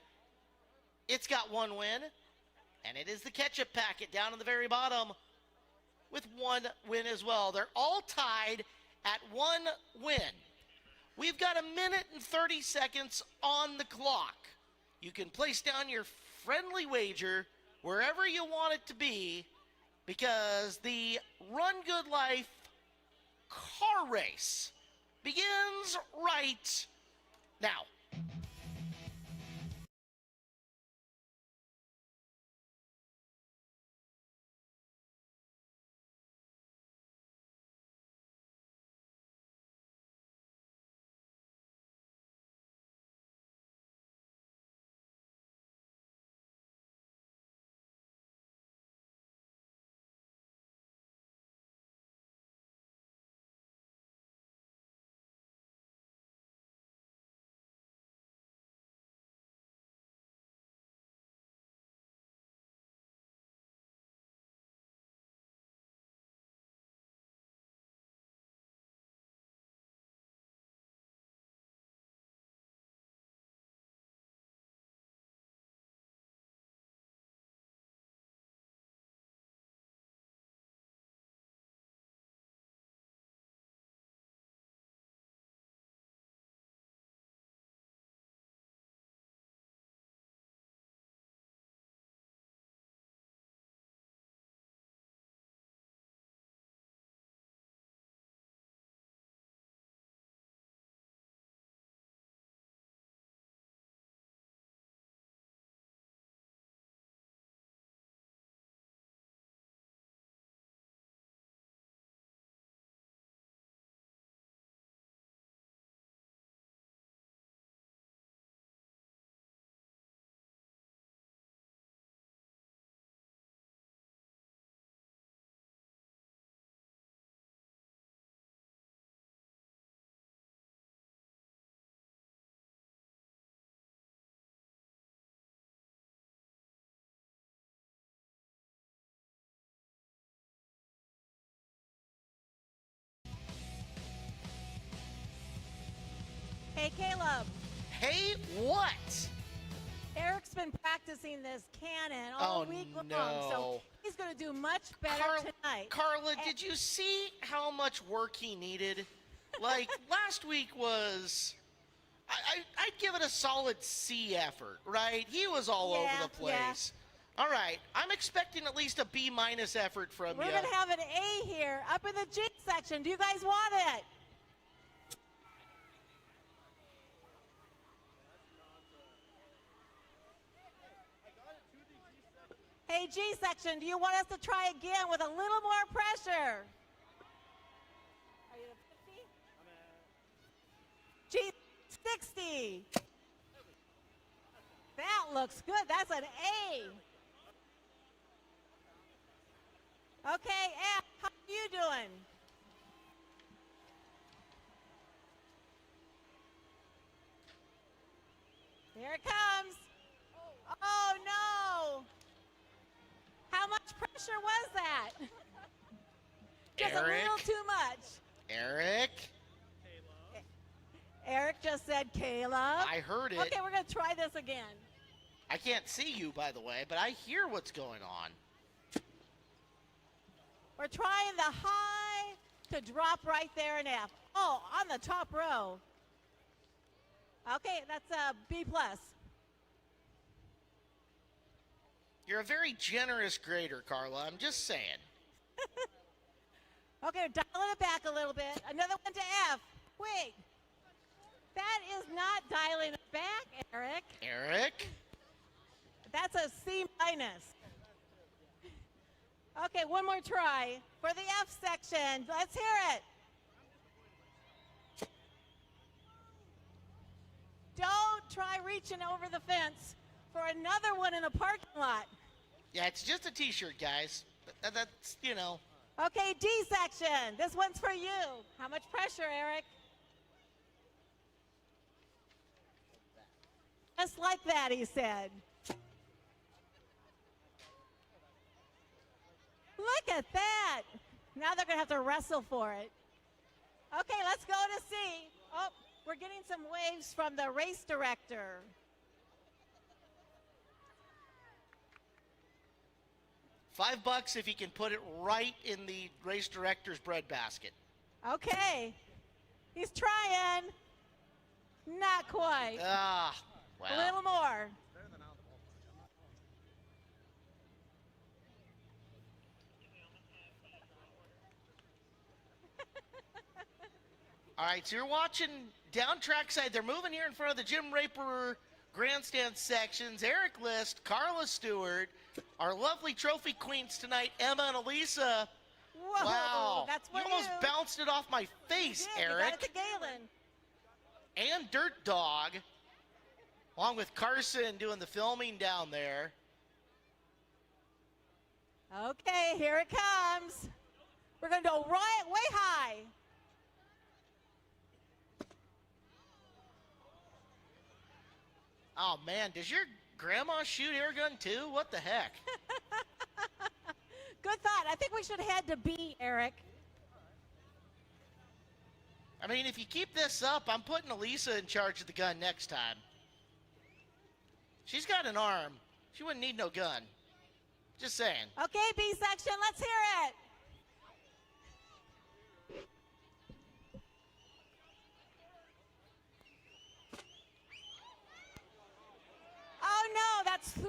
Speaker 1: it's got one win. And it is the Ketchup Packet down in the very bottom with one win as well. They're all tied at one win. We've got 1 minute and 30 seconds on the clock. You can place down your friendly wager wherever you want it to be, because the Run Good Life car race begins right now.
Speaker 5: Hey, Caleb.
Speaker 1: Hey, what?
Speaker 5: Eric's been practicing this cannon all week long, so he's going to do much better tonight.
Speaker 1: Carla, did you see how much work he needed? Like, last week was... I'd give it a solid C effort, right? He was all over the place. Yeah. All right, I'm expecting at least a B- effort from you.
Speaker 5: We're going to have an A here, up in the G section. Do you guys want it? Hey, G section, do you want us to try again with a little more pressure? Are you at 50? G 60. That looks good. That's an A. Okay, F, how are you doing? Here it comes. Oh, no. How much pressure was that? Just a little too much.
Speaker 1: Eric?
Speaker 5: Eric just said Caleb.
Speaker 1: I heard it.
Speaker 5: Okay, we're going to try this again.
Speaker 1: I can't see you, by the way, but I hear what's going on.
Speaker 5: We're trying the high to drop right there in F. Oh, on the top row. Okay, that's a B+.
Speaker 1: You're a very generous grader, Carla. I'm just saying.
Speaker 5: Okay, dialing it back a little bit. Another one to F. Wait. That is not dialing it back, Eric.
Speaker 1: Eric?
Speaker 5: That's a C minus. Okay, one more try for the F section. Let's hear it. Don't try reaching over the fence for another one in a parking lot.
Speaker 1: Yeah, it's just a t-shirt, guys. That's, you know.
Speaker 5: Okay, D section. This one's for you. How much pressure, Eric? Just like that, he said. Look at that. Now they're going to have to wrestle for it. Okay, let's go to C. Oh, we're getting some waves from the race director.
Speaker 1: $5 if he can put it right in the race director's breadbasket.
Speaker 5: Okay. He's trying. Not quite.
Speaker 1: Ah, wow.
Speaker 5: A little more.
Speaker 1: All right, so you're watching down trackside. They're moving here in front of the Jim Raper grandstand sections. Eric List, Carla Stewart, our lovely trophy queens tonight, Emma and Elisa.
Speaker 5: Whoa,
Speaker 1: Wow.
Speaker 5: that's
Speaker 1: You
Speaker 5: what
Speaker 1: almost bounced it off my face,
Speaker 5: You
Speaker 1: Eric.
Speaker 5: got it to Galen.
Speaker 1: And Dirt Dog, along with Carson doing the filming down there.
Speaker 5: Okay, here it comes. We're going to go right, way high.
Speaker 1: Oh, man, does your grandma shoot air gun too? What the heck?
Speaker 5: Good thought. I think we should head to B, Eric.
Speaker 1: I mean, if you keep this up, I'm putting Elisa in charge of the gun next time. She's got an arm. She wouldn't need no gun. Just saying.
Speaker 5: Okay, B section, let's hear it. Oh, no, that's 3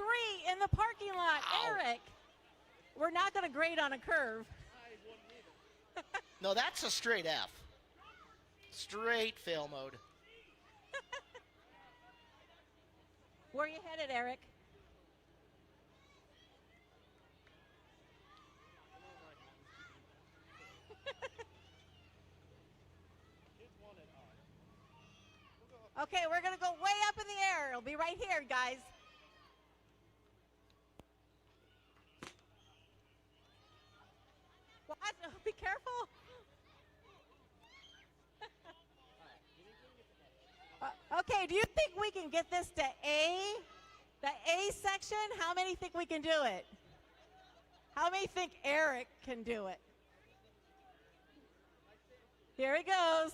Speaker 5: in the parking lot.
Speaker 1: Ow.
Speaker 5: Eric, we're not going to grade on a curve.
Speaker 1: No, that's a straight F. Straight fail mode.
Speaker 5: Where are you headed, Eric? Okay, we're going to go way up in the air. It'll be right here, guys. What? Be careful. Okay, do you think we can get this to A? The A section? How many think we can do it? How many think Eric can do it? Here he goes.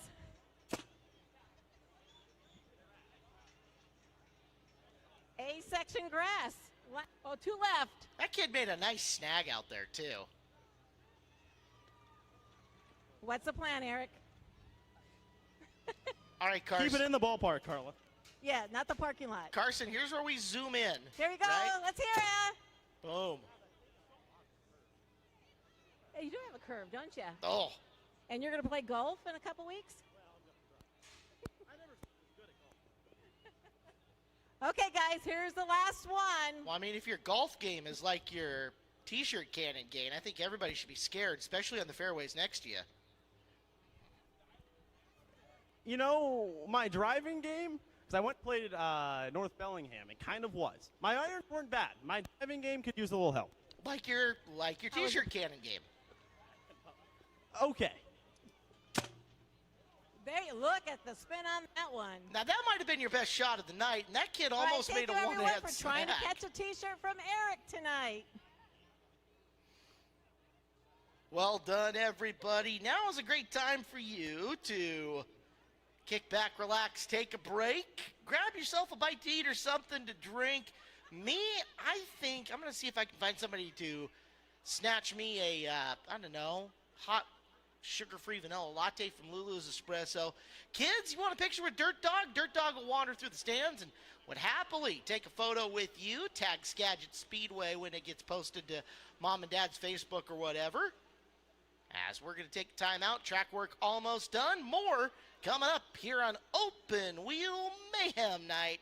Speaker 5: A section grass. Oh, 2 left.
Speaker 1: That kid made a nice snag out there, too.
Speaker 5: What's the plan, Eric?
Speaker 1: All right, Carson.
Speaker 2: Keep it in the ballpark, Carla.
Speaker 5: Yeah, not the parking lot.
Speaker 1: Carson, here's where we zoom in.
Speaker 5: Here you go.
Speaker 1: Right?
Speaker 5: Let's hear it.
Speaker 1: Boom.
Speaker 5: Hey, you do have a curve, don't you?
Speaker 1: Oh,
Speaker 5: And you're going to play golf in a couple weeks? Okay, guys, here's the last one.
Speaker 1: well, I mean, if your golf game is like your T-shirt cannon game, I think everybody should be scared, especially on the fairways next to you.
Speaker 2: You know, my driving game, because I went and played North Bellingham, it kind of was. My irons weren't bad. My driving game could use a little help.
Speaker 1: Like your T-shirt cannon game.
Speaker 2: Okay.
Speaker 5: There you look at the spin on that one.
Speaker 1: Now, that might have been your best shot of the night, and that kid
Speaker 5: All right,
Speaker 1: almost
Speaker 5: thank
Speaker 1: made a
Speaker 5: you, everyone,
Speaker 1: one-hand
Speaker 5: for trying to
Speaker 1: snag.
Speaker 5: catch a T-shirt from Eric tonight.
Speaker 1: Well done, everybody. Now is a great time for you to kick back, relax, take a break, grab yourself a bite to eat or something to drink. Me, I think I'm going to see if I can find somebody to snatch me a, I don't know, hot sugar-free vanilla latte from Lulu's Espresso. Kids, you want a picture with Dirt Dog? Dirt Dog will wander through the stands and would happily take a photo with you. Tag Skagit Speedway when it gets posted to Mom and Dad's Facebook or whatever. As we're going to take time out, track work almost done. More coming up here on Open Wheel Mayhem Night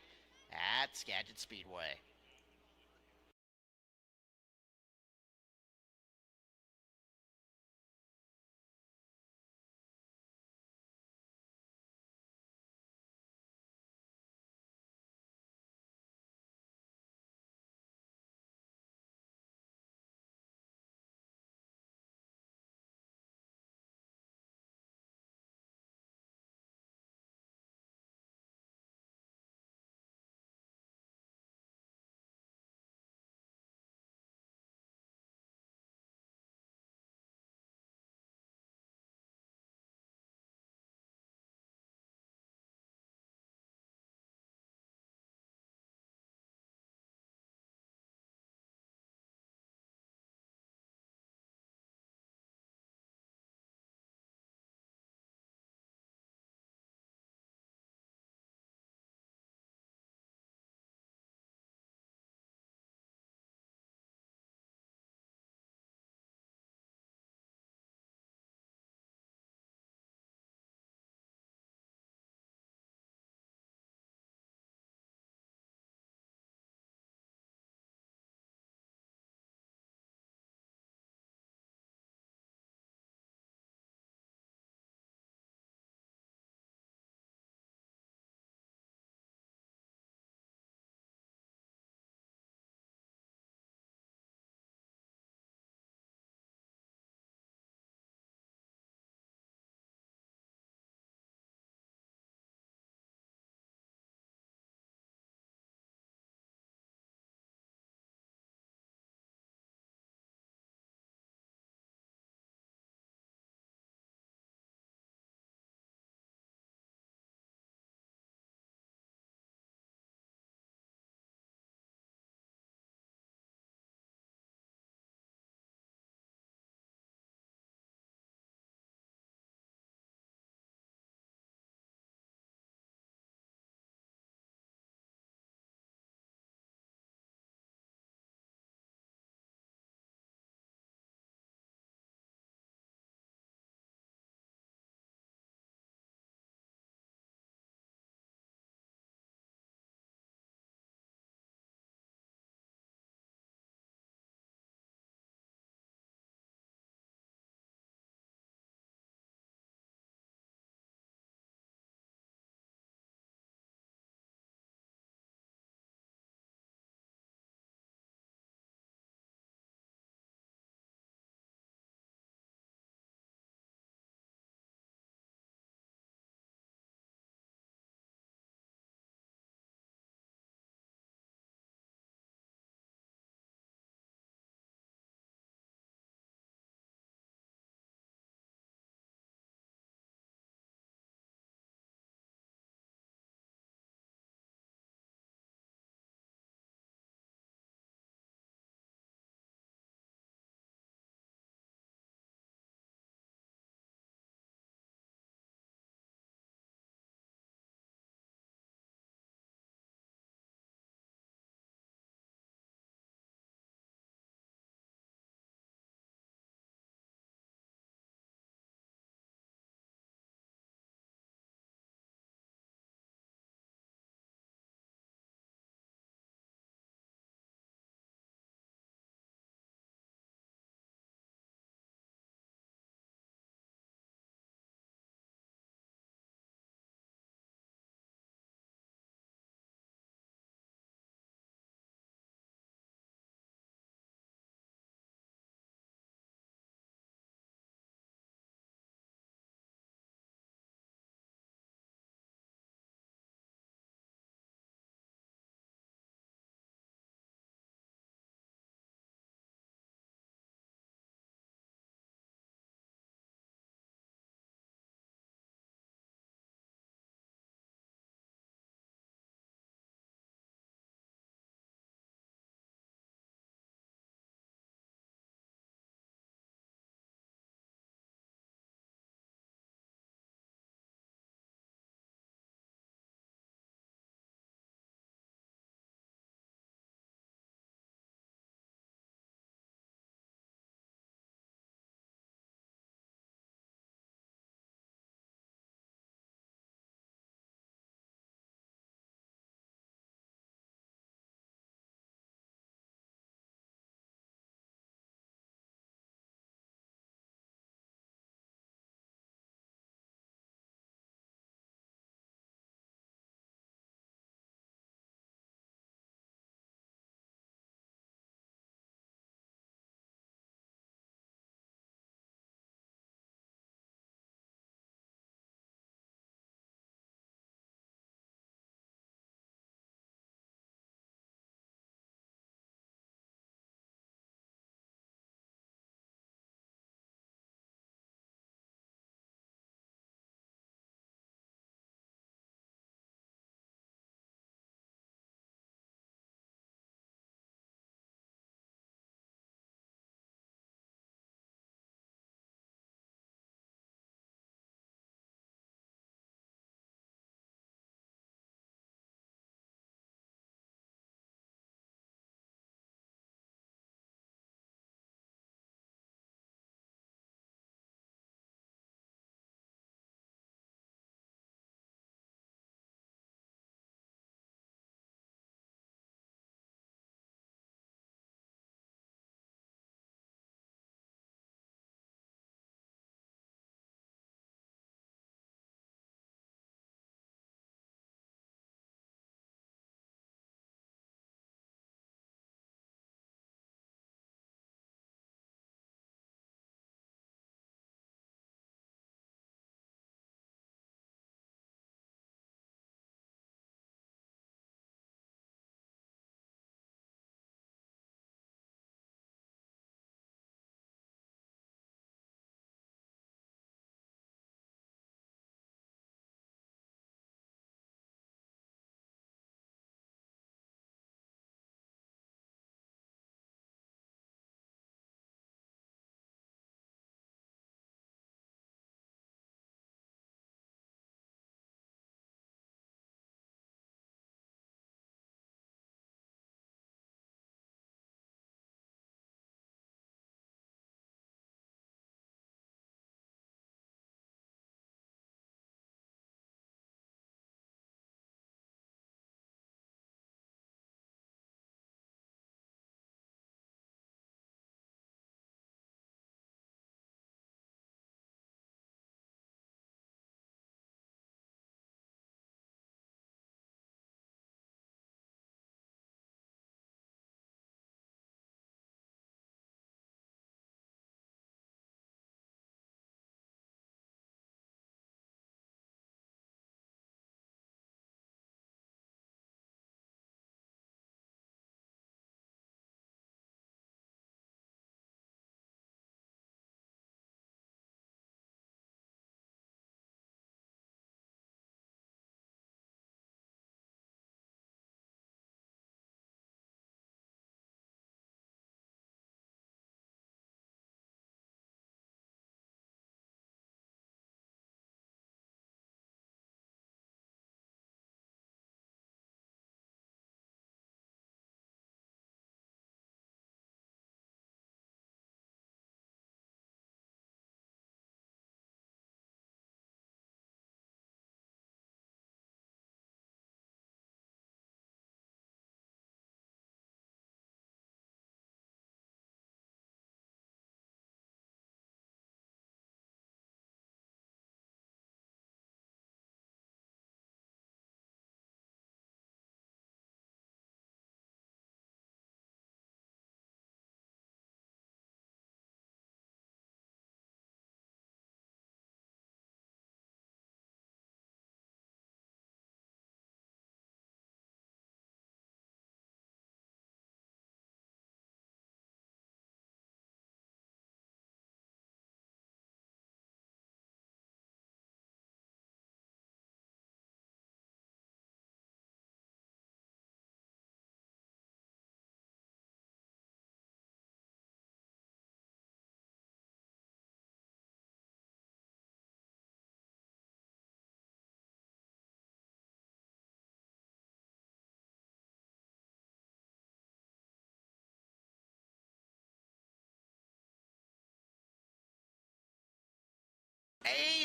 Speaker 1: at Skagit Speedway.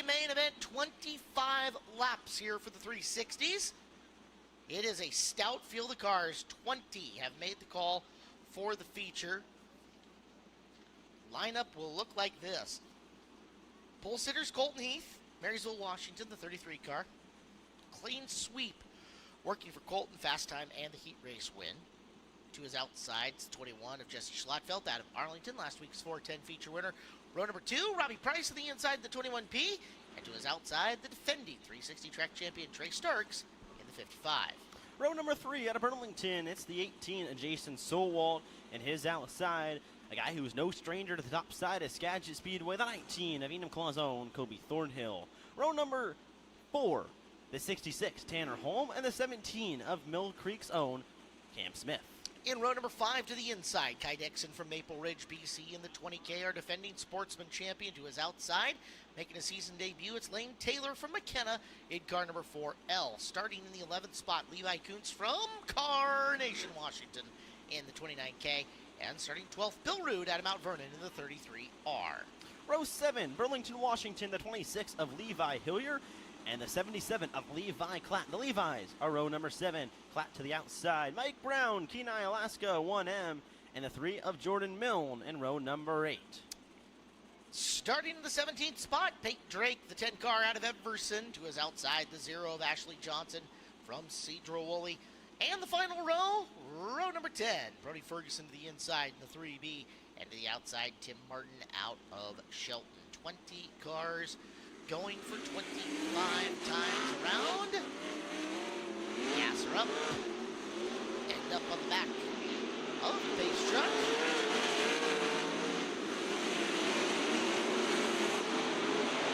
Speaker 1: main event, 25 laps here for the 360s. It is a stout field of cars. 20 have made the call for the feature. Lineup will look like this. Pole sitters, Colton Heath, Marysville, Washington, the 33 car. Clean sweep, working for Colton, fast time and the heat race win. To his outside, 21 of Jesse Schlotfeld out of Arlington, last week's 410 feature winner. Row number 2, Robbie Price on the inside, the 21P. And to his outside, the defending 360 track champion Trey Starks in the 55.
Speaker 2: Row number 3 out of Burlington, it's the 18 of Jason Solwald, and his outside, a guy who's no stranger to the top side of Skagit Speedway, the 19 of Enum Claw's own Kobe Thornhill. Row number 4, the 66 Tanner Holm, and the 17 of Mill Creek's own Cam Smith.
Speaker 1: In row number 5 to the inside, Kai Dixon from Maple Ridge, BC in the 20K, our defending sportsman champion. To his outside, making a season debut, it's Lane Taylor from McKenna in car number 4L. Starting in the 11th spot, Levi Kuntz from Carnation, Washington in the 29K. And starting 12th, Bill Rude out of Mount Vernon in the 33R.
Speaker 2: Row 7, Burlington, Washington, the 26 of Levi Hillier, and the 77 of Levi Klatt. The Levi's are row number 7. Klatt to the outside. Mike Brown, Kenai, Alaska, 1M. And the 3 of Jordan Milne in row number 8.
Speaker 1: Starting in the 17th spot, Peyton Drake, the 10 car out of Everson. To his outside, the 0 of Ashley Johnson from Cedro Woolley. And the final row, row number 10. Brody Ferguson to the inside in the 3B. And to the outside, Tim Martin out of Shelton. 20 cars going for 25 times around. Gas her up. End up on the back of the base truck.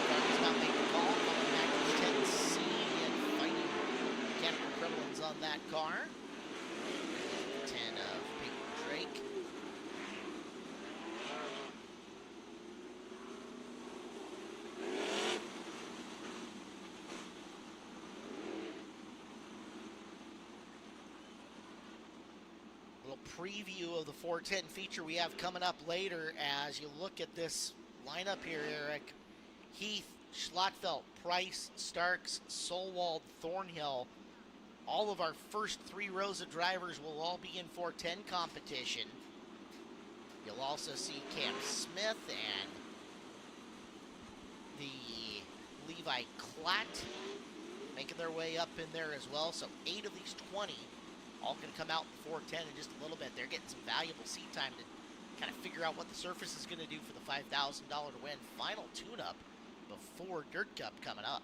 Speaker 1: Car's about making the call. Coming back to 10C and fighting mechanical gremlins on that car. 10 of Peyton Drake. Preview of the 410 feature we have coming up later. As you look at this lineup here, Eric, Heath, Schlotfeld, Price, Starks, Solwald, Thornhill, all of our first 3 rows of drivers will all be in 410 competition. You'll also see Cam Smith and the Levi Klatt making their way up in there as well. So 8 of these 20 all going to come out in 410 in just a little bit. They're getting some valuable seat time to kind of figure out what the surface is going to do for the $5,000 to win final tune-up before Dirt Cup coming up.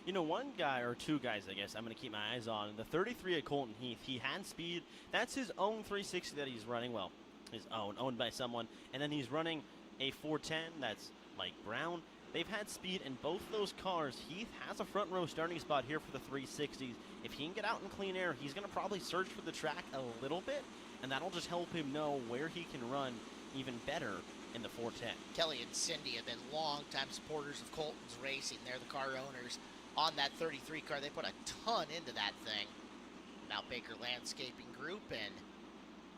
Speaker 2: You know, one guy, or 2 guys, I guess, I'm going to keep my eyes on. The 33 at Colton Heath, he had speed. That's his own 360 that he's running. Well, his own, owned by someone. And then he's running a 410, that's Mike Brown. They've had speed in both those cars. Heath has a front row starting spot here for the 360s. If he can get out in clean air, he's going to probably search for the track a little bit, and that'll just help him know where he can run even better in the 410.
Speaker 1: Kelly and Cindy have been longtime supporters of Colton's racing. They're the car owners on that 33 car. They put a ton into that thing. Now Baker Landscaping Group, and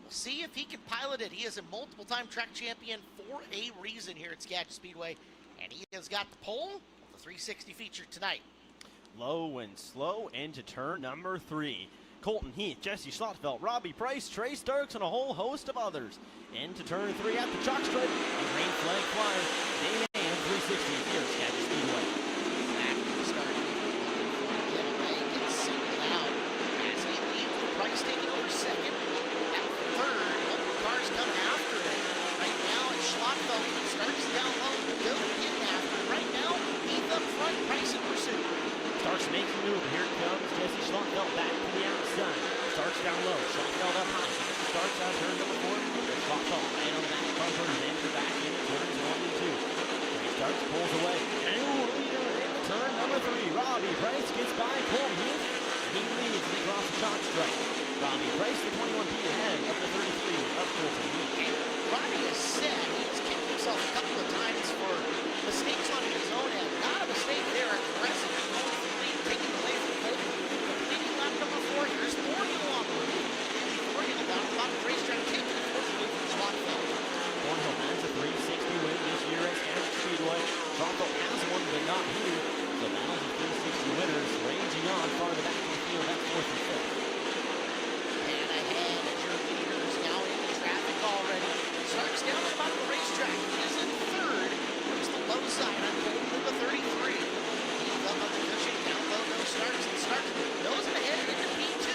Speaker 1: we'll see if he can pilot it. He is a multiple-time track champion for a reason here at Skagit Speedway. And he has got the pole of the 360 feature tonight.
Speaker 2: Low and slow into turn number 3. Colton Heath, Jesse Schlotfeld, Robbie Price, Trey Starks, and a whole host of others. Into turn 3 at the chalk stripe. And green flag flyers. Dave and 360 here at Skagit Speedway.
Speaker 1: Back to the start. Get away, get singled out. As he leads with Price taking over second. At third, multiple cars coming after him. Right now, it's Schlotfeld who starts down low. Bill getting after him. Right now, Heath up front, Price in pursuit.
Speaker 2: Starts making move. Here comes Jesse Schlotfeld back to the outside. Starts down low. Schlotfeld up high. Starts out turn number 4. Schlotfeld right on that bumper and enter back in turns 1 and 2. He starts, pulls away. And leader in turn number 3. Robbie Price gets by Colton Heath. He leads across the chalk stripe. Robbie Price, the 21B ahead of the 33 of Colton Heath.
Speaker 1: And Robbie has said he has kicked himself a couple of times for mistakes on his own end. Not a mistake there. Aggressive going for the lead, taking away from Colton. Completing lap number 4. Here's Thornhill on the route. Thornhill down the bottom of the racetrack, taking the fourth lead from Schlotfeld.
Speaker 2: Thornhill has a 360 win this year at Skagit Speedway. Schlotfeld has one, but not here. moving on far to the back of the field. That's fourth and fifth.
Speaker 1: And ahead as your leaders now in traffic already. Starks down at the bottom of the racetrack. He is in third. There's the low side on Golden to the 33. He's up on the cushion. Down low goes Starks. And Starks nosing ahead into P2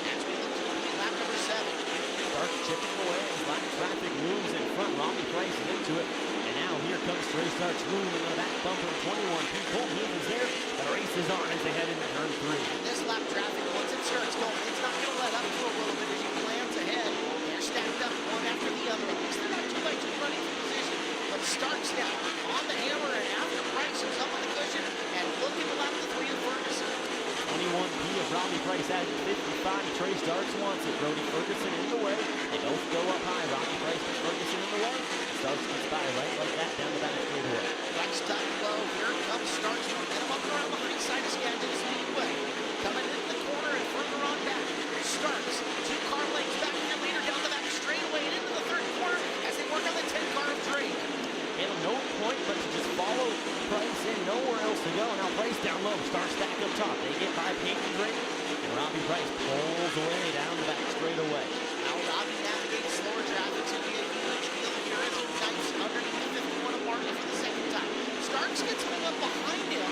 Speaker 1: as we look to complete lap number 7.
Speaker 2: Starks chipping away as lap traffic moves in front. Robbie Price is into it. And now here comes Trey Starks moving in the back bumper. 21. Pete Colton is there. The race is on as they head into turn 3.
Speaker 1: This lap traffic, once it starts going, it's not going to let up for a little bit as you glance ahead. They're stacked up one after the other. At least they're not 2 by 2 running for position. But Starks now on the hammer, and after Price is up on the cushion and looking to lap the 3 of Ferguson.
Speaker 2: 21P of Robbie Price at 55. Trey Starks wants it. Brody Ferguson in the way. They both go up high. Robbie Price and Ferguson in the way. Starks gets by right like that down the back straightaway.
Speaker 1: Next time low, here comes Starks from get him up around the high side of Skagit Speedway. Coming into the corner and further on back. Starks, 2 car lengths back your leader down the back straightaway and into the third corner as they work on the 10 car of Drake.
Speaker 2: And no point but to just follow Price in, nowhere else to go. Now Price down low, Starks back up top. They get by Peyton Drake, and Robbie Price pulls away down the back straightaway.
Speaker 1: Now Robbie navigates slower traffic to be a huge deal here as he dives underneath the 51 of Martin for the second time. Starks gets hung up behind him.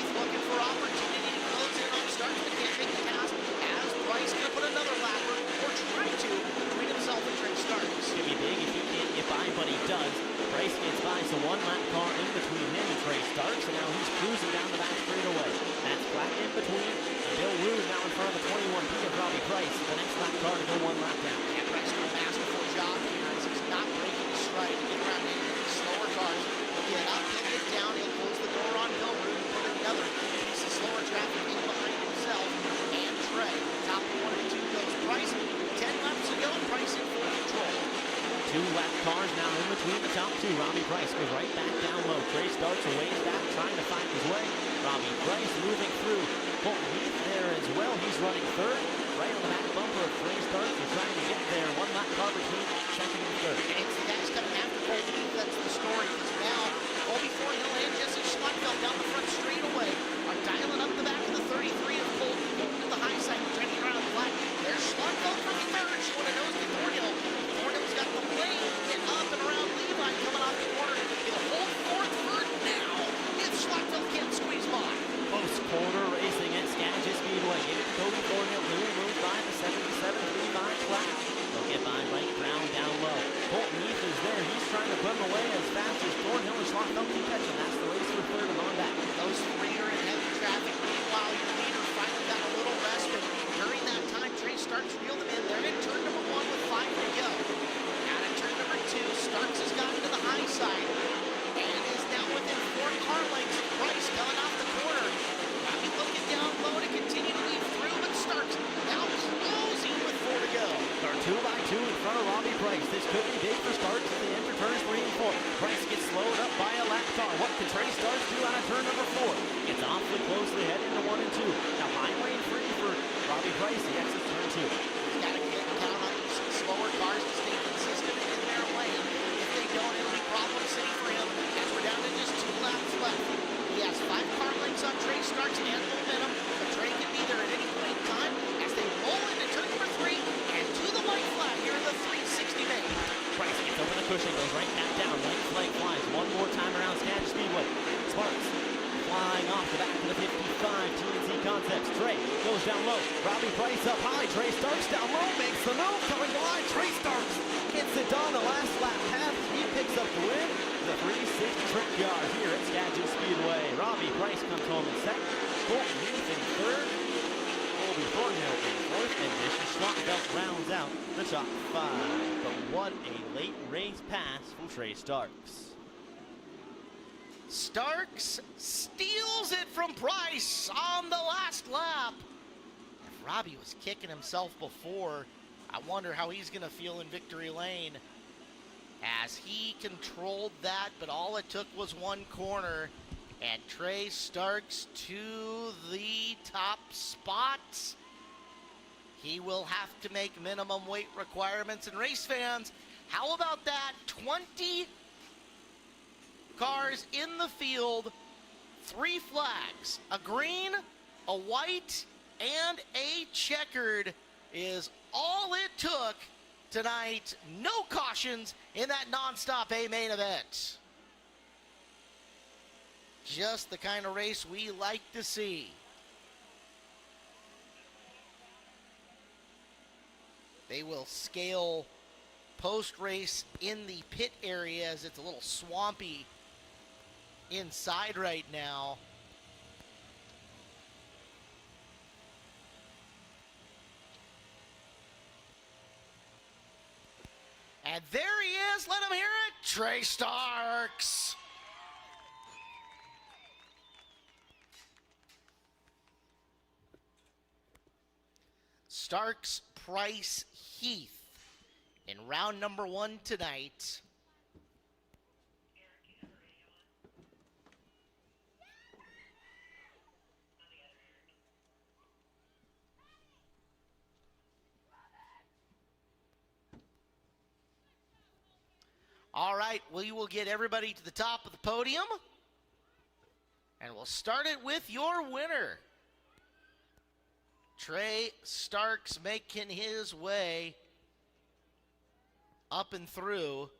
Speaker 1: He's looking for opportunity to close in on Starks, but can't make the pass as Price gonna put another lapper or try to between himself and Trey Starks.
Speaker 2: It's gonna be big if he can't get by, but he does. Price gets by, so 1 lap car in between him and Trey Starks, and now he's cruising down the back straightaway. That's flat in between. Bill Roode now in front of the 21P of Robbie Price. The next lap car to go 1 lap down.
Speaker 1: And Price doing a masterful job here as he's not breaking his stride to get around any of these slower cars. He'll get up, he'll get down, he'll close the door on Bill Roode and put another piece of slower traffic in behind himself and Trey. Top 1 and 2 goes Price. 10 laps to go and Price in full control.
Speaker 2: 2 lap cars now in between the top 2. Robbie Price goes right back down low. Trey Starks a ways back, trying to find his way. Robbie Price moving through. Colton Heath there as well. He's running third. Right on the back bumper of Trey Starks. They're trying to get there. 1 lap car between second and third.
Speaker 1: And it's the guys coming after Colton Heath that's the story. Because now Colby Thornhill and Jesse Schluckfeld down the front straightaway are dialing up the back of the 33 of Colton. Colton to the high side, trying to get around the flat. There's Schluckfeld from third, showing a nose to Thornhill. Thornhill's got the lane, get up and around Levi coming off the corner. He'll hold fourth now if Schluckfeld can't squeeze by.
Speaker 2: Close corner racing at Skagit Speedway. Give it to Cody Thornhill. Louis moves by the 77-35 class. They'll get by right Brown down low. Colton Heath is there. He's trying to put him away as fast as Thornhill and Schluckfeld can catch him. That's the race for third and on back.
Speaker 1: Those 3 are in heavy traffic. Meanwhile, your leader finally got a little respite. During that time, Trey Starks reeled him in. They're in turn number 1 with 5 to go. Out of turn number 2, Starks has gotten to the high side and is now within 4 car lengths. Price coming off the corner. Robbie looking down low to continue to lead through, but Starks now closing with 4 to go.
Speaker 2: They're 2 by 2 in front of Robbie Price. This could be big for Starks as they enter turns 3 and 4. Price gets slowed up by a lap car. What can Trey Starks do out of turn number 4? Gets awfully closely head into 1 and 2. Now line lane free for Robbie Price. He exits turn 2.
Speaker 1: He's got to get down on these slower cars to stay consistent in their lane. If they don't, it'll be problem city for him as we're down to just 2 laps left. He has 5 car lengths on Trey Starks and momentum, but Trey can be there at any point in time as they roll into turn number 3 and to the white flag here in the 360 main.
Speaker 2: Price gets over the cushion, goes right back down. White flag flies 1 more time around Skagit Speedway. Sparks flying off the back of the 55 TNC Concepts. Trey goes down low. Robbie Price up high. Trey Starks down low, makes the move, coming wide. Trey Starks gets it done the last lap half. He picks up the win. The 360 trick yard here at Skagit Speedway. Robbie Price comes home in second. Colton Heath in third. Colby Thornhill in fourth. And Mission Schlockbelt rounds out the top 5. But what a late race pass from Trey Starks.
Speaker 1: Starks steals it from Price on the last lap. If Robbie was kicking himself before, I wonder how he's going to feel in victory lane as he controlled that, but all it took was 1 corner. And Trey Starks to the top spots. He will have to make minimum weight requirements. And race fans, how about that? 20 cars in the field, 3 flags, a green, A white and a checkered is all it took tonight. No cautions in that nonstop A main event. Just the kind of race we like to see. They will scale post-race in the pit area as it's a little swampy inside right now. And there he is, let him hear it, Trey Starks. Starks, Price, Heath in round number 1 tonight. All right, we will get everybody to the top of the podium. And we'll start it with your winner. Trey Starks making his way up and through.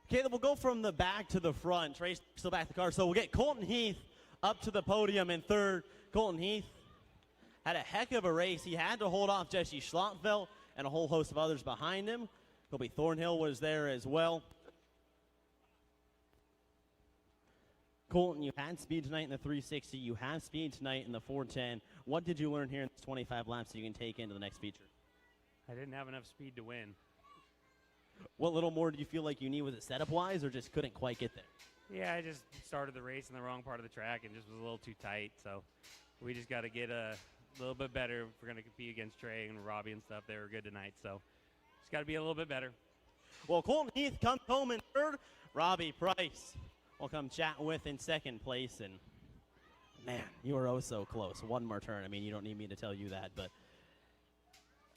Speaker 2: Caleb, we'll go from the back to the front. Trey's still back to the car. So we'll get Colton Heath up to the podium in third. Colton Heath had a heck of a race. He had to hold off Jesse Schlottveld and a whole host of others behind him. Kobe Thornhill was there as well. Colton, you had speed tonight in the 360. You have speed tonight in the 410. What did you learn here in this 25 laps that you can take into the next feature?
Speaker 6: I didn't have enough speed to win.
Speaker 2: What little more do you feel like you need? Was it setup-wise or just couldn't quite get there?
Speaker 6: Yeah, I just started the race in the wrong part of the track and just was a little too tight. So we just got to get a little bit better if we're going to compete against Trey and Robbie and stuff. They were good tonight. So just got to be a little bit better.
Speaker 2: Well, Colton Heath comes home in third. Robbie Price will come chat with in second place. And, man, you were oh so close. One more turn. I mean, you don't need me to tell you that, but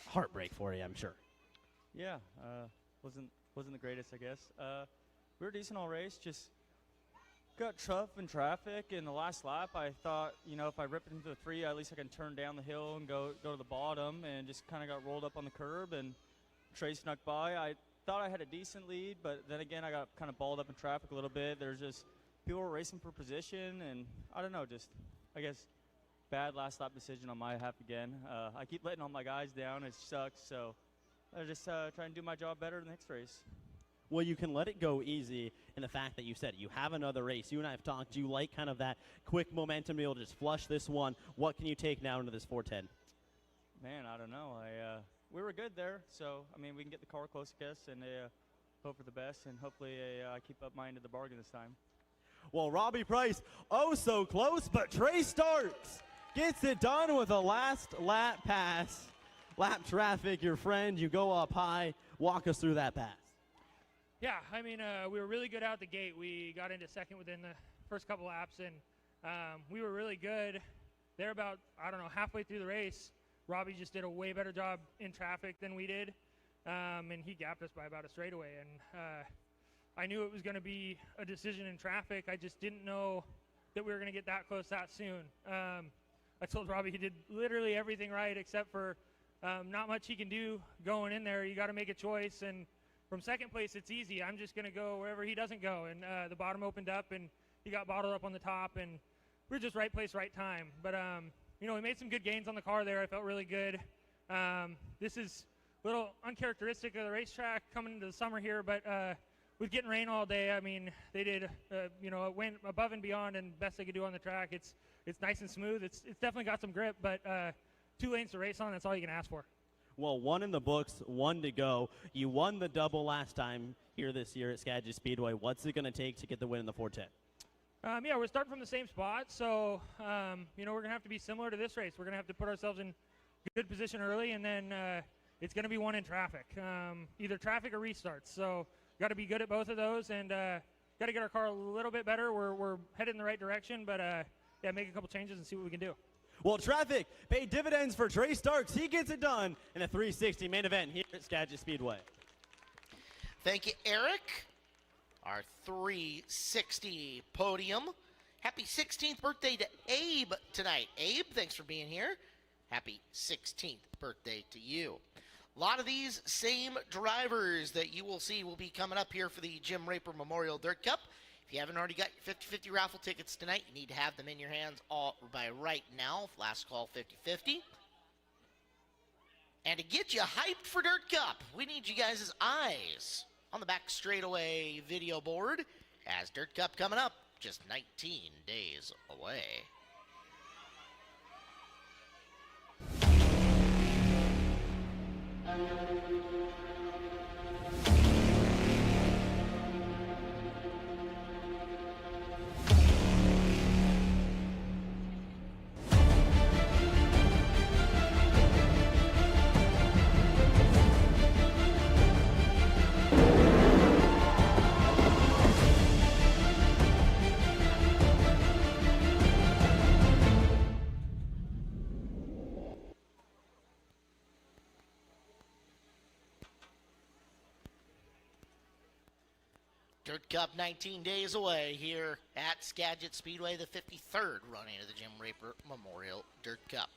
Speaker 2: heartbreak for you, I'm sure.
Speaker 7: Yeah, wasn't the greatest, I guess. We were decent all race, just got tough in traffic in the last lap. I thought, you know, if I rip it into the 3, at least I can turn down the hill and go to the bottom, and just kind of got rolled up on the curb, and Trey snuck by. I thought I had a decent lead, but then again, I got kind of balled up in traffic a little bit. There's just people were racing for position, and I don't know, just, I guess, bad last lap decision on my half again. I keep letting all my guys down. It sucks, so I just try and do my job better in the next race.
Speaker 2: Well, you can let it go easy in the fact that you said you have another race. You and I have talked. You like kind of that quick momentum to be able to just flush this one. What can you take now into this 410?
Speaker 7: Man, I don't know. We were good there, so, I mean, we can get the car close, I guess, and hope for the best, and hopefully I keep up my end of the bargain this time.
Speaker 2: Well, Robbie Price, oh so close, but Trey Starks gets it done with a last lap pass. Lap traffic, your friend, you go up high. Walk us through that pass.
Speaker 8: Yeah, I mean, we were really good out the gate. We got into second within the first couple laps, and we were really good. They're about, I don't know, halfway through the race. Robbie just did a way better job in traffic than we did, and he gapped us by about a straightaway. And I knew it was going to be a decision in traffic. I just didn't know that we were going to get that close that soon. I told Robbie he did literally everything right except for not much he can do going in there. You got to make a choice, and from second place, it's easy. I'm just going to go wherever he doesn't go, and the bottom opened up, and he got bottled up on the top, and we were just right place, right time. But, you know, we made some good gains on the car there. I felt really good. This is a little uncharacteristic of the racetrack coming into the summer here, but with getting rain all day, I mean, they did, you know, it went above and beyond and best they could do on the track. It's nice and smooth. It's definitely got some grip, but 2 lanes to race on, that's all you can ask for.
Speaker 2: Well, one in the books, one to go. You won the double last time here this year at Skagit Speedway. What's it going to take to get the win in the 410?
Speaker 8: Yeah, we're starting from the same spot, so, you know, we're going to have to be similar to this race. We're going to have to put ourselves in good position early, and then it's going to be one in traffic, either traffic or restarts. So got to be good at both of those, and got to get our car a little bit better. We're headed in the right direction, but, yeah, make a couple changes and see what we can do.
Speaker 2: Well, traffic paid dividends for Trey Starks. He gets it done in a 360 main event here at Skagit Speedway.
Speaker 1: Thank you, Eric. our 360 podium. Happy 16th birthday to Abe tonight. Abe, thanks for being here. Happy 16th birthday to you. A lot of these same drivers that you will see will be coming up here for the Jim Raper Memorial Dirt Cup. If you haven't already got your 50-50 raffle tickets tonight, you need to have them in your hands all by right now. Last call 50-50. And to get you hyped for Dirt Cup, we need you guys' eyes on the back straightaway video board as Dirt Cup coming up just 19 days away. Dirt Cup 19 days away here at Skagit Speedway, the 53rd running of the Jim Raper Memorial Dirt Cup.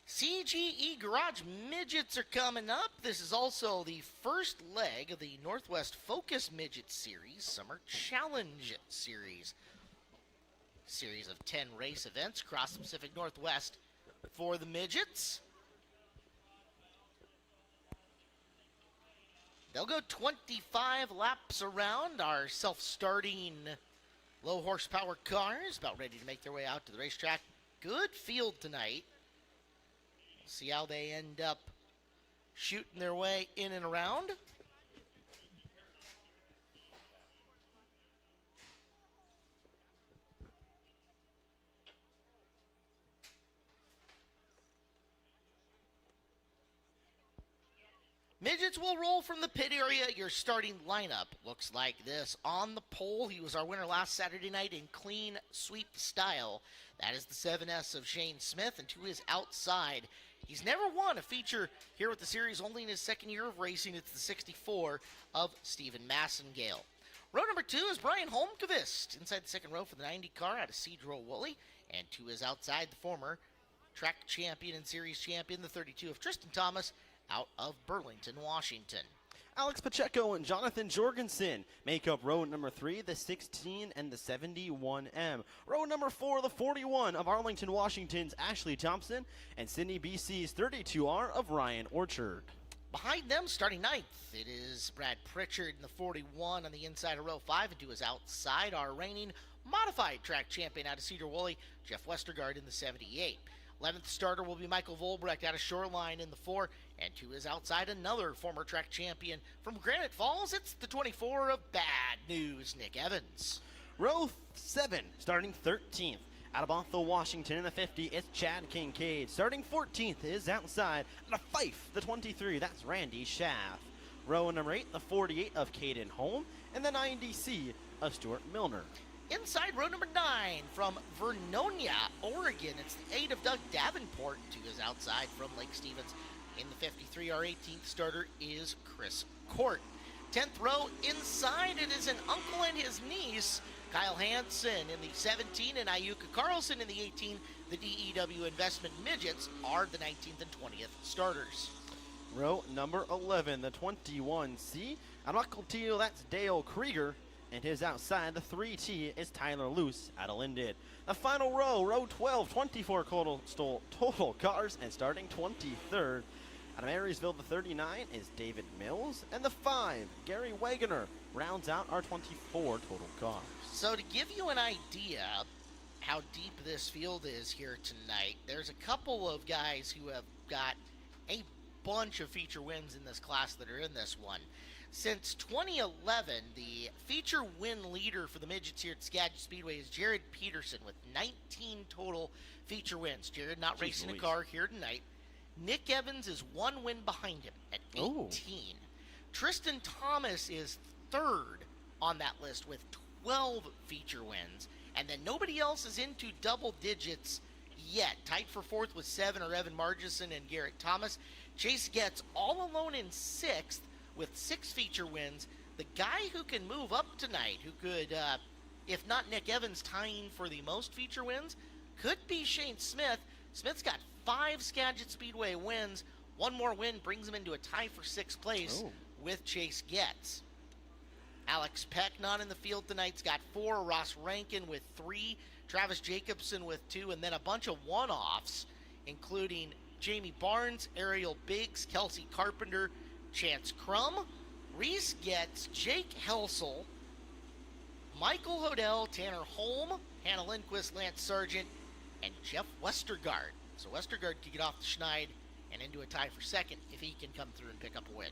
Speaker 1: CGE Garage Midgets are coming up. This is also the first leg of the Northwest Focus Midget Series Summer Challenge Series. Series of 10 race events across the Pacific Northwest for the midgets. They'll go 25 laps around our self-starting low horsepower cars, about ready to make their way out to the racetrack. Good field tonight. We'll see how they end up shooting their way in and around. Midgets will roll from the pit area. Your starting lineup looks like this. On the pole, he was our winner last Saturday night in clean sweep style. That is the 7S of Shane Smith, and to his outside, he's never won a feature here with the series, only in his second year of racing. It's the 64 of Stephen Massengale. Row number 2 is Brian Holmqvist, inside the second row for the 90 car out of Cedro Woolley, and to his outside, the former track champion and series champion, the 32 of Tristan Thomas, out of Burlington, Washington.
Speaker 2: Alex Pacheco and Jonathan Jorgensen make up row number 3, the 16 and the 71M. Row number 4, the 41 of Arlington, Washington's Ashley Thompson, and Sydney, BC's 32R of Ryan Orchard.
Speaker 1: Behind them, starting ninth, it is Brad Pritchard in the 41 on the inside of row 5, and to his outside, our reigning modified track champion out of Cedar Woolley, Jeff Westergaard in the 78. 11th starter will be Michael Volbrecht out of Shoreline in the 4, and to his outside, another former track champion from Granite Falls. It's the 24 of Bad News, Nick Evans.
Speaker 2: Row 7, starting 13th. Out of Bothell, Washington in the 50, it's Chad Kincaid. Starting 14th is outside. Out of Fife, the 23, that's Randy Schaff. Row number 8, the 48 of Caden Holm, and the 90C of Stuart Milner.
Speaker 1: Inside row number 9 from Vernonia, Oregon, it's the 8 of Doug Davenport. To his outside from Lake Stevens in the 53, our 18th starter is Chris Court. 10th row inside, it is an uncle and his niece, Kyle Hansen in the 17 and Ayuka Carlson in the 18. The DEW Investment Midgets are the 19th and 20th starters.
Speaker 2: Row number 11, the 21C. Out of Uncle Teal, that's Dale Krieger. And his outside, the 3T, is Tyler Luce out of Lindid. The final row, row 12, 24 total cars, and starting 23rd. Out of Marysville, the 39 is David Mills, and the 5, Gary Wagoner, rounds out our 24 total cars.
Speaker 1: So to give you an idea how deep this field is here tonight, there's a couple of guys who have got a bunch of feature wins in this class that are in this one. Since 2011, the feature win leader for the midgets here at Skagit Speedway is Jared Peterson with 19 total feature wins. Jared not racing a car here tonight. Nick Evans is 1 win behind him at 18. Ooh. Tristan Thomas is 3rd on that list with 12 feature wins. And then nobody else is into double digits yet. Tied for 4th with 7 are Evan Margison and Garrett Thomas. Chase Getz all alone in 6th with 6 feature wins. the guy who can move up tonight, who could, if not Nick Evans tying for the most feature wins, could be Shane Smith. Smith's got 5 Skagit Speedway wins. One more win brings him into a tie for 6th place with Chase Getz. Alex Peck not in the field tonight's got 4. Ross Rankin with 3. Travis Jacobson with 2. And then a bunch of one-offs, including Jamie Barnes, Ariel Biggs, Kelsey Carpenter, Chance Crum, Reese Getz, Jake Helsel, Michael Hodell, Tanner Holm, Hannah Lindquist, Lance Sargent, and Jeff Westergaard. So Westergaard could get off the schneid and into a tie for 2nd if he can come through and pick up a win.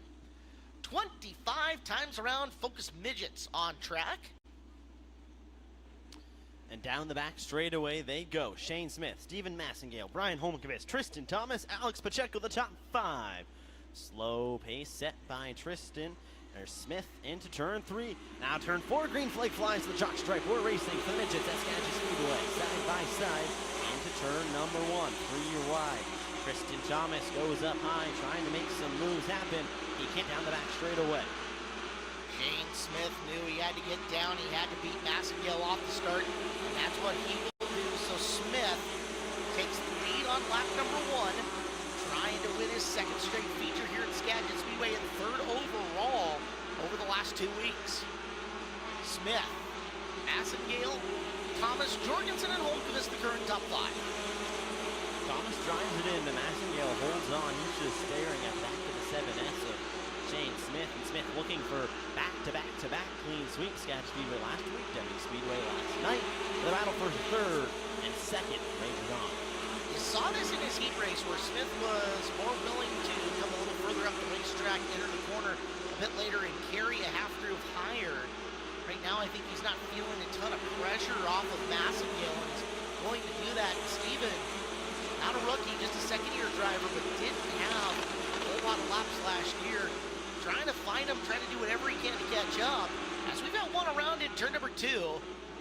Speaker 1: 25 times around, Focus Midgets on track.
Speaker 2: And down the back straightaway they go. Shane Smith, Stephen Massengale, Brian Holmqvist, Tristan Thomas, Alex Pacheco, the top 5. Slow pace set by Tristan. There's Smith into turn 3. Now turn 4, green flag flies to the chalk stripe. We're racing for the midgets at Skagit Speedway. Side by side into turn number 1. 3 wide. Tristan Thomas goes up high, trying to make some moves happen. He can't down the back straight away.
Speaker 1: Shane Smith knew he had to get down. He had to beat Massengale off the start, and that's what he will do. So Smith takes the lead on lap number 1, trying to win his 2nd straight feature here at Skagit Speedway and 3rd overall over the last 2 weeks. Smith, Massengale, Thomas, Jorgensen, and Holmqvist, the current top 5.
Speaker 2: Thomas drives it in, the Massengale holds on. He's just staring at back to the 7S of Shane Smith, and Smith looking for back-to-back-to-back clean sweep. Skagit Speedway last week, Deming Speedway last night. The battle for 3rd and 2nd races on.
Speaker 1: You saw this in his heat race where Smith was more willing to come a little further up the racetrack, enter the corner a bit later, and carry a half groove higher. Right now, I think he's not feeling a ton of pressure off of Massengale, and he's going to do that. Steven, not a rookie, just a 2nd-year driver, but didn't have a whole lot of laps last year. Trying to find him, trying to do whatever he can to catch up. As we've got one around in turn number 2,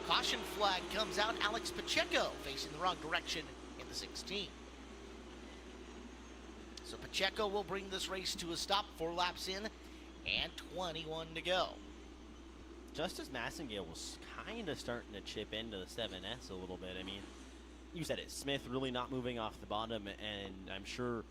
Speaker 1: caution flag comes out. Alex Pacheco facing the wrong direction in the 16. So Pacheco will bring this race to a stop. 4 laps in and 21 to go.
Speaker 2: Just as Massengale was kind of starting to chip into the 7S a little bit. I mean, you said it, Smith really not moving off the bottom, and I'm sure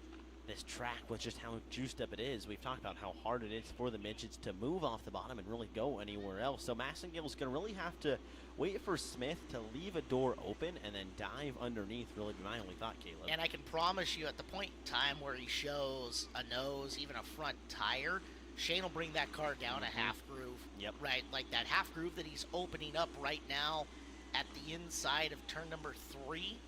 Speaker 2: this track, with just how juiced up it is, we've talked about how hard it is for the midgets to move off the bottom and really go anywhere else. So Massengale's going to really have to wait for Smith to leave a door open and then dive underneath, really be my only thought, Caleb.
Speaker 1: And I can promise you, at the point in time where he shows a nose, even a front tire, Shane will bring that car down a half groove.
Speaker 2: Yep.
Speaker 1: Right, like that half groove that he's opening up right now at the inside of turn number 3.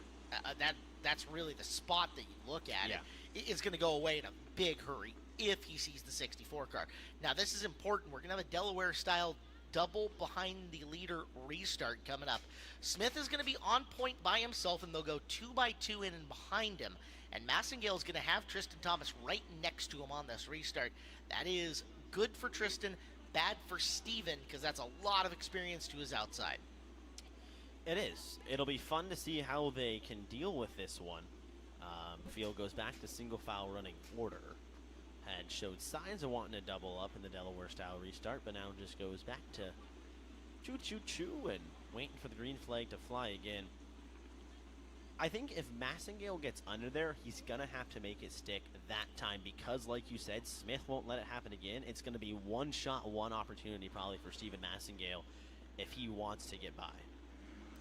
Speaker 1: That's really the spot that you look at.
Speaker 2: Yeah.
Speaker 1: It's going to go away in a big hurry if he sees the 64 car. Now, this is important. We're going to have a Delaware-style double behind the leader restart coming up. Smith is going to be on point by himself, and they'll go 2 by 2 in and behind him. And Massengale is going to have Tristan Thomas right next to him on this restart. That is good for Tristan, bad for Steven, because that's a lot of experience to his outside.
Speaker 2: It is. It'll be fun to see how they can deal with this one. Field goes back to single file running order. Had showed signs of wanting to double up in the Delaware style restart, but now just goes back to choo and waiting for the green flag to fly again. I think if Massengale gets under there, he's going to have to make it stick that time because, like you said, Smith won't let it happen again. It's going to be one shot, one opportunity probably for Stephen Massengale if he wants to get by.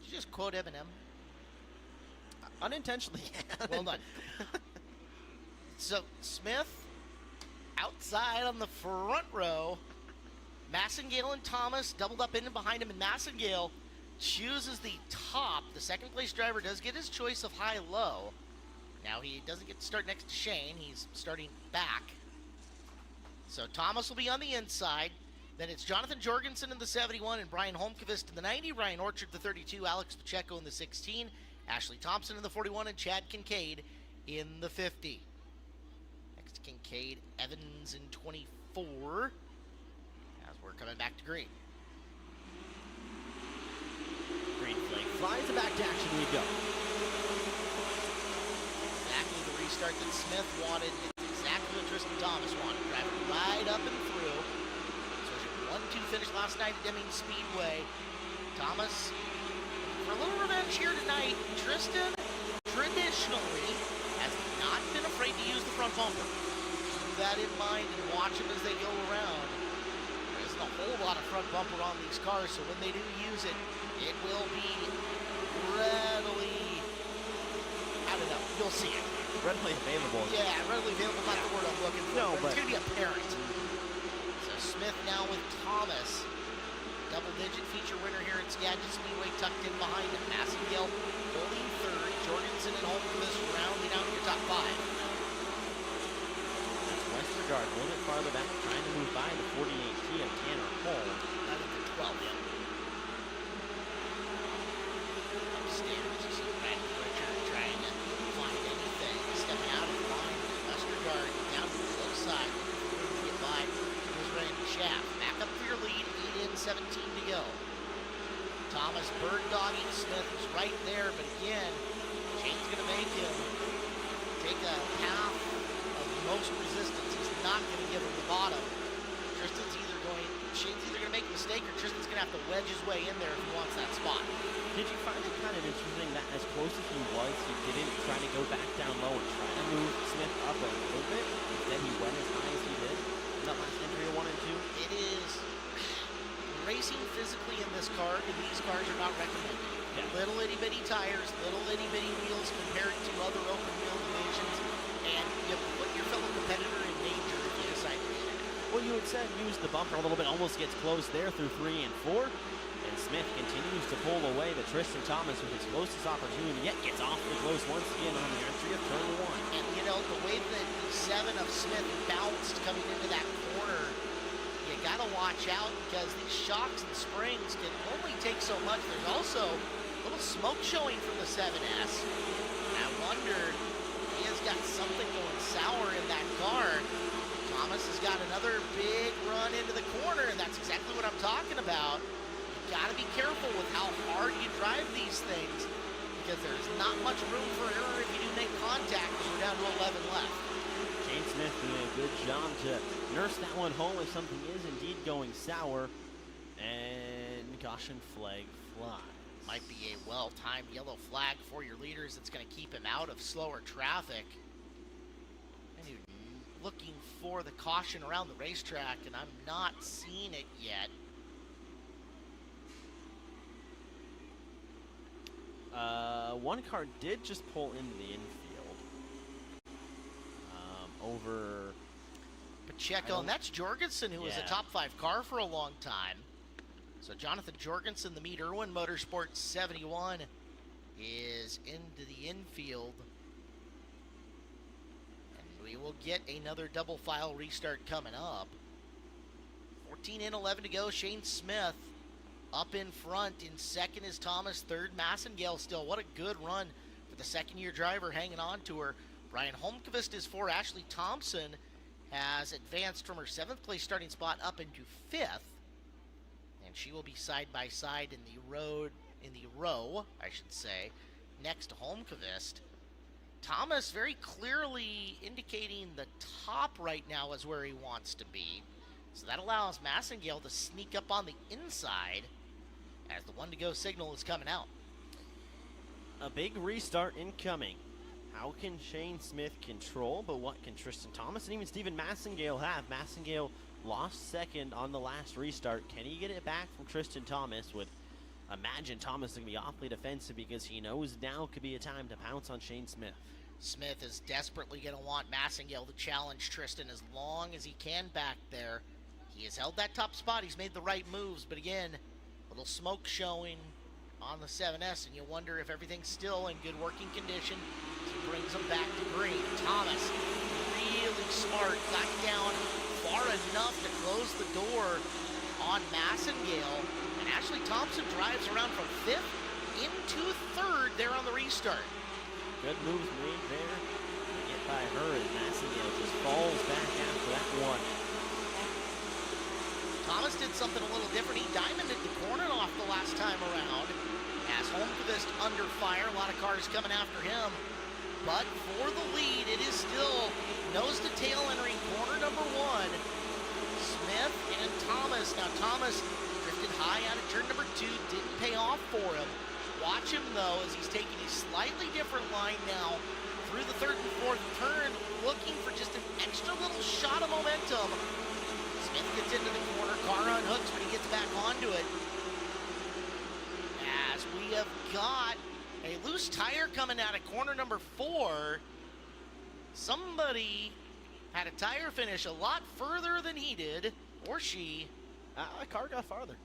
Speaker 1: Did you just quote Eminem?
Speaker 2: Unintentionally, yeah.
Speaker 1: Well done. So, Smith outside on the front row. Massengale and Thomas doubled up in and behind him, and Massengale chooses the top. The second place driver does get his choice of high-low. Now he doesn't get to start next to Shane. He's starting back. So Thomas will be on the inside. Then it's Jonathan Jorgensen in the 71 and Brian Holmqvist in the 90. Ryan Orchard the 32. Alex Pacheco in the 16. Ashley Thompson in the 41 and Chad Kincaid in the 50. Next Kincaid, Evans in 24. As we're coming back to green.
Speaker 2: Green flag flies it back to action we go.
Speaker 1: Exactly the restart that Smith wanted. It's exactly what Tristan Thomas wanted. Driving right up and through. So there's one 2 finish last night at Deming Speedway. Thomas, for a little revenge here tonight. Tristan, traditionally, has not been afraid to use the front bumper. Keep that in mind and watch them as they go around. There isn't a whole lot of front bumper on these cars, so when they do use it, it will be readily, I don't know, you'll see it.
Speaker 2: Readily available.
Speaker 1: Yeah, readily available, not the word I'm looking for.
Speaker 2: No,
Speaker 1: but it's going to be apparent. So Smith now with Thomas. Double-digit feature winner here at Skagit Speedway, tucked in behind him. Massengale holding third. Jorgensen and Holmquist rounding out your top 5.
Speaker 2: That's Westergaard a little bit farther back, trying to move by the 48T of Tanner Hall.
Speaker 1: Not at the 12 yet. Upstairs, you see Brad Richard trying to find anything. Stepping out of line. Westergaard down to the low side. Looking to get by. Here's Randy Schaff. Back up for your lead. 17 to go. Thomas bird dogging Smith, who's right there, but again, Shane's going to make him take a path of most resistance. He's not going to give him the bottom. Shane's either going to make a mistake or Tristan's going to have to wedge his way in there if he wants that spot.
Speaker 2: Did you find it kind of interesting that as close as he was, he didn't try to go back down low and try to move Smith up a little bit? Instead, he went as high as he did in that last entry of 1 and 2?
Speaker 1: It is racing physically in this car, and these cars are not recommended.
Speaker 2: Yeah.
Speaker 1: Little itty bitty tires, little itty bitty wheels compared to other open wheel divisions, and you put your fellow competitor in danger if you decide to do that.
Speaker 2: Well, you had said use the bumper a little bit, almost gets close there through 3 and 4. And Smith continues to pull away, but Tristan Thomas with his closest opportunity, yet gets awfully close once again on the entry of turn 1.
Speaker 1: And you know, the way that the 7 of Smith bounced coming into that corner, you gotta watch out because these shocks and springs can only take so much. There's also a little smoke showing from the 7S. And I wonder if he has got something going sour in that car. Thomas has got another big run into the corner, and that's exactly what I'm talking about. You gotta be careful with how hard you drive these things because there's not much room for error if you do make contact because we're down to 11 left.
Speaker 2: Shane Smith doing a good job to nurse that one home if something is indeed going sour. And caution flag flies.
Speaker 1: Might be a well-timed yellow flag for your leaders that's going to keep him out of slower traffic. And you're looking for the caution around the racetrack, and I'm not seeing it yet.
Speaker 2: One car did just pull into the infield. Over
Speaker 1: Pacheco, and that's Jorgensen, who was a
Speaker 2: Yeah.
Speaker 1: top 5 car for a long time. So Jonathan Jorgensen, the Mead Irwin Motorsports 71, is into the infield. And we will get another double file restart coming up. 14 and 11 to go. Shane Smith up in front. In second is Thomas. Third, Massengale still. What a good run for the second-year driver hanging on to her. Brian Holmquist is 4. Ashley Thompson has advanced from her 7th place starting spot up into 5th. And she will be side by side in the row, I should say, next to Holmquist. Thomas very clearly indicating the top right now is where he wants to be. So that allows Massengale to sneak up on the inside as the 1 to go signal is coming out.
Speaker 2: a big restart incoming. How can Shane Smith control, but what can Tristan Thomas and even Stephen Massengale have? Massengale lost second on the last restart. Can he get it back from Tristan Thomas? With imagine Thomas going to be awfully defensive because he knows now could be a time to pounce on Shane Smith.
Speaker 1: Smith is desperately going to want Massengale to challenge Tristan as long as he can back there. He has held that top spot. He's made the right moves, but again, a little smoke showing on the 7S, and you wonder if everything's still in good working condition. He brings him back to green. Thomas, really smart, got down far enough to close the door on Massengale, and Ashley Thompson drives around from 5th into 3rd there on the restart.
Speaker 2: Good moves made there to get by her, and Massengale just falls back after that one.
Speaker 1: Thomas did something a little different. He diamonded the corner off the last time around. As Holmquist under fire, a lot of cars coming after him. But for the lead, it is still nose to tail entering corner number 1. Smith and Thomas. Now Thomas drifted high out of turn number 2, didn't pay off for him. Watch him, though, as he's taking a slightly different line now through the 3rd and 4th turn, looking for just an extra little shot of momentum. Smith gets into the corner, car unhooks when he gets back onto it. As we have got a loose tire coming out of corner number 4. Somebody had a tire finish a lot further than he did, or she.
Speaker 2: The car got farther.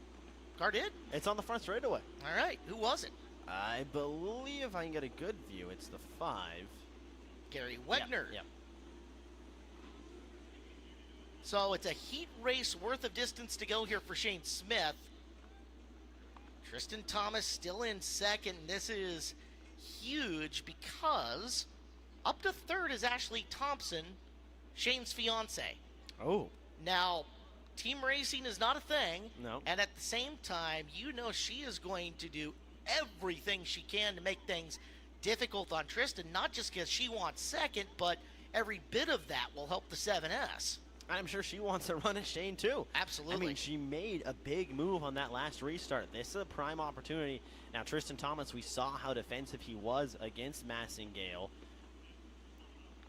Speaker 1: Car did?
Speaker 2: It's on the front straightaway.
Speaker 1: All right, who was it?
Speaker 2: I believe if I can get a good view, it's the 5.
Speaker 1: Gary Wegner.
Speaker 2: Yep.
Speaker 1: So it's a heat race worth of distance to go here for Shane Smith. Tristan Thomas still in second. This is huge because up to 3rd is Ashley Thompson, Shane's fiance.
Speaker 2: Oh.
Speaker 1: Now, team racing is not a thing.
Speaker 2: No.
Speaker 1: And at the same time, you know she is going to do everything she can to make things difficult on Tristan, not just because she wants second, but every bit of that will help the 7S.
Speaker 2: I'm sure she wants to run at Shane, too.
Speaker 1: Absolutely.
Speaker 2: I mean, she made a big move on that last restart. This is a prime opportunity. Now, Tristan Thomas, we saw how defensive he was against Massingale.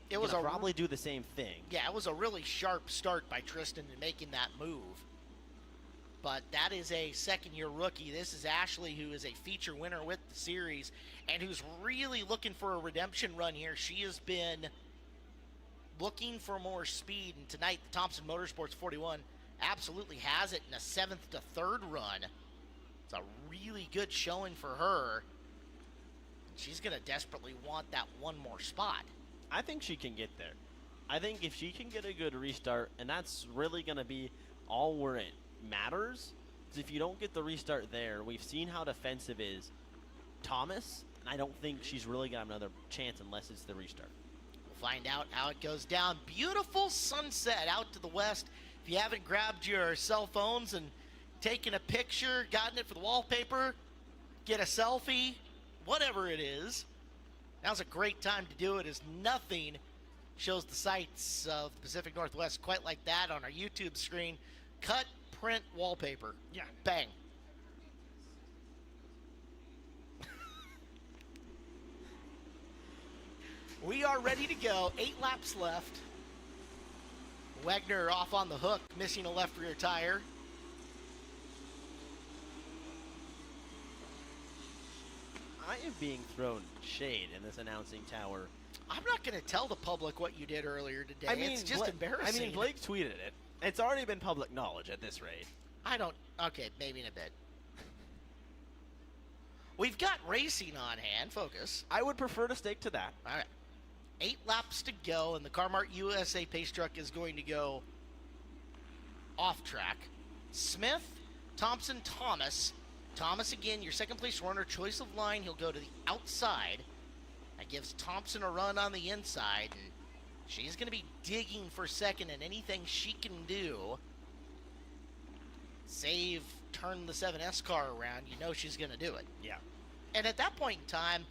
Speaker 1: It was
Speaker 2: probably do the same thing.
Speaker 1: Yeah, it was a really sharp start by Tristan in making that move. But that is a second-year rookie. This is Ashley, who is a feature winner with the series and who's really looking for a redemption run here. She has been looking for more speed, and tonight the Thompson Motorsports 41 absolutely has it in a 7th to 3rd run. It's a really good showing for her. She's going to desperately want that one more spot.
Speaker 2: I think she can get there. I think if she can get a good restart, and that's really going to be all where it matters, is if you don't get the restart there, we've seen how defensive is Thomas, and I don't think she's really going to have another chance unless it's the restart.
Speaker 1: We'll find out how it goes down. Beautiful sunset out to the west. If you haven't grabbed your cell phones and taken a picture, gotten it for the wallpaper, get a selfie, whatever it is, now's a great time to do it, as nothing shows the sights of the Pacific Northwest quite like that on our YouTube screen. Cut, print, wallpaper.
Speaker 8: Yeah.
Speaker 1: Bang. We are ready to go. 8 laps left. Wegner off on the hook, missing a left rear tire.
Speaker 2: I am being thrown shade in this announcing tower.
Speaker 1: I'm not going to tell the public what you did earlier today. It's just embarrassing.
Speaker 2: I mean, Blake tweeted it. It's already been public knowledge at this rate.
Speaker 1: Okay, maybe in a bit. We've got racing on hand. Focus.
Speaker 2: I would prefer to stick to that.
Speaker 1: All right. 8 laps to go, and the Car-Mart USA pace truck is going to go off track. Smith, Thompson, Thomas. Thomas, again, your second place runner, choice of line. He'll go to the outside. That gives Thompson a run on the inside, and she's going to be digging for second, and anything she can do, save, turn the 7S car around, you know she's going to do it.
Speaker 2: Yeah.
Speaker 1: And at that point in time,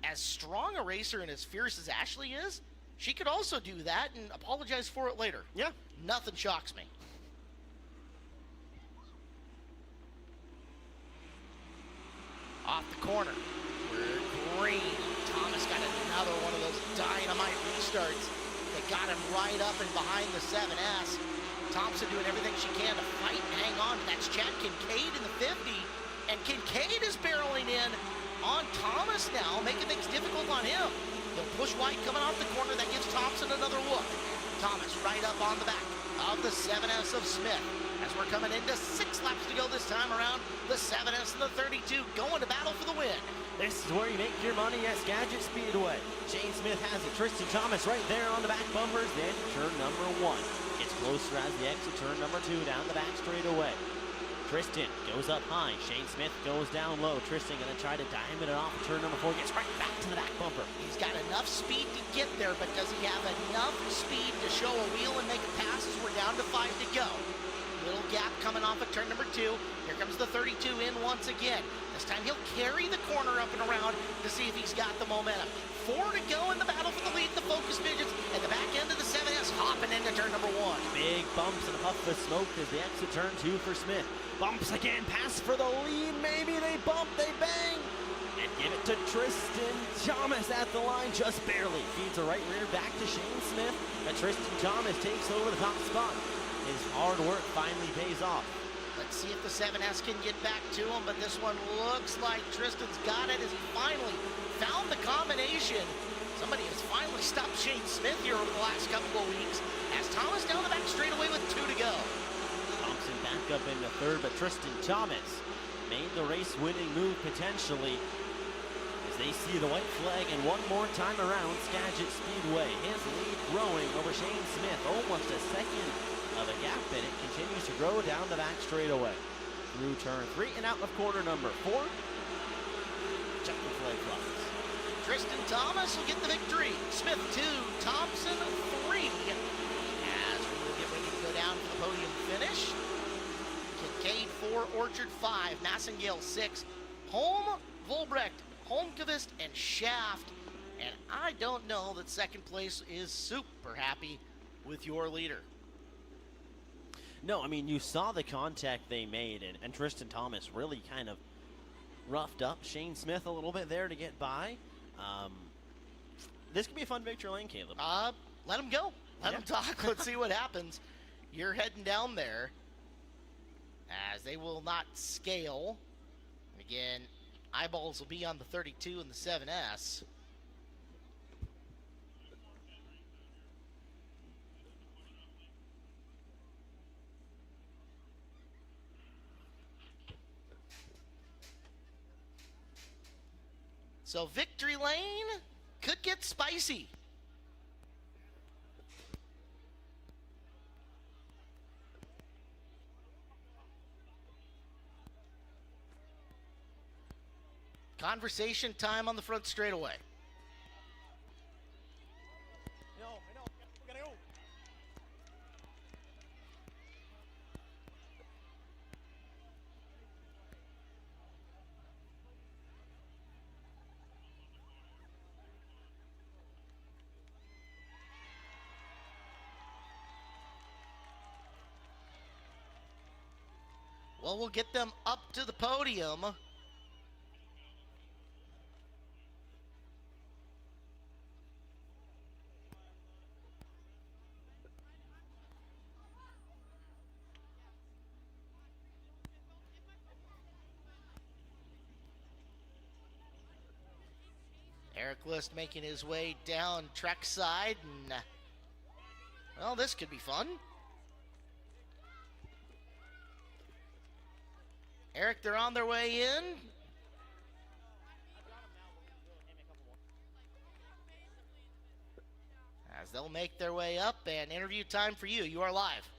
Speaker 1: as strong a racer and as fierce as Ashley is, she could also do that and apologize for it later.
Speaker 2: Yeah.
Speaker 1: Nothing shocks me. Off the corner. We're green. Thomas got another one of those dynamite restarts that got him right up and behind the 7S. Thompson doing everything she can to fight and hang on. That's Chad Kincaid in the 50. And Kincaid is barreling in on Thomas now, making things difficult on him. They'll push wide coming off the corner. That gives Thompson another look. Thomas right up on the back of the 7S of Smith. As we're coming into 6 laps to go this time around, the 7S and the 32 going to battle for the win.
Speaker 2: This is where you make your money at Skagit Speedway. Shane Smith has it. Tristan Thomas right there on the back bumpers. Then turn number 1. Gets closer as the exit turn number 2 down the back straightaway. Tristan goes up high. Shane Smith goes down low. Tristan going to try to diamond it off of turn number 4. Gets right back to the back bumper.
Speaker 1: He's got enough speed to get there, but does he have enough speed to show a wheel and make a pass as we're down to 5 to go? Little gap coming off of turn number 2. Here comes the 32 in once again. This time he'll carry the corner up and around to see if he's got the momentum. 4 to go in the battle for the lead. The Focus Midgets at the back end of the 7S. hopping into turn number 1.
Speaker 2: Big bumps and a puff of smoke as they exit turn 2 for Smith. Bumps again, pass for the lead. Maybe they bump, they bang. And give it to Tristan Thomas at the line, just barely. Feeds a right rear back to Shane Smith. But Tristan Thomas takes over the top spot. His hard work finally pays off.
Speaker 1: Let's see if the 7S can get back to him, but this one looks like Tristan's got it as he finally found the combination. Somebody has finally stopped Shane Smith here over the last couple of weeks as Thomas down the back straightaway with 2 to go.
Speaker 2: Thompson back up into third, but Tristan Thomas made the race-winning move potentially as they see the white flag and one more time around Skagit Speedway. His lead growing over Shane Smith, almost a second of a gap, and it continues to grow down the back straightaway. Through turn 3 and out of corner number 4. Check the flag flies.
Speaker 1: Tristan Thomas will get the victory. Smith 2, Thompson 3. As we will get ready to go down for the podium finish. Kincaid 4, Orchard 5, Massengale 6, Holm, Volbrecht, Holmqvist, and Shaft. And I don't know that second place is super happy with your leader.
Speaker 2: No, I mean, you saw the contact they made, and Tristan Thomas really kind of roughed up Shane Smith a little bit there to get by. This could be a fun victory lane, Caleb.
Speaker 1: Let him go. Let him talk. Let's see what happens. You're heading down there as they will not scale. Again, eyeballs will be on the 32 and the 7S. So victory lane could get spicy. Conversation time on the front straightaway.
Speaker 2: We gotta go.
Speaker 1: Well, we'll get them up to the podium. Eric List making his way down track side, and well, this could be fun. Eric, they're on their way in. As they'll make their way up, and interview time for you. You are live.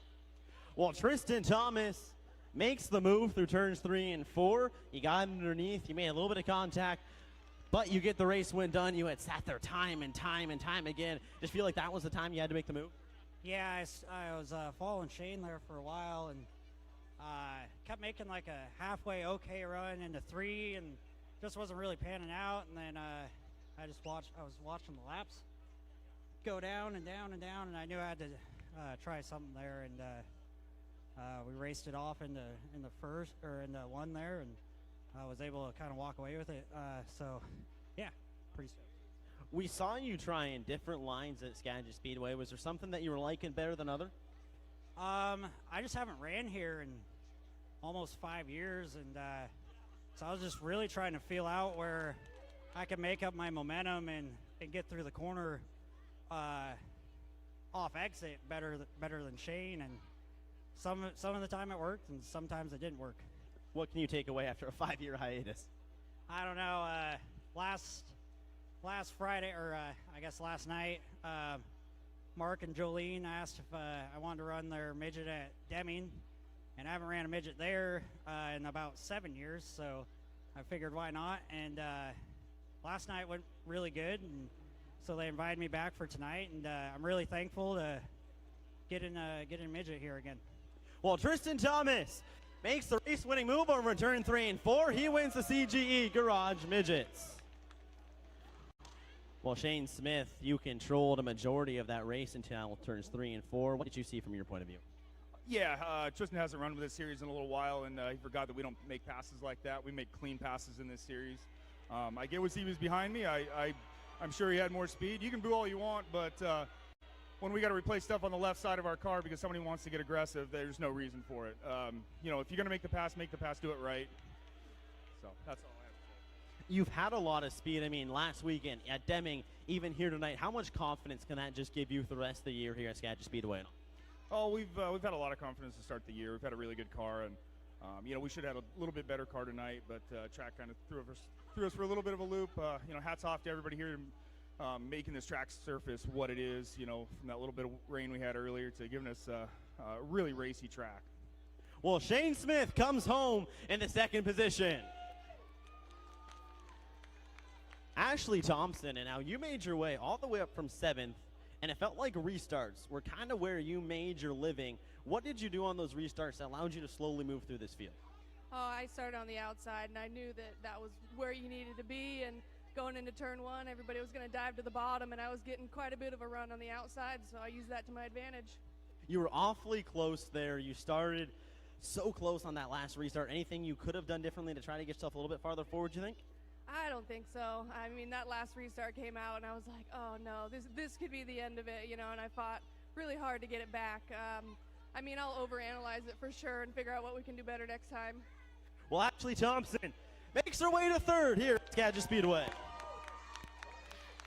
Speaker 2: Well, Tristan Thomas makes the move through turns 3 and 4. You got underneath, you made a little bit of contact, but you get the race win done. You had sat there time and time and time again. Just feel like that was the time you had to make the move?
Speaker 9: Yeah, I was following Shane there for a while, and kept making like a halfway okay run into 3, and just wasn't really panning out. And then I was watching the laps go down and down and down, and I knew I had to try something there. And we raced it off in the first or in the 1 there, and I was able to kind of walk away with it. So yeah, pretty stoked.
Speaker 2: We saw you trying different lines at Skagit Speedway. Was there something that you were liking better than other?
Speaker 9: I just haven't ran here in almost 5 years, and so I was just really trying to feel out where I could make up my momentum and get through the corner off exit better than Shane. And some of the time it worked, and sometimes it didn't work.
Speaker 2: What can you take away after a 5-year hiatus?
Speaker 9: I don't know. Last Friday, or I guess last night, Mark and Jolene asked if I wanted to run their midget at Deming, and I haven't ran a midget there in about 7 years, so I figured why not. And last night went really good, and so they invited me back for tonight, and I'm really thankful to get in midget here again.
Speaker 2: Well, Tristan Thomas makes the race-winning move over turn 3 and 4. He wins the CGE Garage Midgets. Well, Shane Smith, you controlled a majority of that race until turns 3 and 4. What did you see from your point of view?
Speaker 3: Yeah, Tristan hasn't run with this series in a little while, and he forgot that we don't make passes like that. We make clean passes in this series. I get what he was behind me. I'm sure he had more speed. You can boo all you want, but when we got to replace stuff on the left side of our car because somebody wants to get aggressive, there's no reason for it. You know, if you're going to make the pass, do it right. So that's all I have to say.
Speaker 2: You've had a lot of speed. I mean, last weekend at Deming, even here tonight, how much confidence can that just give you for the rest of the year here at Skagit Speedway?
Speaker 3: Oh, we've had a lot of confidence to start the year. We've had a really good car, and you know, we should have had a little bit better car tonight, but track kind of threw us for a little bit of a loop. You know, hats off to everybody here making this track surface what it is. You know, from that little bit of rain we had earlier to giving us a really racy track.
Speaker 2: Well, Shane Smith comes home in the second position. Ashley Thompson, and now you made your way all the way up from 7th, and it felt like restarts were kind of where you made your living. What did you do on those restarts that allowed you to slowly move through this field?
Speaker 10: Oh, I started on the outside, and I knew that that was where you needed to be, and going into turn 1, everybody was going to dive to the bottom, and I was getting quite a bit of a run on the outside, so I used that to my advantage.
Speaker 2: You were awfully close there. You started so close on that last restart. Anything you could have done differently to try to get yourself a little bit farther forward, you think?
Speaker 10: I don't think so. I mean, that last restart came out, and I was like, oh, no, this could be the end of it, you know, and I fought really hard to get it back. I mean, I'll overanalyze it for sure and figure out what we can do better next time.
Speaker 2: Well, Ashley Thompson makes her way to 3rd here at Skagit Speedway.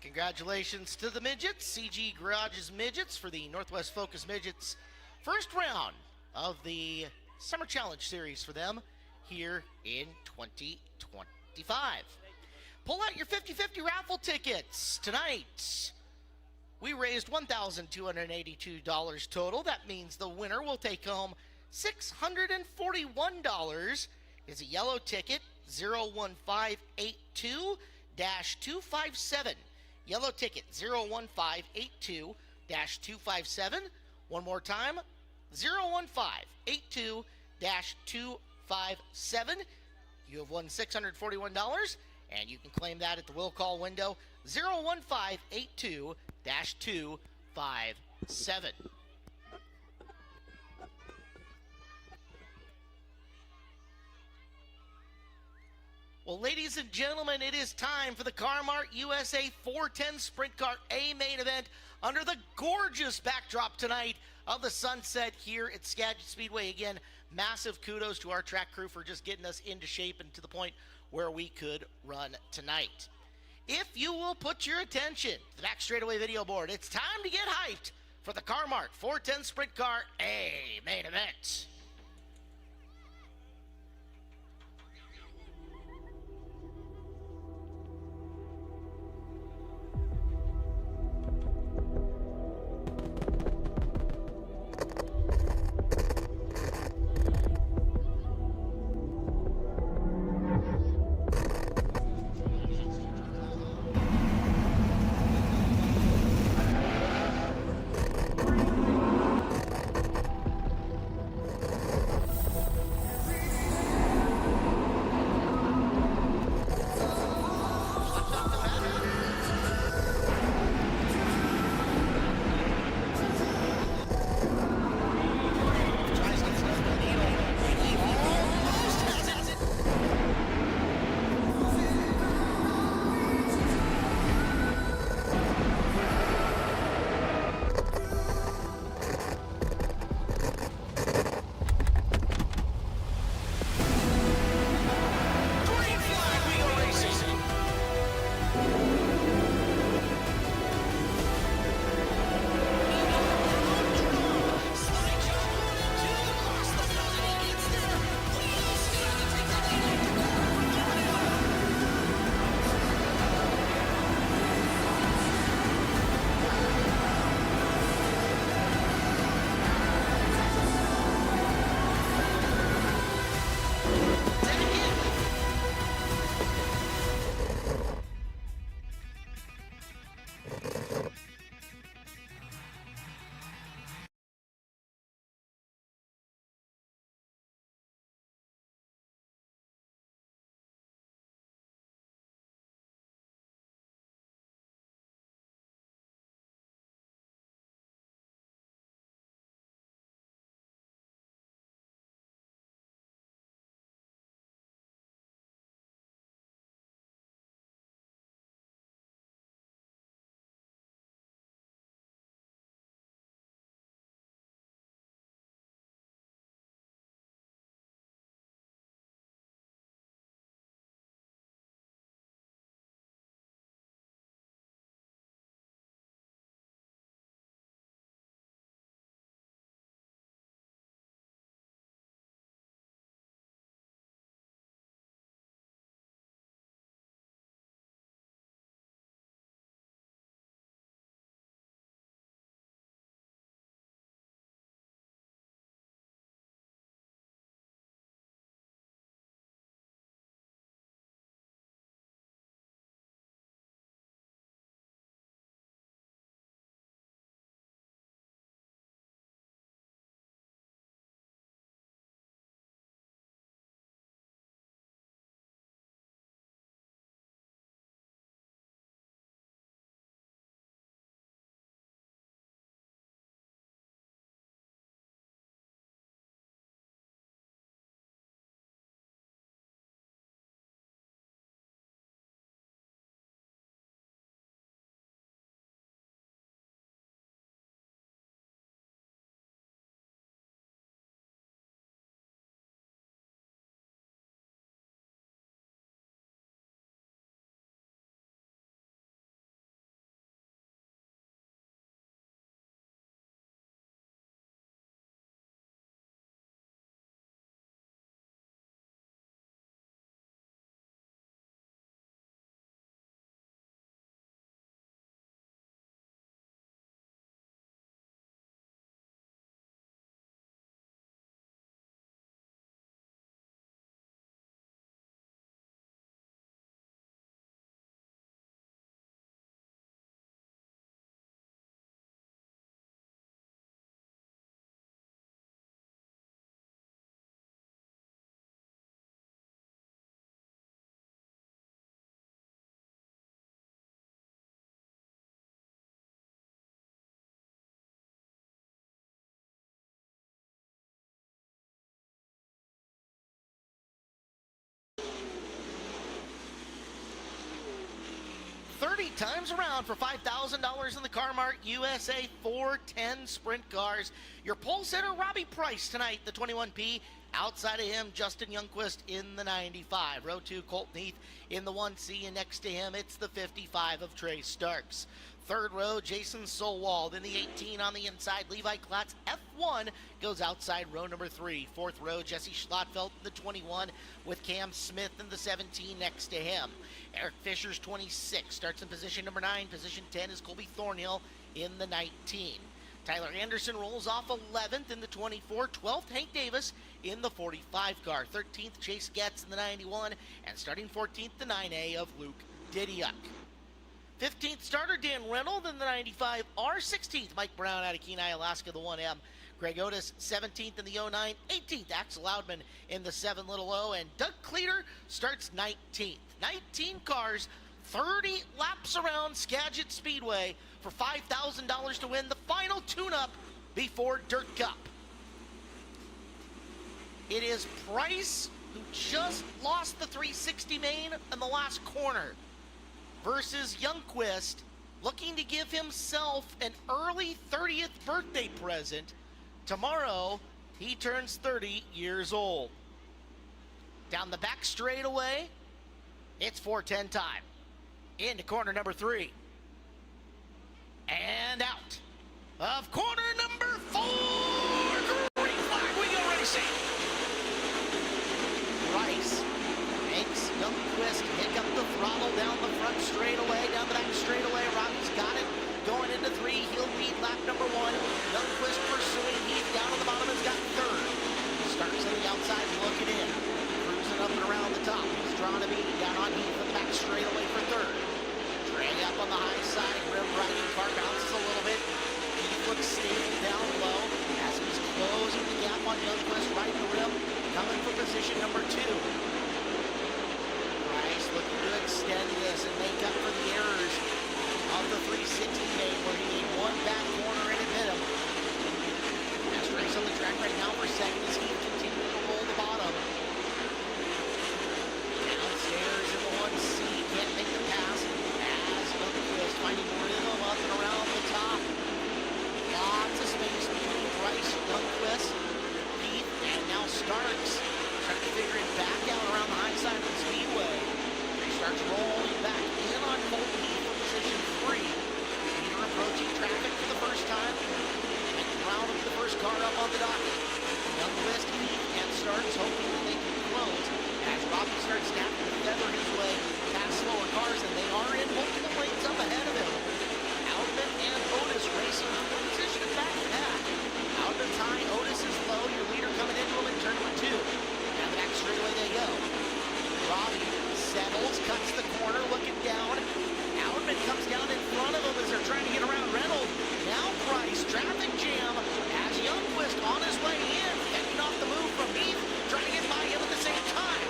Speaker 1: Congratulations to the Midgets, CG Garage's Midgets, for the Northwest Focus Midgets first round of the Summer Challenge Series for them here in 2025. Pull out your 50-50 raffle tickets tonight. We raised $1,282 total. That means the winner will take home $641. It's a yellow ticket, 01582-257. Yellow ticket, 01582-257. One more time, 01582-257. You have won $641, and you can claim that at the will call window, 01582-257. Well, ladies and gentlemen, it is time for the CarMart USA 410 Sprint Car A main event under the gorgeous backdrop tonight of the sunset here at Skagit Speedway. Again, massive kudos to our track crew for just getting us into shape and to the point where we could run tonight. If you will put your attention to the back straightaway video board, it's time to get hyped for the CarMart 410 Sprint Car A main event. times around for $5,000 in the Car Mart USA 410 Sprint cars. Your pole sitter, Robbie Price tonight, the 21P. Outside of him, Justin Youngquist in the 95. Row 2, Colton Heath in the 1C, and next to him, it's the 55 of Trey Starks. Third row, Jason Solwald in the 18 on the inside. Levi Klatz, F1, goes outside row number 3. Fourth row, Jesse Schlotfeld in the 21 with Cam Smith in the 17 next to him. Eric Fisher's 26 starts in position number 9. Position 10 is Colby Thornhill in the 19. Tyler Anderson rolls off 11th in the 24. 12th, Hank Davis in the 45 car. 13th, Chase Getz in the 91. And starting 14th, the 9A of Luke Didiuk. 15th starter, Dan Reynolds in the 95 R. 16th, Mike Brown out of Kenai, Alaska, the 1M. Greg Otis, 17th in the 09. 18th, Axel Loudman in the 7 little O. And Doug Cleater starts 19th. 19 cars, 30 laps around Skagit Speedway for $5,000 to win the final tune-up before Dirt Cup. It is Price, who just lost the 360 main in the last corner, versus Youngquist, looking to give himself an early 30th birthday present. Tomorrow, he turns 30 years old. Down the back straightaway, it's 4:10 time. Into corner number 3. And out of corner number 4. Green flag, we go racing. Price makes Youngquist pick up the throttle down the front straightaway, down the back straightaway. Robbie's got it going into 3. He'll lead lap number 1. Youngquist pursuing. Heath down on the bottom has got 3rd. Starts on the outside looking in. Cruising up and around the top. He's drawn a beat down on Heath in the back straightaway for 3rd. Trey up on the high side. Rim riding car bounces a little bit. Heath looks stable down low as he's closing the gap on Youngquist right in the rim. Coming for position number 2. Looking to extend this and make up for the errors of the 360 main, where he made one back corner and it hit him. Best race on the track right now for second as he continues to roll the bottom. Downstairs in the 1C, can't make the pass as Youngquist finding rhythm up and around the top. Lots of space between Price, Youngquist, Heath, and now Starks. Trying to figure it back out around the high side of the speedway. Starts rolling back in on Colton Heath for position 3. Peter approaching traffic for the first time. Second round of the first car up on the docket. Youngquist, Heath, and Starks hoping that they can close as Robbie starts snapping to feather his way past slower cars, and they are in multiple lanes up ahead of him. Outman and Otis racing for position back to back. Outman's high, Otis is low. Your leader coming into him in turn number 2. And back straightaway they go. Robbie settles, cuts the corner, looking down. Outman comes down in front of him as they're trying to get around Reynolds. Now Price, traffic jam as Youngquist on his way in, getting off the move from Heath, trying to get by him at the same time.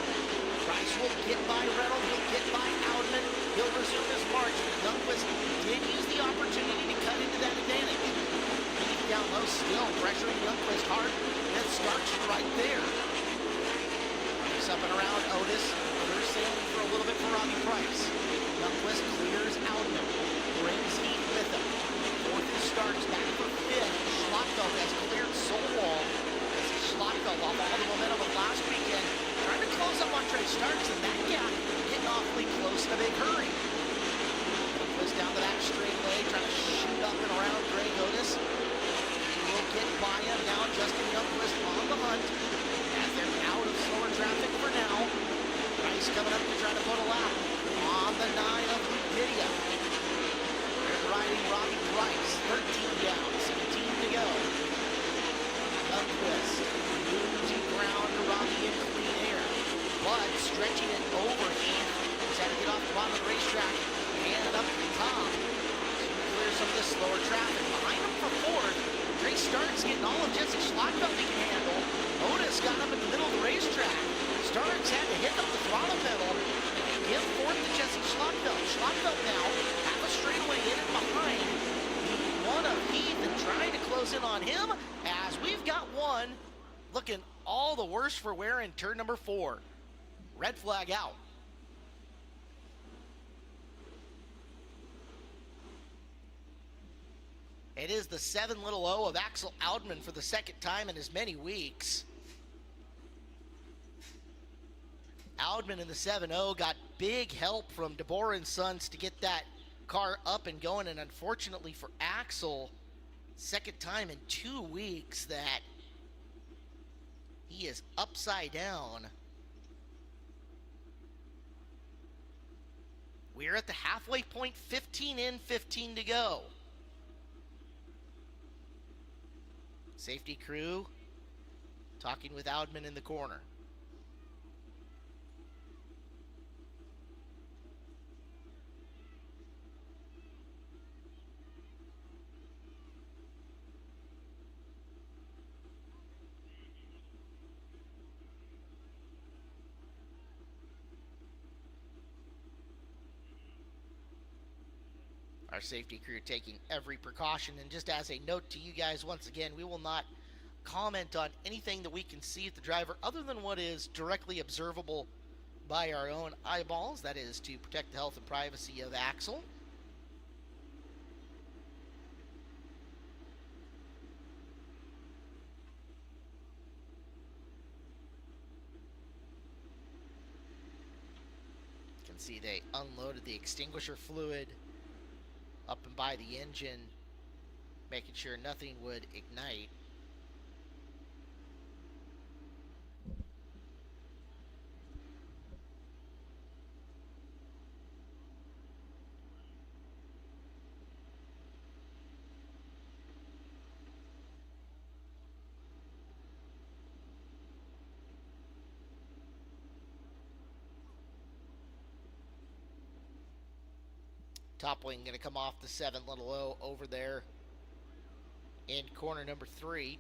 Speaker 1: Price will get by Reynolds, he'll get by Outman, he'll resume his march. Youngquist did use the opportunity to cut into that advantage. Heath down low still, pressuring Youngquist hard, and Starks right there. Price up and around Otis. They're sailing for a little bit for Robbie Price. Youngquist clears Outman, brings Heath with him. Fourth is Starks, back for 5th. Schlotfeld has cleared Solwald. Schlotfeld off all the momentum of last weekend, trying to close up on Trey Starks, and that gap getting awfully close in a big hurry. Youngquist down the back straightaway, trying to shoot up and around Greg Otis. He will get by him now. Justin Youngquist on the hunt as they're out of slower traffic for now. Price coming up to try to put a lap on the 9 of Didiuk. They're riding Robbie Price, 13 down, 17 to go. Youngquist losing ground to Robbie in clean air, but stretching it over Heath. He's had to get off the bottom of the racetrack and up to the top to clear some of the slower traffic. Behind him for 4th, Trey Starks getting all of Jesse Schlotfeld he can handle. Otis got up in the middle of the racetrack. Starks had to hit up the throttle pedal and give 4th to Jesse Schlotfeld. Schlotfeld now half a straightaway in and behind the 1 of Heath and trying to close in on him as we've got one looking all the worse for wear in turn number 4. Red flag out. It is the 7-0 of Axel Audman for the second time in as many weeks. Audman in the 7-0 got big help from DeBoer and Sons to get that car up and going, and unfortunately for Axel, second time in 2 weeks that he is upside down. We're at the halfway point, 15 in, 15 to go. Safety crew talking with Audman in the corner. Our safety crew taking every precaution, and just as a note to you guys, once again, we will not comment on anything that we can see at the driver other than what is directly observable by our own eyeballs. That is to protect the health and privacy of Axel. You can see they unloaded the extinguisher fluid up and by the engine, making sure nothing would ignite. Top wing going to come off the 7-0 over there in corner number 3.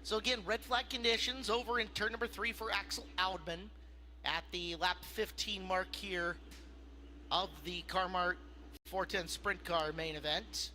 Speaker 1: So again, red flag conditions over in turn number 3 for Axel Audman at the lap 15 mark here of the Carmart 410 Sprint Car main event.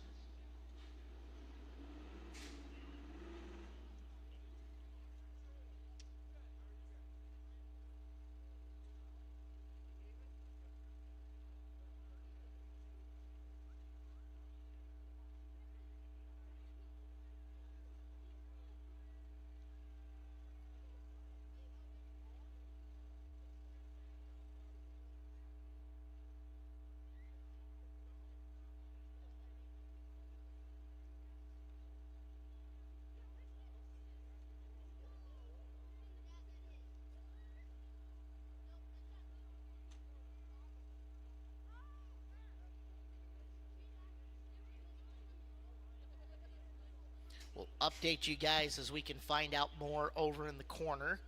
Speaker 1: We'll update you guys as we can find out more over in the corner.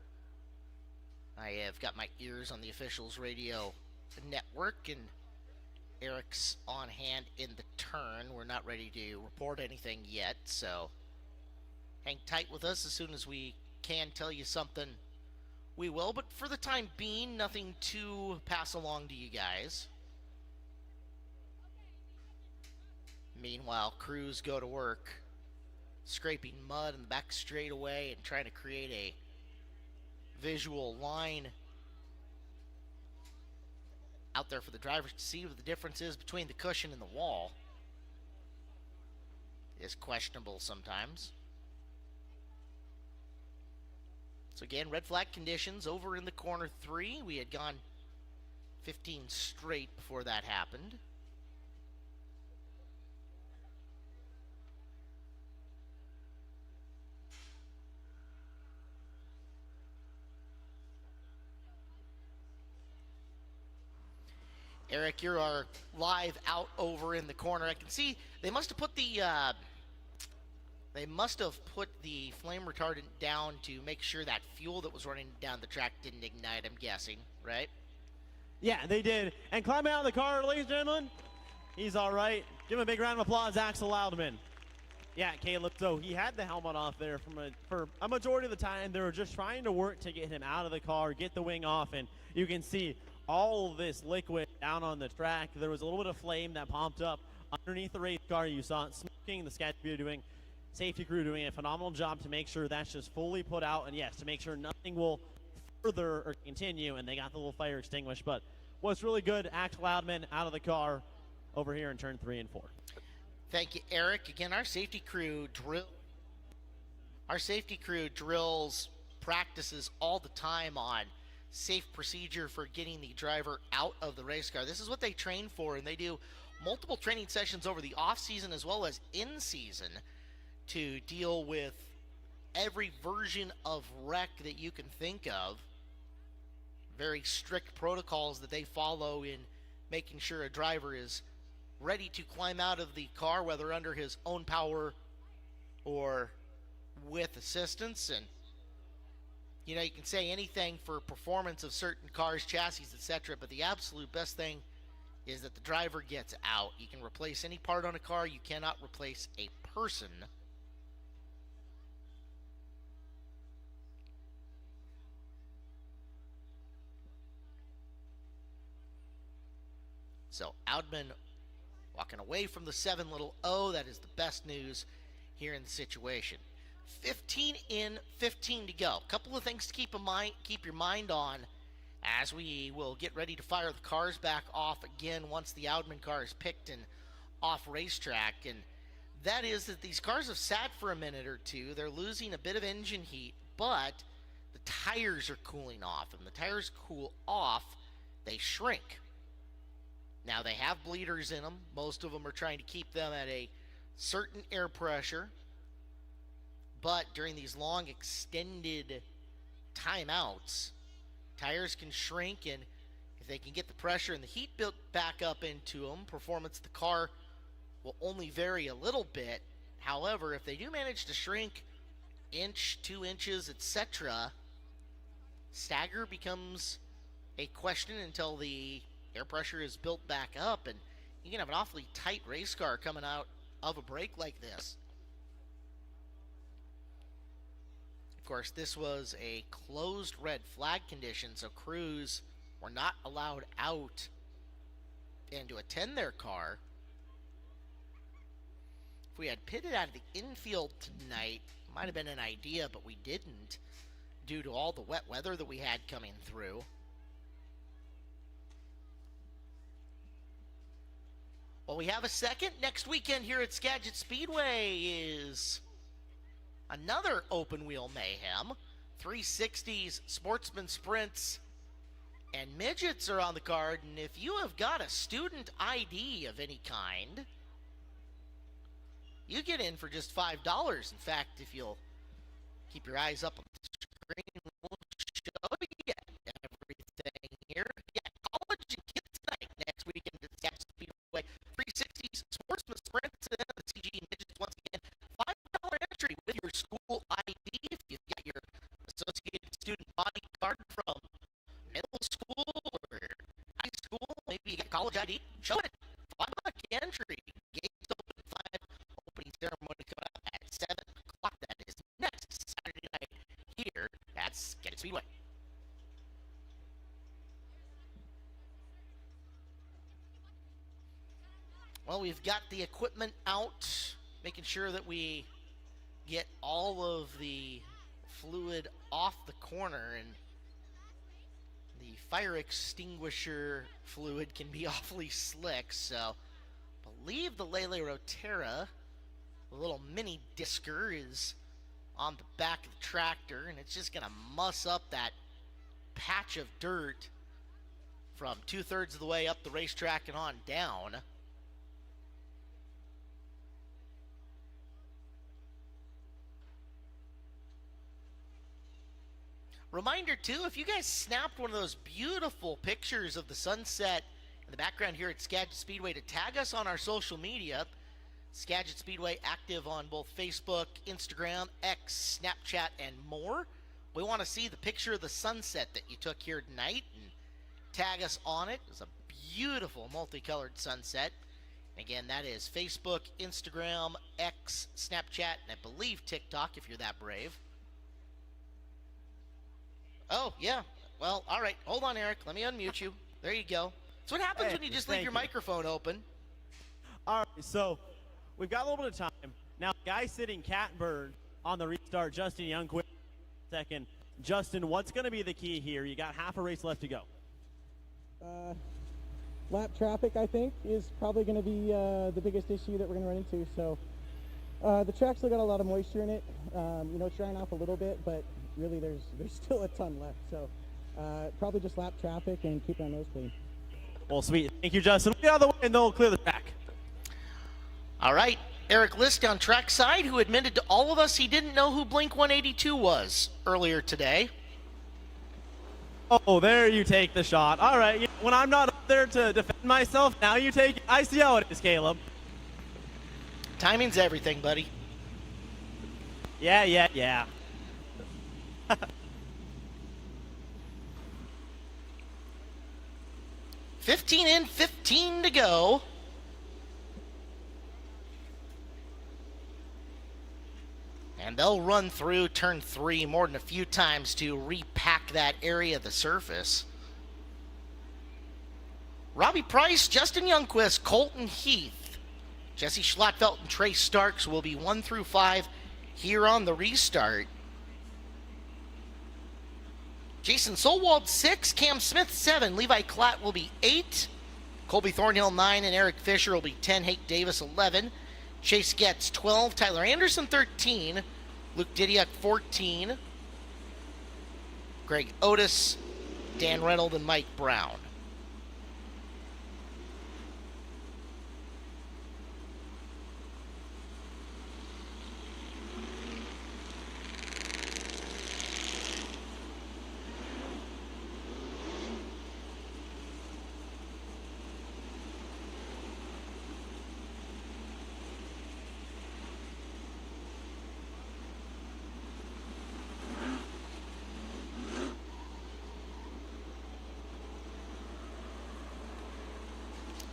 Speaker 1: I have got my ears on the officials radio network, and Eric's on hand in the turn. We're not ready to report anything yet, so hang tight with us. As soon as we can tell you something, we will. But for the time being, nothing to pass along to you guys. Meanwhile, crews go to work scraping mud in the back straightaway and trying to create a visual line out there for the drivers to see what the difference is between the cushion and the wall. It is questionable sometimes. So again, red flag conditions over in the corner 3. We had gone 15 straight before that happened. Eric, you're our live out over in the corner. I can see they must have put the flame retardant down to make sure that fuel that was running down the track didn't ignite, I'm guessing, right?
Speaker 2: Yeah, they did. And climbing out of the car, ladies and gentlemen, he's all right. Give him a big round of applause, Axel Audman. Yeah, Caleb. So he had the helmet off there for a majority of the time. They were just trying to work to get him out of the car, get the wing off, and you can see all of this liquid down on the track. There was a little bit of flame that popped up underneath the race car. You saw it smoking. The Skagit Speedway safety crew doing a phenomenal job to make sure that's just fully put out, and yes, to make sure nothing will further or continue, and they got the little fire extinguished. But what's really good, Axel Loudman out of the car over here in turn 3 and 4.
Speaker 1: Thank you, Eric. Again, our safety crew drills practices all the time on safe procedure for getting the driver out of the race car. This is what they train for, and they do multiple training sessions over the off season as well as in season to deal with every version of wreck that you can think of. Very strict protocols that they follow in making sure a driver is ready to climb out of the car, whether under his own power or with assistance. And you know, you can say anything for performance of certain cars, chassis, etc., but the absolute best thing is that the driver gets out. You can replace any part on a car, you cannot replace a person. So Oudman walking away from the 7 little O. That is the best news here in the situation. 15 in, 15 to go. A couple of things to keep your mind on as we will get ready to fire the cars back off again once the Oudman car is picked and off racetrack. And that is that these cars have sat for a minute or two. They're losing a bit of engine heat, but the tires are cooling off. And the tires cool off, they shrink. Now, they have bleeders in them. Most of them are trying to keep them at a certain air pressure. But during these long, extended timeouts, tires can shrink, and if they can get the pressure and the heat built back up into them, performance of the car will only vary a little bit. However, if they do manage to shrink inch, 2 inches, etc., stagger becomes a question until the air pressure is built back up, and you can have an awfully tight race car coming out of a break like this. Of course, this was a closed red flag condition, so crews were not allowed out and to attend their car. If we had pitted out of the infield tonight, it might have been an idea, but we didn't due to all the wet weather that we had coming through. Well, we have a second. Next weekend here at Skagit Speedway is another open wheel mayhem. 360s, sportsman sprints, and midgets are on the card. And if you have got a student ID of any kind, you get in for just $5. In fact, if you'll keep your eyes up on the screen, we'll show you everything here. Yeah, college and kids night next weekend at Skagit Speedway. 360s, sportsman sprints, and the CG midgets once again. $5 entry with your school ID if you've got your associated student body card from middle school or high school. Maybe you get college ID. Show it. $5 entry. Gates open at 5. Opening ceremony coming up at 7 o'clock. That is next Saturday night here at Skagit Speedway. Well, we've got the equipment out, making sure that we get all of the fluid off the corner, and the fire extinguisher fluid can be awfully slick, so I believe the Lele Rotera, the little mini disker, is on the back of the tractor, and it's just going to muss up that patch of dirt from 2/3 of the way up the racetrack and on down. Reminder, too, if you guys snapped one of those beautiful pictures of the sunset in the background here at Skagit Speedway, to tag us on our social media. Skagit Speedway active on both Facebook, Instagram, X, Snapchat, and more. We want to see the picture of the sunset that you took here tonight and tag us on it. It's a beautiful multicolored sunset Again, that is Facebook, Instagram, X, Snapchat, and I believe TikTok if you're that brave. Oh, yeah. Well, all right. Hold on, Eric. Let me unmute you. There you go. That's what happens when you just leave your microphone open.
Speaker 2: All right, so we've got a little bit of time. Now, guy sitting cat and bird on the restart, Justin Youngquist, second. Justin, what's going to be the key here? You got half a race left to go.
Speaker 11: Lap traffic, I think, is probably going to be the biggest issue that we're going to run into. So the track's still got a lot of moisture in it. It's drying off a little bit, but really there's still a ton left. So probably just lap traffic and keep our nose clean.
Speaker 2: Well, sweet. Thank you, Justin. Get out of the way, and they'll clear the track.
Speaker 1: All right. Eric List on trackside, who admitted to all of us he didn't know who Blink 182 was earlier today.
Speaker 2: Oh, there you take the shot. All right. When I'm not up there to defend myself, now you take it. I see how it is, Caleb.
Speaker 1: Timing's everything, buddy.
Speaker 2: Yeah.
Speaker 1: 15 in, 15 to go. And they'll run through turn 3 more than a few times to repack that area of the surface. Robbie Price, Justin Youngquist, Colton Heath, Jesse Schlattfeld, and Trey Starks will be 1 through 5 here on the restart. Jason Solwald 6, Cam Smith 7, Levi Klatt will be 8, Colby Thornhill 9, and Eric Fisher will be 10, Hake Davis 11, Chase Getz 12, Tyler Anderson 13, Luke Didiak 14, Greg Otis, Dan Reynolds, and Mike Brown.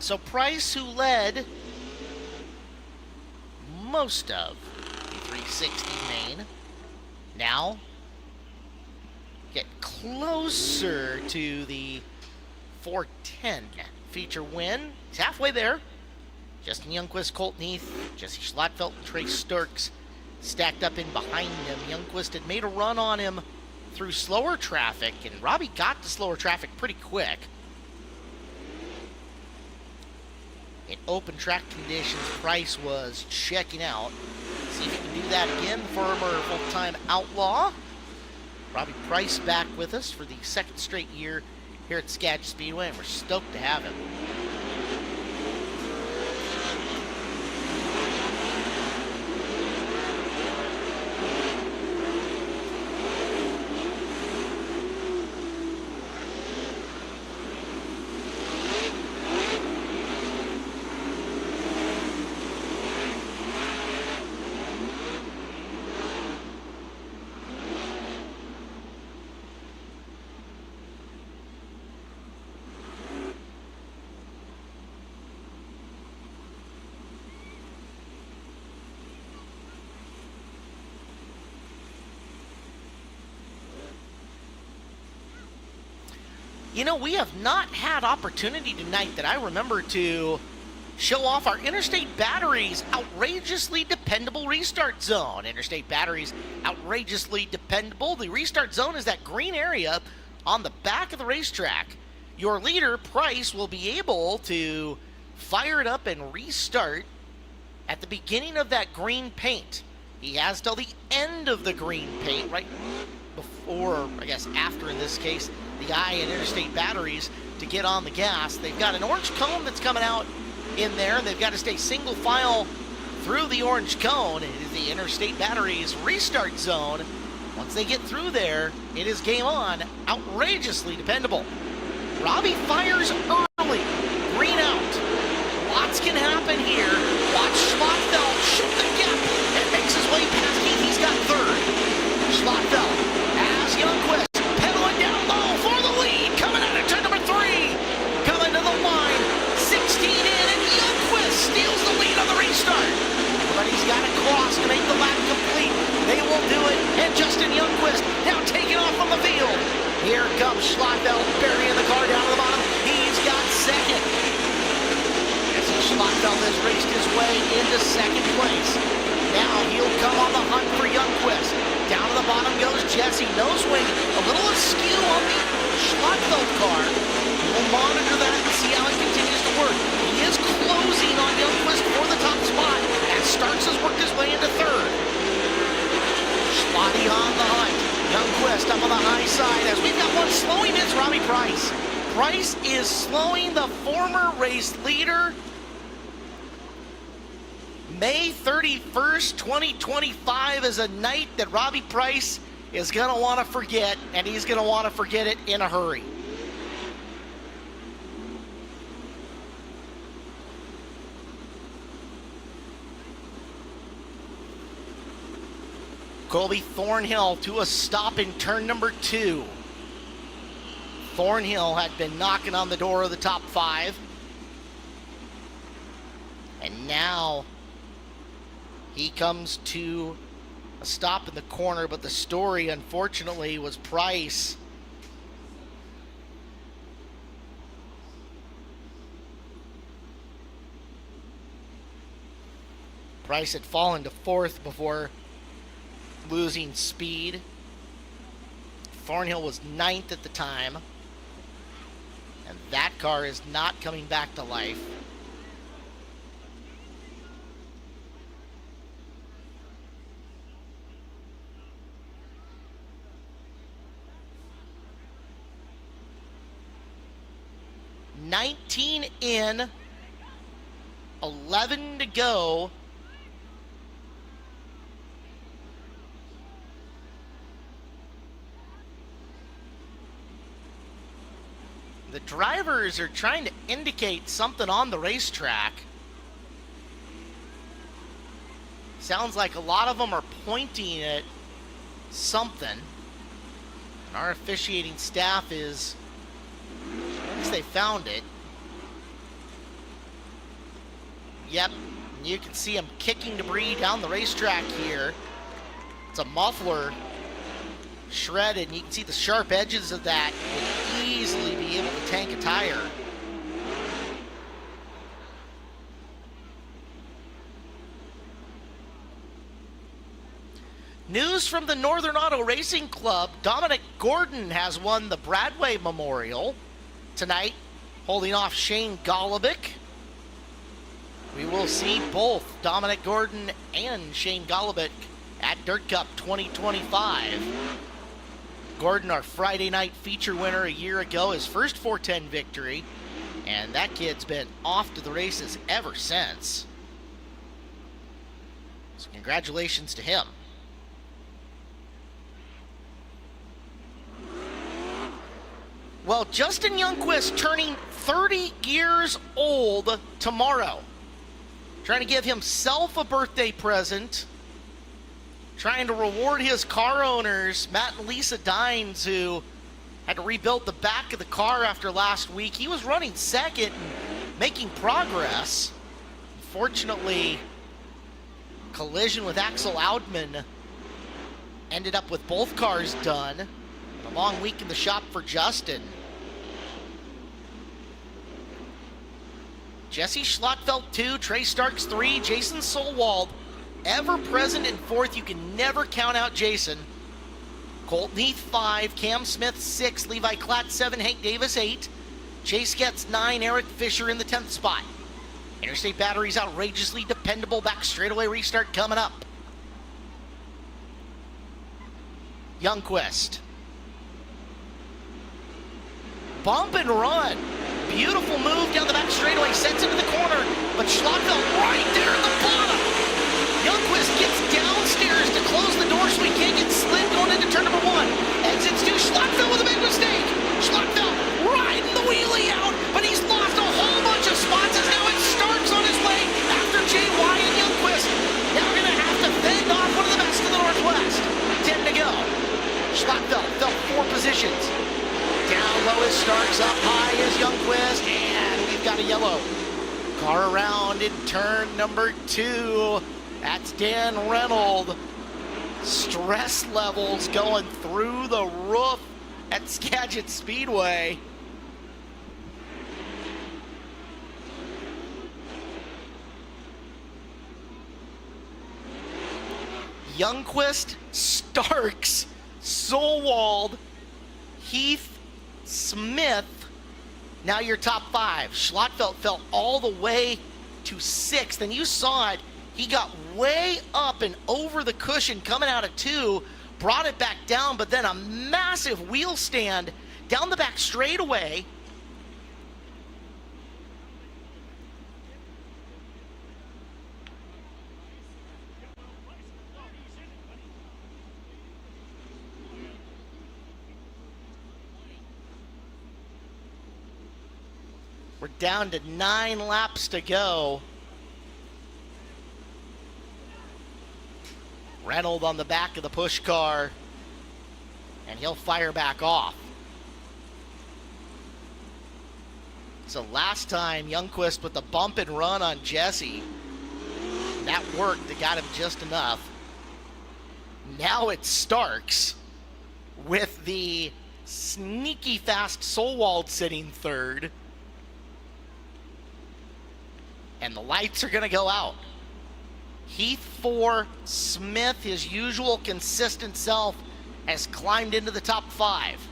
Speaker 1: So Price, who led most of the 360 main, now get closer to the 410 feature win. He's halfway there. Justin Youngquist, Colton Heath, Jesse Schlattfeld, and Trey Starks stacked up in behind him. Youngquist had made a run on him through slower traffic, and Robbie got to slower traffic pretty quick. In open track conditions, Price was checking out. See if he can do that again, former full-time outlaw. Robbie Price back with us for the second straight year here at Skagit Speedway, and we're stoked to have him. You know, we have not had opportunity tonight that I remember to show off our Interstate Batteries outrageously dependable restart zone. Interstate Batteries outrageously dependable. The restart zone is that green area on the back of the racetrack. Your leader, Price, will be able to fire it up and restart at the beginning of that green paint. He has till the end of the green paint, right before, I guess after in this case, the eye and Interstate Batteries to get on the gas. They've got an orange cone that's coming out in there, and they've got to stay single file through the orange cone. It is the Interstate Batteries restart zone. Once they get through there, it is game on. Outrageously dependable. Robbie fires early. Green out. Lots can happen here. Watch Schlattfeld shoot the gap and makes his way past Keith. He's got third. Schlattfeld as Youngquist pedaling down low for the lead. Coming out of turn number 3. Coming to the line. 16 in, and Youngquist Racing nose wing a little askew on the Schlottfeld car. We'll monitor that and see how it continues to work. He is closing on Youngquist for the top spot as Starks has worked his way into third. Schlotty on the hunt. Youngquist up on the high side as we've got one slowing. It's Robbie Price. Price is slowing the former race leader. May 31st, 2025 is a night that Robbie Price is going to want to forget, and he's going to want to forget it in a hurry. Colby Thornhill to a stop in turn number 2. Thornhill had been knocking on the door of the top 5. And now he comes to a stop in the corner, but the story, unfortunately, was Price. Price had fallen to 4th before losing speed. Thornhill was 9th at the time. And that car is not coming back to life. $19 in, 11 to go. The drivers are trying to indicate something on the racetrack. Sounds like a lot of them are pointing at something. And our officiating staff is, I guess they found it. Yep, you can see them kicking debris down the racetrack here. It's a muffler shredded, and you can see the sharp edges of that would easily be able to tank a tire. News from the Northern Auto Racing Club. Dominic Gordon has won the Bradway Memorial tonight, holding off Shane Golobic. We will see both Dominic Gordon and Shane Golobic at Dirt Cup 2025. Gordon, our Friday night feature winner a year ago, his first 410 victory, and that kid's been off to the races ever since. So congratulations to him. Well, Justin Youngquist turning 30 years old tomorrow. Trying to give himself a birthday present. Trying to reward his car owners, Matt and Lisa Dines, who had to rebuild the back of the car after last week. He was running second and making progress. Unfortunately, collision with Axel Audman ended up with both cars done. A long week in the shop for Justin. Jesse Schlottfeld 2, Trey Starks 3, Jason Solwald ever present in 4th. You can never count out Jason. Colton Heath 5, Cam Smith 6, Levi Klatt 7, Hank Davis 8, Chase Getz 9, Eric Fisher in the 10th spot. Interstate Batteries outrageously dependable back straightaway restart coming up. Youngquist. Bump and run. Beautiful move down the back straightaway, sets into the corner, but Schlottfeld right there at the bottom. Youngquist gets downstairs to close the door so he can't get slid going into turn number 1. Exits to Schlottfeld with a big mistake. Schlottfeld riding the wheelie out, but he's lost a whole bunch of spots as now it starts on his way after J.Y. and Youngquist. Now we're going to have to fend off one of the best in the Northwest. 10 to go. Schlottfeld fell 4 positions. Down low is Starks, up high is Youngquist, and we've got a yellow. Car around in turn number 2. That's Dan Reynolds. Stress levels going through the roof at Skagit Speedway. Youngquist, Starks, Solwald, Heath, Smith, now your top 5. Schlotfeld fell all the way to 6th, and you saw it. He got way up and over the cushion coming out of 2, brought it back down, but then a massive wheel stand down the back straightaway. We're down to 9 laps to go. Reynolds on the back of the push car, and he'll fire back off. So last time, Youngquist with the bump and run on Jesse. That worked, it got him just enough. Now it's Starks with the sneaky fast Solwald sitting 3rd. And the lights are going to go out. Heath 4, Smith, his usual consistent self, has climbed into the top 5.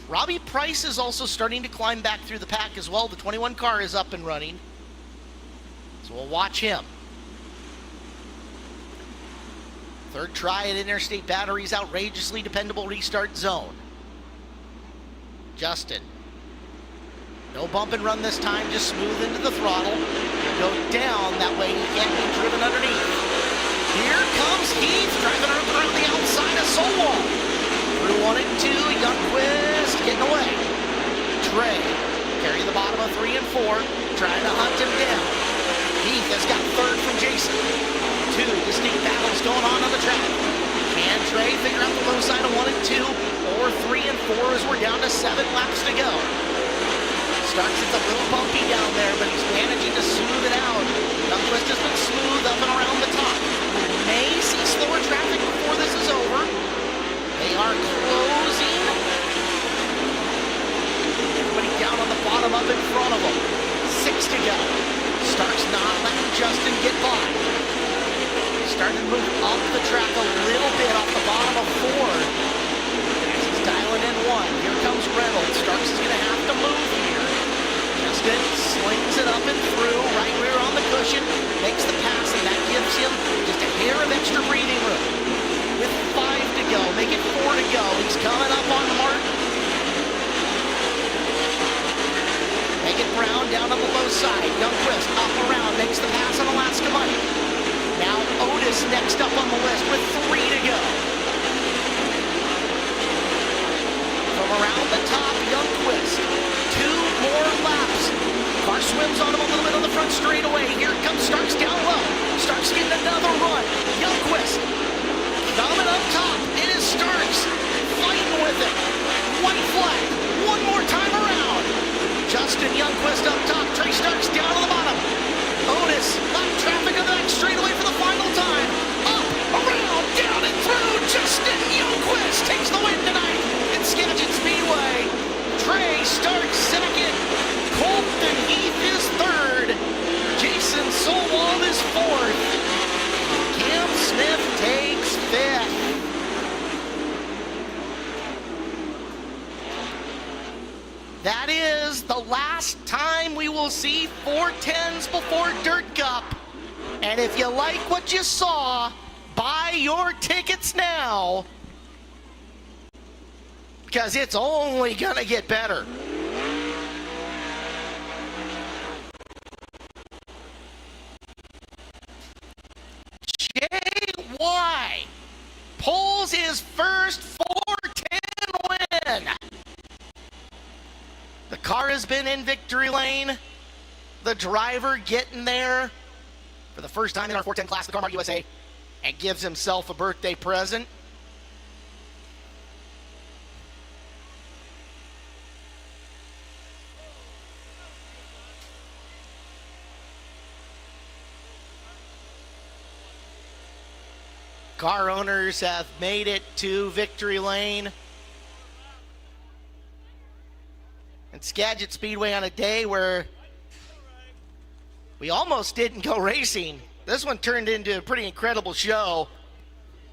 Speaker 1: Robbie Price is also starting to climb back through the pack as well. The 21 car is up and running. So we'll watch him. 3rd try at Interstate Batteries, outrageously dependable restart zone. Justin. No bump and run this time, just smooth into the throttle. He'll go down, that way he can't be driven underneath. Here comes Heath, driving around the outside of Solwald. Through 1 and 2, Youngquist getting away. Trey, carry the bottom of 3 and 4, trying to hunt him down. Heath has got 3rd from Jason. 2 distinct battles going on the track. Can Trey figure out the low side of 1 and 2, or 3 and 4 as we're down to 7 laps to go? Starks, it's a little bumpy down there, but he's managing to smooth it out. Youngquist has been smooth up and around the top. We may see slower traffic before this is over. They are closing. Everybody down on the bottom up in front of them. 6 to go. Starks not letting Justin get by. Starting to move up the track a little bit off the bottom of 4. As he's dialing in 1. Here comes Reynolds. Starks is going to have to move here. Justin slings it up and through, right rear on the cushion, makes the pass, and that gives him just a hair of extra breathing room. With 5 to go, make it 4 to go. He's coming up on Martin. Make it Brown down on the low side. Youngquist up around, makes the pass on Alaska Mike. Now Otis next up on the list with 3 to go. From around the top, Youngquist. 2 more laps. Car swims on him a little bit on the front straightaway. Here comes Starks down low. Starks getting another run. Youngquist coming up top. It is Starks fighting with it. White flag. 1 more time around. Justin Youngquist up top. Trey Starks down on the bottom. Otis lap traffic on the back straightaway for the final time. Up, around, down and through. Justin Youngquist takes the win tonight in Skagit Speedway. Trey Starks 2nd, Colton Heath is 3rd, Jason Solwald is 4th, Cam Smith takes 5th. That is the last time we will see 410s before Dirt Cup. And if you like what you saw, buy your tickets now, because it's only gonna get better. JY pulls his first 410 win. The car has been in victory lane. The driver getting there for the first time in our 410 class, the Car Mart USA, and gives himself a birthday present. Car owners have made it to victory lane. And Skagit Speedway on a day where we almost didn't go racing. This one turned into a pretty incredible show.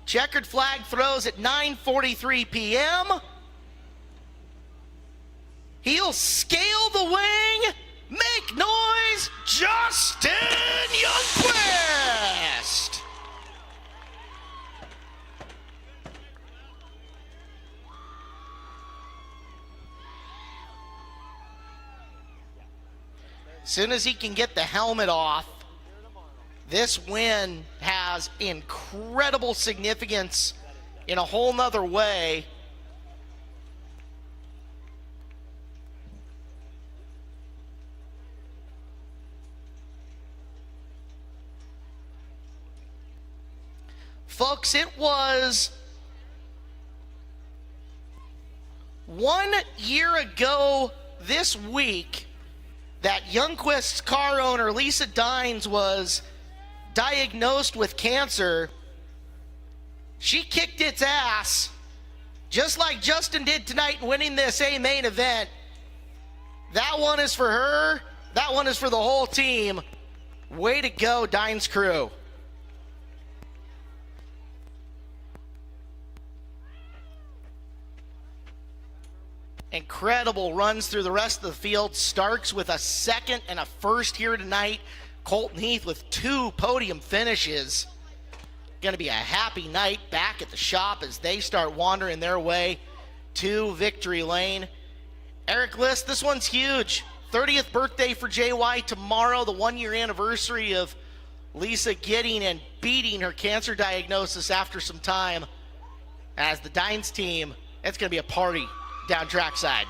Speaker 1: Checkered flag throws at 9:43 p.m. He'll scale the wing. Make noise, Justin Youngquist! As soon as he can get the helmet off, this win has incredible significance in a whole nother way. Folks, it was 1 year ago this week that Youngquist's car owner, Lisa Dines, was diagnosed with cancer. She kicked its ass, just like Justin did tonight, winning this A main event. That one is for her. That one is for the whole team. Way to go, Dines crew. Incredible runs through the rest of the field. Starks with a second and a first here tonight. Colton Heath with 2 podium finishes. Going to be a happy night back at the shop as they start wandering their way to victory lane. Eric List, this one's huge. 30th birthday for JY tomorrow, the 1-year anniversary of Lisa getting and beating her cancer diagnosis after some time. As the Dines team, it's going to be a party down trackside.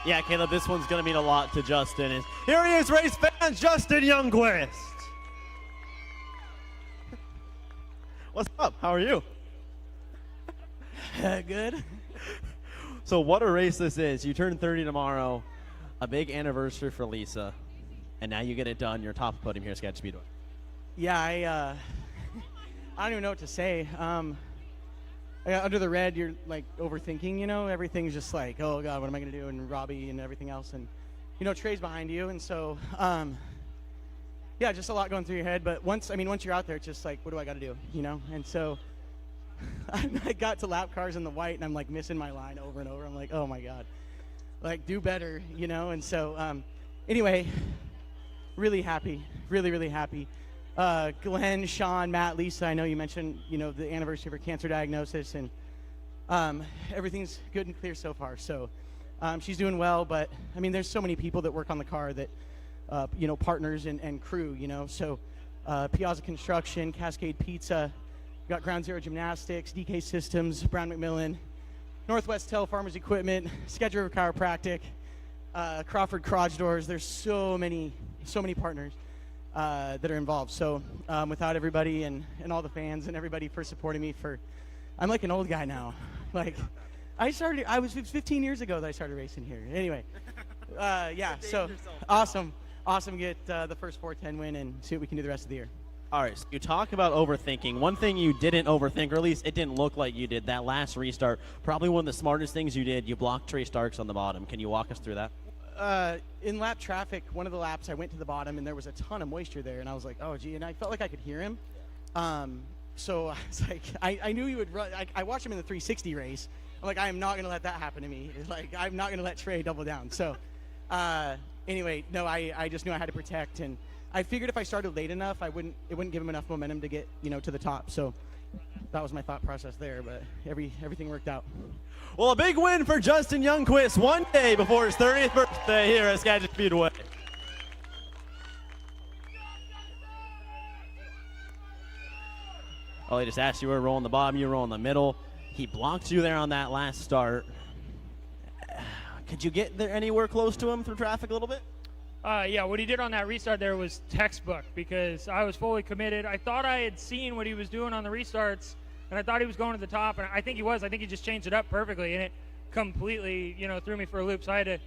Speaker 2: Yeah, Caleb, this one's going to mean a lot to Justin. And here he is, race fans, Justin Youngquist. What's up? How are you?
Speaker 12: Good.
Speaker 2: So what a race this is. You turn 30 tomorrow, a big anniversary for Lisa, and now you get it done. You're top of podium here at Skagit Speedway.
Speaker 12: Yeah, I don't even know what to say. Under the red, you're like overthinking, you know, everything's just like, oh God, what am I going to do? And Robbie and everything else. And, you know, Trey's behind you. And so, yeah, just a lot going through your head. But once you're out there, it's just like, what do I got to do? You know? And so I got to lap cars in the white and I'm like missing my line over and over. I'm like, oh my God, like do better, you know? And so, anyway, really happy, really, really happy. Glenn, Sean, Matt, Lisa, I know you mentioned, you know, the anniversary of her cancer diagnosis, and everything's good and clear so far. So she's doing well, but I mean, there's so many people that work on the car that, you know, partners and crew, you know. So Piazza Construction, Cascade Pizza, we got Ground Zero Gymnastics, DK Systems, Brown McMillan, Northwest Tel Farmers Equipment, Skagit River Chiropractic, Crawford Garage Doors. There's so many partners that are involved. So without everybody and all the fans and everybody for supporting me I'm like an old guy now. Like I was 15 years ago that I started racing here. Anyway, yeah, so awesome to get the first 410 win and see what we can do the rest of the year.
Speaker 2: All right, so you talk about overthinking. One thing you didn't overthink, or at least it didn't look like you did, that last restart, probably one of the smartest things you did, you blocked Trey Starks on the bottom. Can you walk us through that?
Speaker 12: In lap traffic, one of the laps I went to the bottom and there was a ton of moisture there and I was like, oh gee, and I felt like I could hear him. So I was like, I knew he would run. I watched him in the 360 race. I'm like, I am not going to let that happen to me. Like, I'm not going to let Trey double down. So anyway, no, I just knew I had to protect, and I figured if I started late enough, it wouldn't give him enough momentum to get, you know, to the top. So that was my thought process there, but everything worked out.
Speaker 2: Well, a big win for Justin Youngquist 1 day before his 30th birthday here at Skagit Speedway. Oh, he just asked you were rolling the bottom, you were rolling the middle. He blocked you there on that last start. Could you get there anywhere close to him through traffic a little bit?
Speaker 8: Yeah, what he did on that restart there was textbook because I was fully committed. I thought I had seen what he was doing on the restarts, and I thought he was going to the top, and I think he was. I think he just changed it up perfectly, and it completely, you know, threw me for a loop. So I had to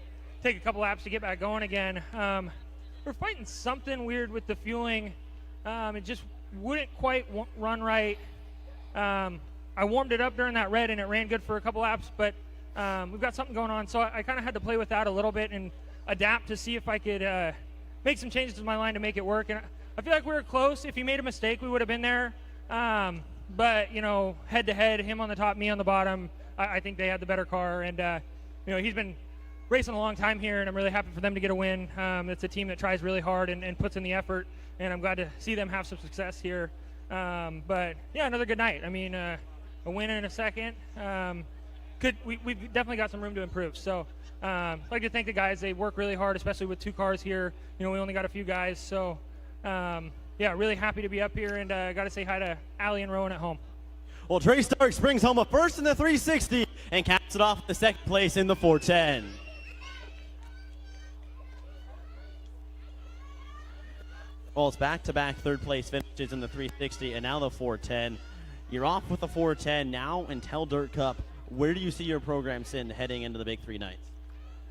Speaker 8: take a couple laps to get back going again. We're fighting something weird with the fueling. It just wouldn't quite run right. I warmed it up during that red, and it ran good for a couple laps, but we've got something going on. So I kind of had to play with that a little bit and adapt to see if I could make some changes to my line to make it work. And I feel like we were close. If he made a mistake, we would have been there. but head to head, him on the top, me on the bottom, I think they had the better car, and he's been racing a long time here, and I'm really happy for them to get a win. It's a team that tries really hard and puts in the effort, and I'm glad to see them have some success here. But yeah, another good night. I mean, a win in a second. We've definitely got some room to improve. So I'd like to thank the guys. They work really hard, especially with 2 cars here. We only got a few guys, so yeah, really happy to be up here, and got to say hi to Allie and Rowan at home.
Speaker 2: Well, Trey Starks brings home a first in the 360 and caps it off with the second place in the 410. Well, it's back-to-back third-place finishes in the 360 and now the 410. You're off with the 410 now until Dirt Cup. Where do you see your program sitting heading into the big 3 nights?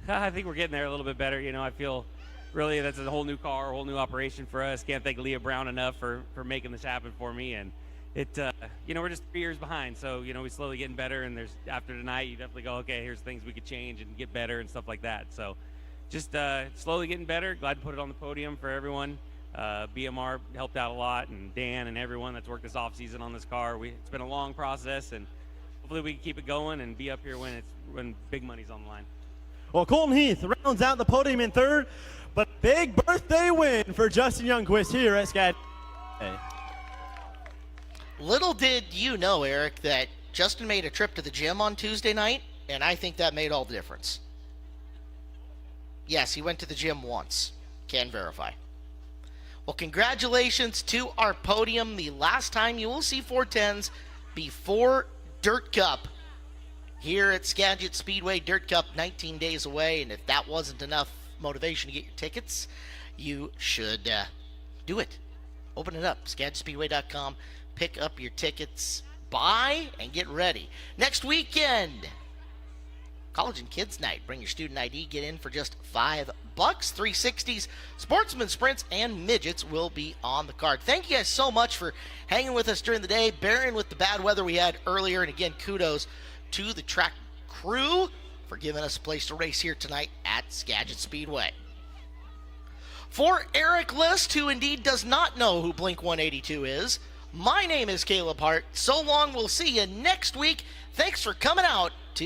Speaker 6: I think we're getting there a little bit better. I feel really that's a whole new car, a whole new operation for us. Can't thank Leah Brown enough for making this happen for me. And it, we're just 3 years behind. So, we're slowly getting better. And after tonight, you definitely go, okay, here's things we could change and get better and stuff like that. So just slowly getting better. Glad to put it on the podium for everyone. BMR helped out a lot, and Dan and everyone that's worked this off season on this car. It's been a long process, and hopefully we can keep it going and be up here when big money's on the line.
Speaker 2: Well, Colton Heath rounds out the podium in third, but big birthday win for Justin Youngquist here at Skagit.
Speaker 1: Little did you know, Eric, that Justin made a trip to the gym on Tuesday night, and I think that made all the difference. Yes, he went to the gym once. Can verify. Well, congratulations to our podium. The last time you will see 410s before Dirt Cup here at Skagit Speedway. Dirt Cup 19 days away, and if that wasn't enough motivation to get your tickets, you should do it. Open it up, SkagitSpeedway.com. Pick up your tickets, buy, and get ready. Next weekend, College and Kids Night. Bring your student ID, get in for just $5. 360s, sportsman sprints, and midgets will be on the card. Thank you guys so much for hanging with us during the day, bearing with the bad weather we had earlier, and again, kudos to the track crew for giving us a place to race here tonight at Skagit Speedway. For Eric List, who indeed does not know who Blink-182 is, my name is Caleb Hart. So long, we'll see you next week. Thanks for coming out